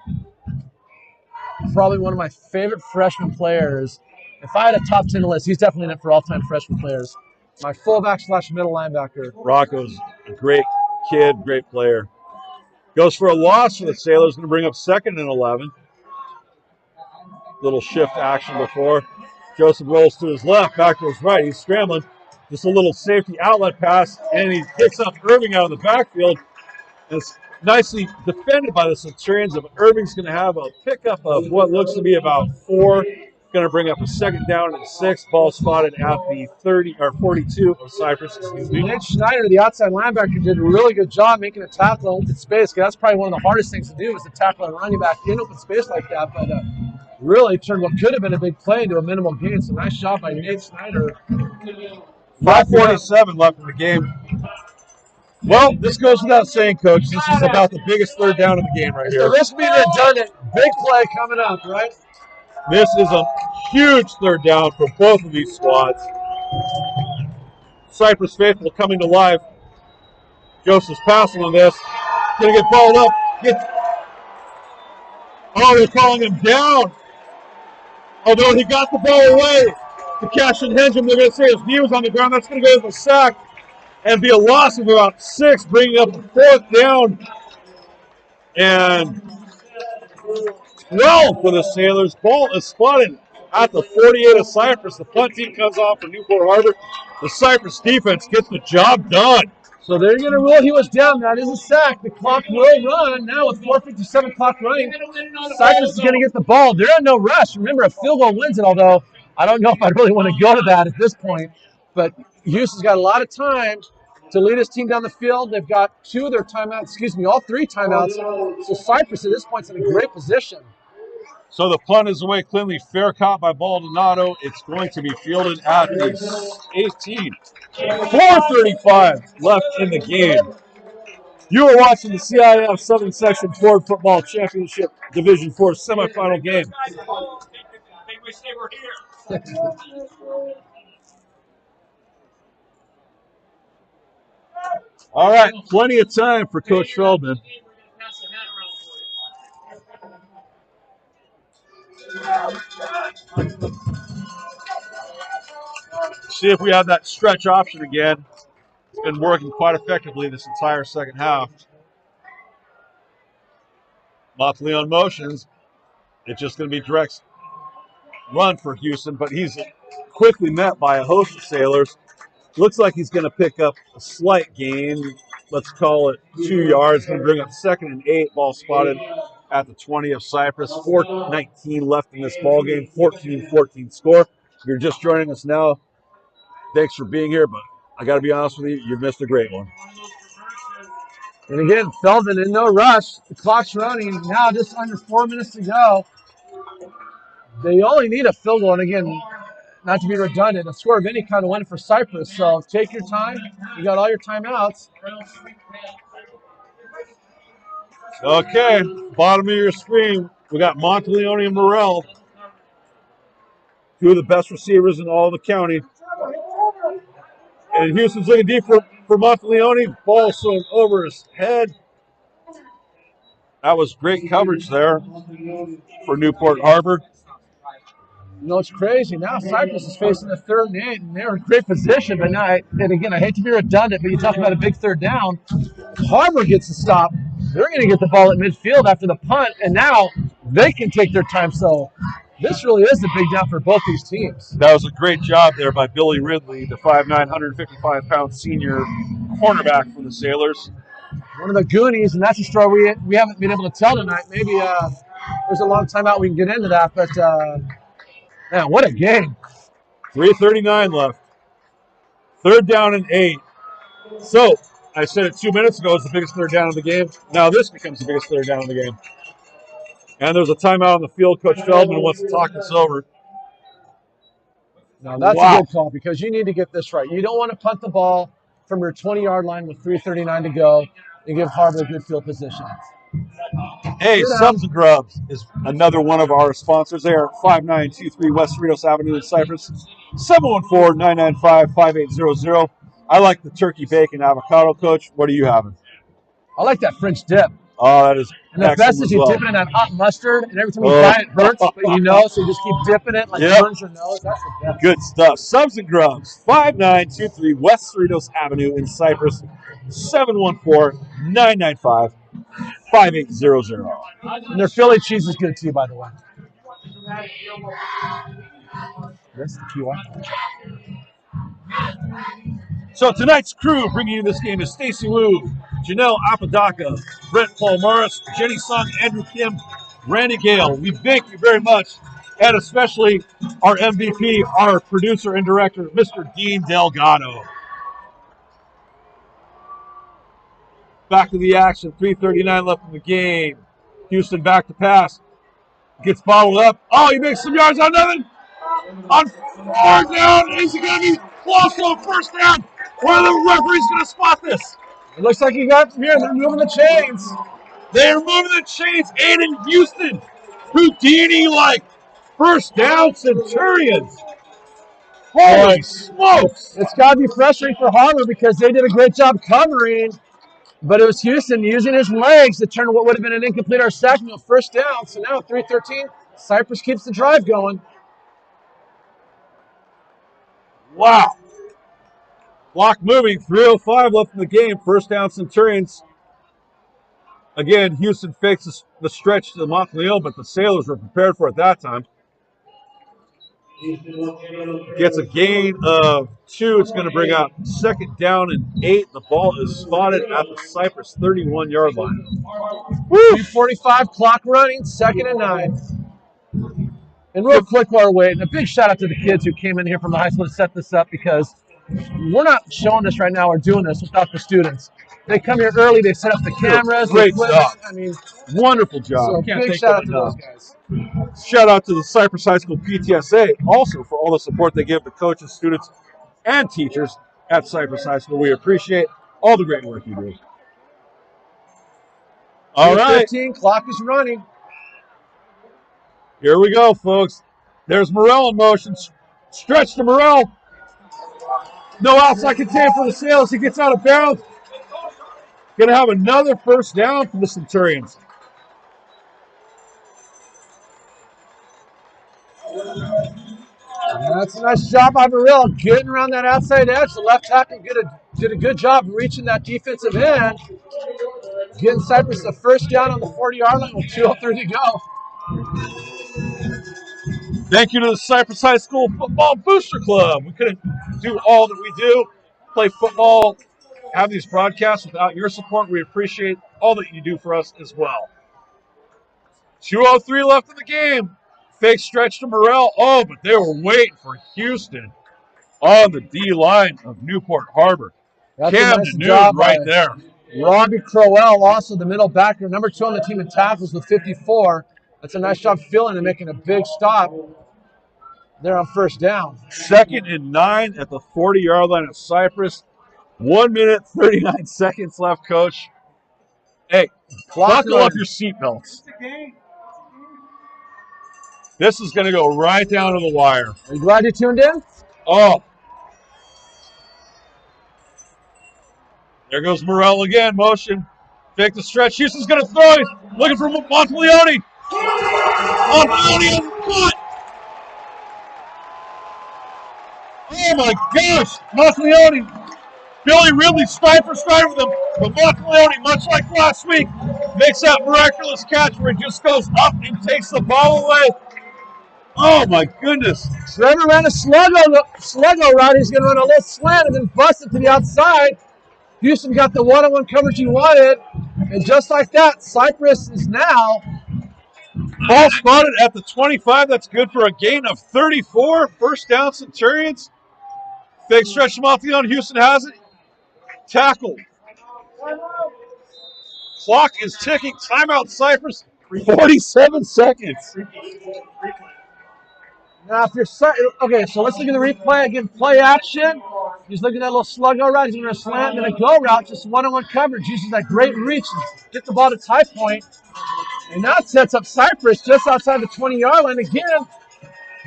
Probably one of my favorite freshman players. If I had a top 10 list, he's definitely in it for all-time freshman players. My fullback / middle linebacker. Rocco's a great kid, great player. Goes for a loss for the Sailors, going to bring up 2nd and 11. Little shift action before. Joseph rolls to his left, back to his right. He's scrambling. Just a little safety outlet pass, and he picks up Irving out of the backfield. And it's nicely defended by the Centurions. If Irving's going to have a pickup of what looks to be about 4, going to bring up a 2nd down and 6. Ball spotted at the 30 or 42 of Cypress. Nate Schneider, the outside linebacker, did a really good job making a tackle in open space. That's probably one of the hardest things to do is to tackle a running back in open space like that. But really turned what could have been a big play into a minimal gain. So nice job by Nate Schneider. 5:47 left in the game. Well, this goes without saying, Coach. This is about the biggest 3rd down of the game right here. This being redundant, big play coming up, right? This is a huge 3rd down for both of these squads. Cypress faithful coming to life. Joseph's passing on this. Gonna get balled up. Oh, they're calling him down. Although he got the ball away to Cashin Hendrum, they're going to say his knee was on the ground. That's going to go as a sack and be a loss of about 6, bringing up the 4th down. And 12 for the Sailors. Ball is spotted at the 48 of Cypress. The punt team comes off for Newport Harbor. The Cypress defense gets the job done. So they're going to rule he was down. That is a sack. The clock will run. Now with 4:57 clock running, Cypress is going to get the ball. They're in no rush. Remember, a field goal wins it, although I don't know if I'd really want to go to that at this point. But Houston's got a lot of time to lead his team down the field. They've got 2 of their timeouts, all 3 timeouts. So Cypress at this point is in a great position. So the punt is away cleanly. Fair caught by Baldonado. It's going to be fielded at the 18. 4:35 left in the game. You are watching the CIF Southern Section Ford Football Championship Division 4 semifinal game. All right, plenty of time for Coach Feldman. See if we have that stretch option again. It's been working quite effectively this entire second half. Monteleone motions. It's just going to be direct run for Houston, but he's quickly met by a host of Sailors. Looks like he's going to pick up a slight gain. Let's call it 2 yards. Going to bring up 2nd and 8. Ball spotted at the 20 of Cypress. 4:19 left in this ball game. 14-14 score. If you're just joining us now, thanks for being here, but I got to be honest with you, you missed a great one. And again, Feldman in no rush. The clock's running. Now just under 4 minutes to go. They only need a field goal. And again, not to be redundant, a score of any kind of win for Cypress. So take your time. You got all your timeouts. Okay, bottom of your screen, we got Monteleone and Morrell, 2 of the best receivers in all the county. And Houston's looking deep for Monteleone. Ball thrown over his head. That was great coverage there for Newport Harbor. You know, it's crazy. Now Cypress is facing the 3rd and 8, and they're in great position. But now, and again, I hate to be redundant, but you talk about a big 3rd down. Harbor gets the stop. They're going to get the ball at midfield after the punt, and now they can take their time. So this really is a big down for both these teams. That was a great job there by Billy Ridley, the 5'9", 155-pound senior cornerback for the Sailors. One of the Goonies, and that's a story we haven't been able to tell tonight. Maybe there's a long time out we can get into that, but man, what a game. 3:39 left. 3rd down and 8. So, I said it 2 minutes ago, it's the biggest 3rd down of the game. Now this becomes the biggest 3rd down of the game. And there's a timeout on the field. Coach Feldman wants to talk this over. Now that's a good call because you need to get this right. You don't want to punt the ball from your 20-yard line with 3:39 to go and give Harbor a good field position. Hey, Subs and Grubs is another one of our sponsors there at 5923 West Cerritos Avenue in Cypress, 714-995-5800. I like the turkey bacon avocado, Coach. What are you having? I like that French dip. Oh, that is And the best is you dip it in that hot mustard, and every time you buy it hurts, but you know, so you just keep dipping it like it burns your nose. That's the best. Good stuff. Subs and Grubs, 5923 West Cerritos Avenue in Cypress, 714-995-5800. And their Philly cheese is good too, by the way. That's the QR. So tonight's crew bringing you this game is Stacy Wu, Janelle Apodaca, Brent Palmaris, Jenny Sung, Andrew Kim, Randy Gale. We thank you very much, and especially our MVP, our producer and director, Mr. Dean Delgado. Back to the action, 3:39 left in the game. Houston back to pass. Gets bottled up. Oh, he makes some yards on nothing. On fourth down, is it going to be close to a first down? Or are the referees going to spot this? It looks like you got here. They're moving the chains. They're moving the chains. Aiden Houston, Houdini-like first down Centurions. Holy smokes! It's got to be frustrating for Harbor because they did a great job covering, but it was Houston using his legs to turn what would have been an incomplete or sack to a first down. So now 3:13, Cypress keeps the drive going. Wow. Clock moving, 3:05 left in the game. First down Centurions. Again, Houston fakes the stretch to the Montreal, but the Sailors were prepared for it that time. Gets a gain of 2. It's going to bring out second down and 8. The ball is spotted at the Cypress 31-yard line. 3:45 clock running, 2nd and 9. And real quick while we're waiting, a big shout out to the kids who came in here from the high school to set this up because we're not showing this right now or doing this without the students. They come here early, they set up the cameras. Great job. I mean, wonderful job. So big shout out to those guys. Shout out to the Cypress High School PTSA also for all the support they give the coaches, students, and teachers at Cypress High School. We appreciate all the great work you do. All right. 15, clock is running. Here we go, folks. There's Morrell in motion. Stretch to Morrell. No outside contain for the Sailors. He gets out of bounds. Going to have another first down for the Centurions. That's a nice job by Morrell getting around that outside edge. The left tackle did a good job reaching that defensive end. Getting Cypress the first down on the 40-yard line with 2:03 to go. Thank you to the Cypress High School Football Booster Club. We couldn't do all that we do, play football, have these broadcasts without your support. We appreciate all that you do for us as well. 2:03 left in the game. Fake stretch to Morrell. Oh, but they were waiting for Houston on the D-line of Newport Harbor. That's Cam a nice Newton job right by there. Robbie Crowell, also the middle backer, number 2 on the team in tackles with 54. That's a nice job filling and making a big stop there on first down. 2nd and 9 at the 40-yard line of Cypress. 1 minute, 39 seconds left, Coach. Hey, buckle up your seatbelts. This is going to go right down to the wire. Are you glad you tuned in? Oh. There goes Morrell again, motion. Fake the stretch. Houston's going to throw it. Looking for Monteleone. Monteleone caught. Oh my gosh. Monteleone. Billy Ridley stride for stride with him. But Monteleone, much like last week, makes that miraculous catch where he just goes up and takes the ball away. Oh my goodness. Trevor ran a sluggo route. He's going to run a little slant and then bust it to the outside. Houston got the one-on-one coverage he wanted. And just like that, Cypress is now. Ball spotted at the 25. That's good for a gain of 34. First down, Centurions. Fake stretch to Monteleone. Houston has it. Tackle. Clock is ticking. Timeout, Cypress. 47 seconds. Now, if you're okay, so let's look at the replay again. Play action. He's looking at that little slug go route. He's going to slant and a go route, just one-on-one coverage. Uses that great reach and get the ball to tie point. And now it sets up Cypress just outside the 20-yard line. Again,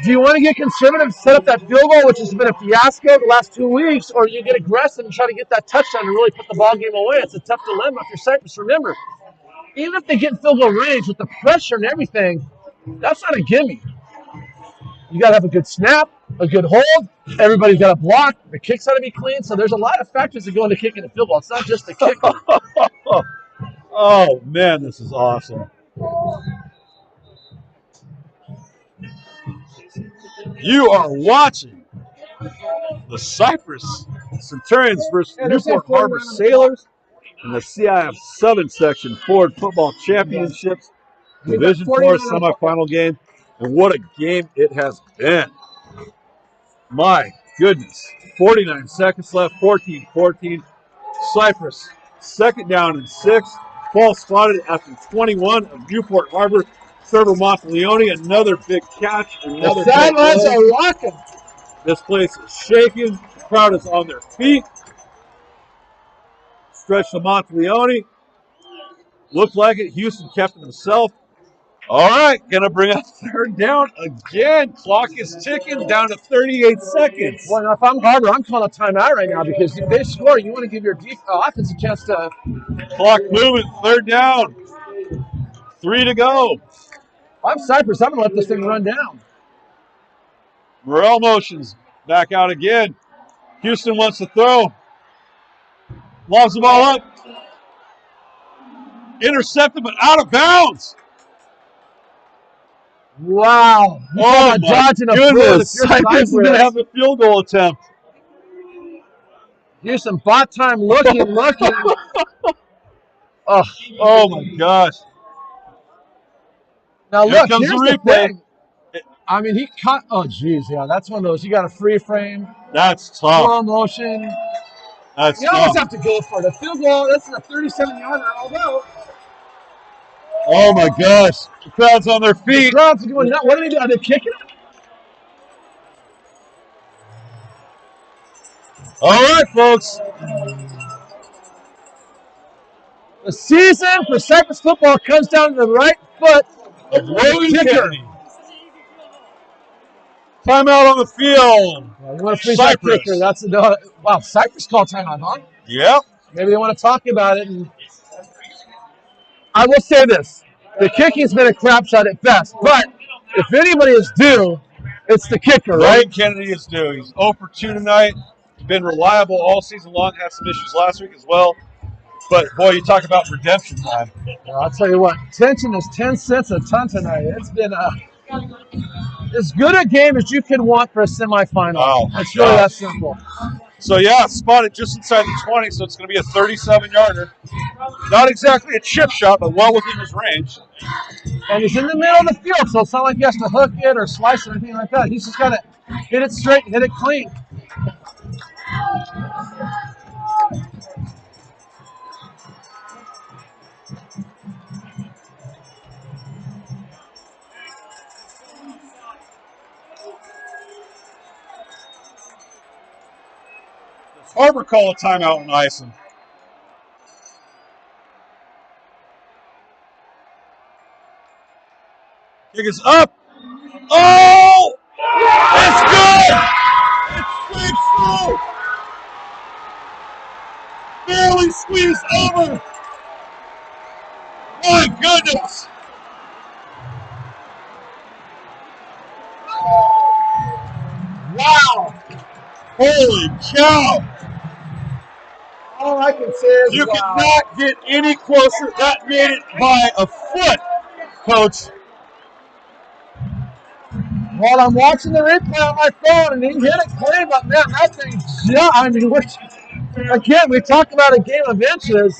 do you want to get conservative and set up that field goal, which has been a fiasco the last 2 weeks, or you get aggressive and try to get that touchdown and really put the ball game away? It's a tough dilemma if you're Cypress. Remember, even if they get in field goal range with the pressure and everything, that's not a gimme. You got to have a good snap, a good hold. Everybody's got to block. The kick's got to be clean. So there's a lot of factors that go into kicking a field goal. It's not just the kick. Oh, man, this is awesome. You are watching the Cypress Centurions versus Newport Harbor Sailors in the CIF Southern Section Ford Football Championships Division 4 semifinal game. And what a game it has been. My goodness. 49 seconds left, 14-14. Cypress, second down and 6. Ball spotted at the 21 of Newport Harbor. Trevor Monteleone, another big catch. Another the sidelines are rocking. This place is shaking. The crowd is on their feet. Stretch to Monteleone. Looked like it. Houston kept it himself. All right, gonna bring up third down again. Clock is ticking down to 38 seconds. Well, now, if I'm Harbor, I'm calling a timeout right now because if they score, you want to give your offense a chance to. Clock moving, third down. 3 to go. If I'm Cypress, I'm gonna let this thing run down. Morrell motions back out again. Houston wants to throw. Lobs the ball up. Intercepted, but out of bounds. Wow. Oh, my goodness. Cypress is going to have a field goal attempt. Here's some bot time looking. Oh, my gosh. Now, Here look, comes here's the the replay. thing. I mean, he caught. Oh, geez. Yeah, that's one of those. You got a free frame. That's tough. Slow motion. That's You tough. always have to go for it. A field goal, that's a 37-yarder, although. Oh, my gosh. The crowd's on their feet. The crowd's going nuts. What are they doing? Are they kicking it? All right, folks. The season for Cypress football comes down to the right foot of Logan kicker. Kennedy. Timeout on the field. You want to freeze that Cypress. kicker. That's wow, Cypress called timeout, huh? Yep. Maybe they want to talk about it. And I will say this. The kicking's been a crap shot at best. But if anybody is due, it's the kicker, right? Logan Kennedy is due. He's 0 for 2 tonight. Been reliable all season long. Had some issues last week as well. But, boy, you talk about redemption time. Well, I'll tell you what. Tension is 10 cents a ton tonight. It's been as good a game as you could want for a semifinal. Oh, it's really that simple. So, yeah, spotted just inside the 20, so it's going to be a 37-yarder. Not exactly a chip shot, but well within his range. And he's in the middle of the field, so it's not like he has to hook it or slice it or anything like that. He's just got to hit it straight and hit it clean. Harbor call a timeout on icing. Kick is up. Oh! It's good! It's through! Barely squeezed over! My goodness! Wow! Holy cow! All I can say is You could not get any closer. That made it by a foot, Coach. Well, I'm watching the replay on my phone, and he hit it clean, but man, that thing, I mean, again, we talked about a game of inches.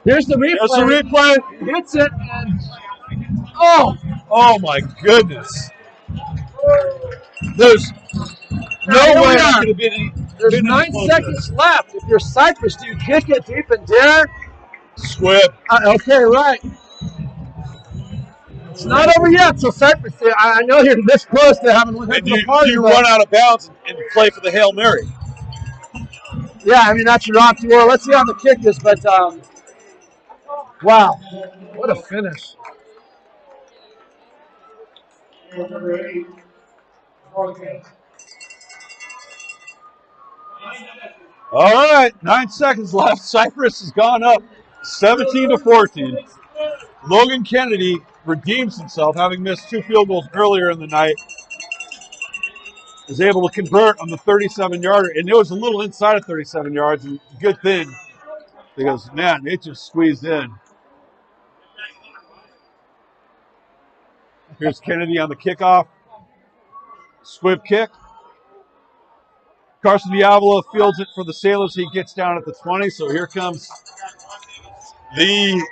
Here's the replay. Here's the replay. He hits it, and oh my goodness. There's no way that could have been. There's 9 seconds left. If you're Cypress, do you kick it deep and dare? Squib. Okay, right. It's not over yet, so Cypress, I know you're this close to having one heck And of a party. you run out of bounds and play for the Hail Mary. Yeah, I mean, that's your option. Well, let's see how the kick is, but wow, what a finish. All right, 9 seconds left. Cypress has gone up 17-14. Logan Kennedy redeems himself, having missed 2 field goals earlier in the night. Is able to convert on the 37-yarder, and it was a little inside of 37 yards, and good thing, because, man, it just squeezed in. Here's Kennedy on the kickoff. Squib kick. Carson Diavolo fields it for the Sailors. He gets down at the 20, so here comes you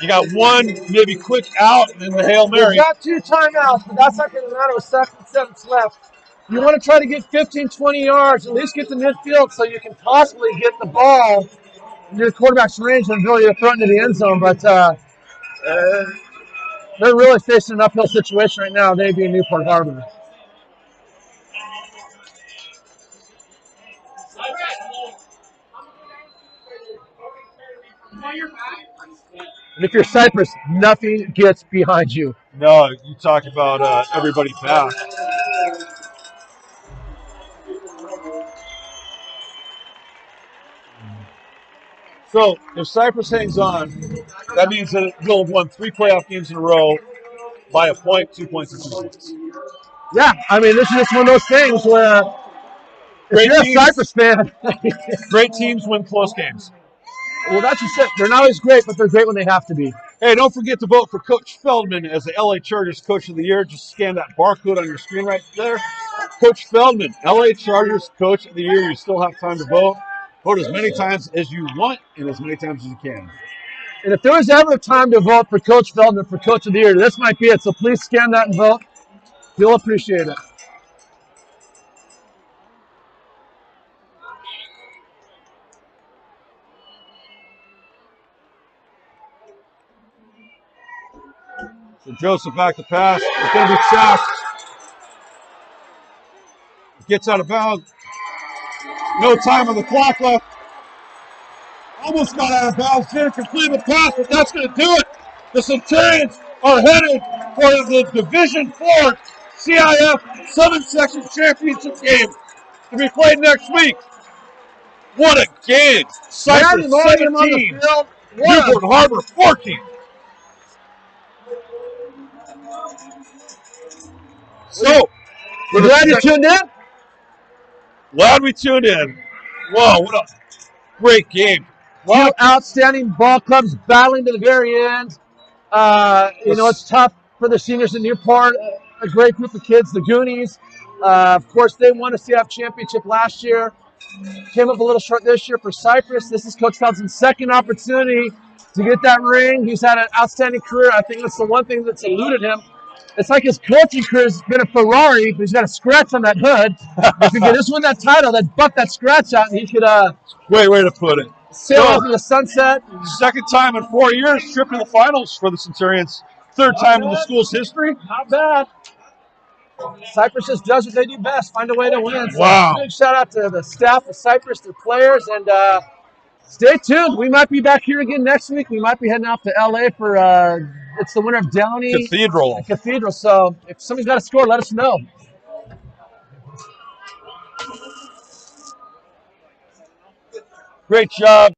got one maybe quick out, and then the Hail Mary. We've got 2 timeouts, but that's not going to matter with 7 seconds left. You want to try to get 15, 20 yards, at least get to midfield so you can possibly get the ball in your quarterback's range and ability to throw it into the end zone. But they're really facing an uphill situation right now, they being Newport Harbor. And if you're Cypress, nothing gets behind you. No, you talk about everybody back. So if Cypress hangs on, that means that we'll have won 3 playoff games in a row by a point, 2 points, and 2 points. Yeah, I mean, this is just one of those things where if you're a Cypress fan. Great teams win close games. Well, that's just it. They're not always great, but they're great when they have to be. Hey, don't forget to vote for Coach Feldman as the LA Chargers Coach of the Year. Just scan that barcode on your screen right there. Coach Feldman, LA Chargers Coach of the Year. You still have time to vote. Vote as many times as you want and as many times as you can. And if there was ever a time to vote for Coach Feldman for Coach of the Year, this might be it. So please scan that and vote. You'll appreciate it. So Joseph back to pass. It's going to be sacked. Gets out of bounds. No time on the clock left. Almost got out of bounds. Didn't complete the pass, but that's going to do it. The Centurions are headed for the Division IV CIF 7-section championship game to be played next week. What a game! Cypress 17, Newport Harbor 14. So, we're glad you tuned in. Glad we tuned in. Whoa, what a great game. Wow. 2 outstanding ball clubs battling to the very end. You know, it's tough for the seniors in Newport. A great group of kids, the Goonies. Of course, they won a CIF championship last year. Came up a little short this year for Cypress. This is Coach Feldman's second opportunity to get that ring. He's had an outstanding career. I think that's the one thing that's eluded him. It's like his coaching career has been a Ferrari, but he's got a scratch on that hood. If he could just win that title, that'd buck that scratch out, and he could great way to put it. Sail off in the sunset. Second time in 4 years, trip to the finals for the Centurions. Third time in the school's history. Not bad. Cypress just does what they do best, find a way to win. So wow. Big shout out to the staff of Cypress, their players, and stay tuned. We might be back here again next week. We might be heading off to LA for it's the winner of Downey Cathedral. So if somebody's got a score, let us know. Great job.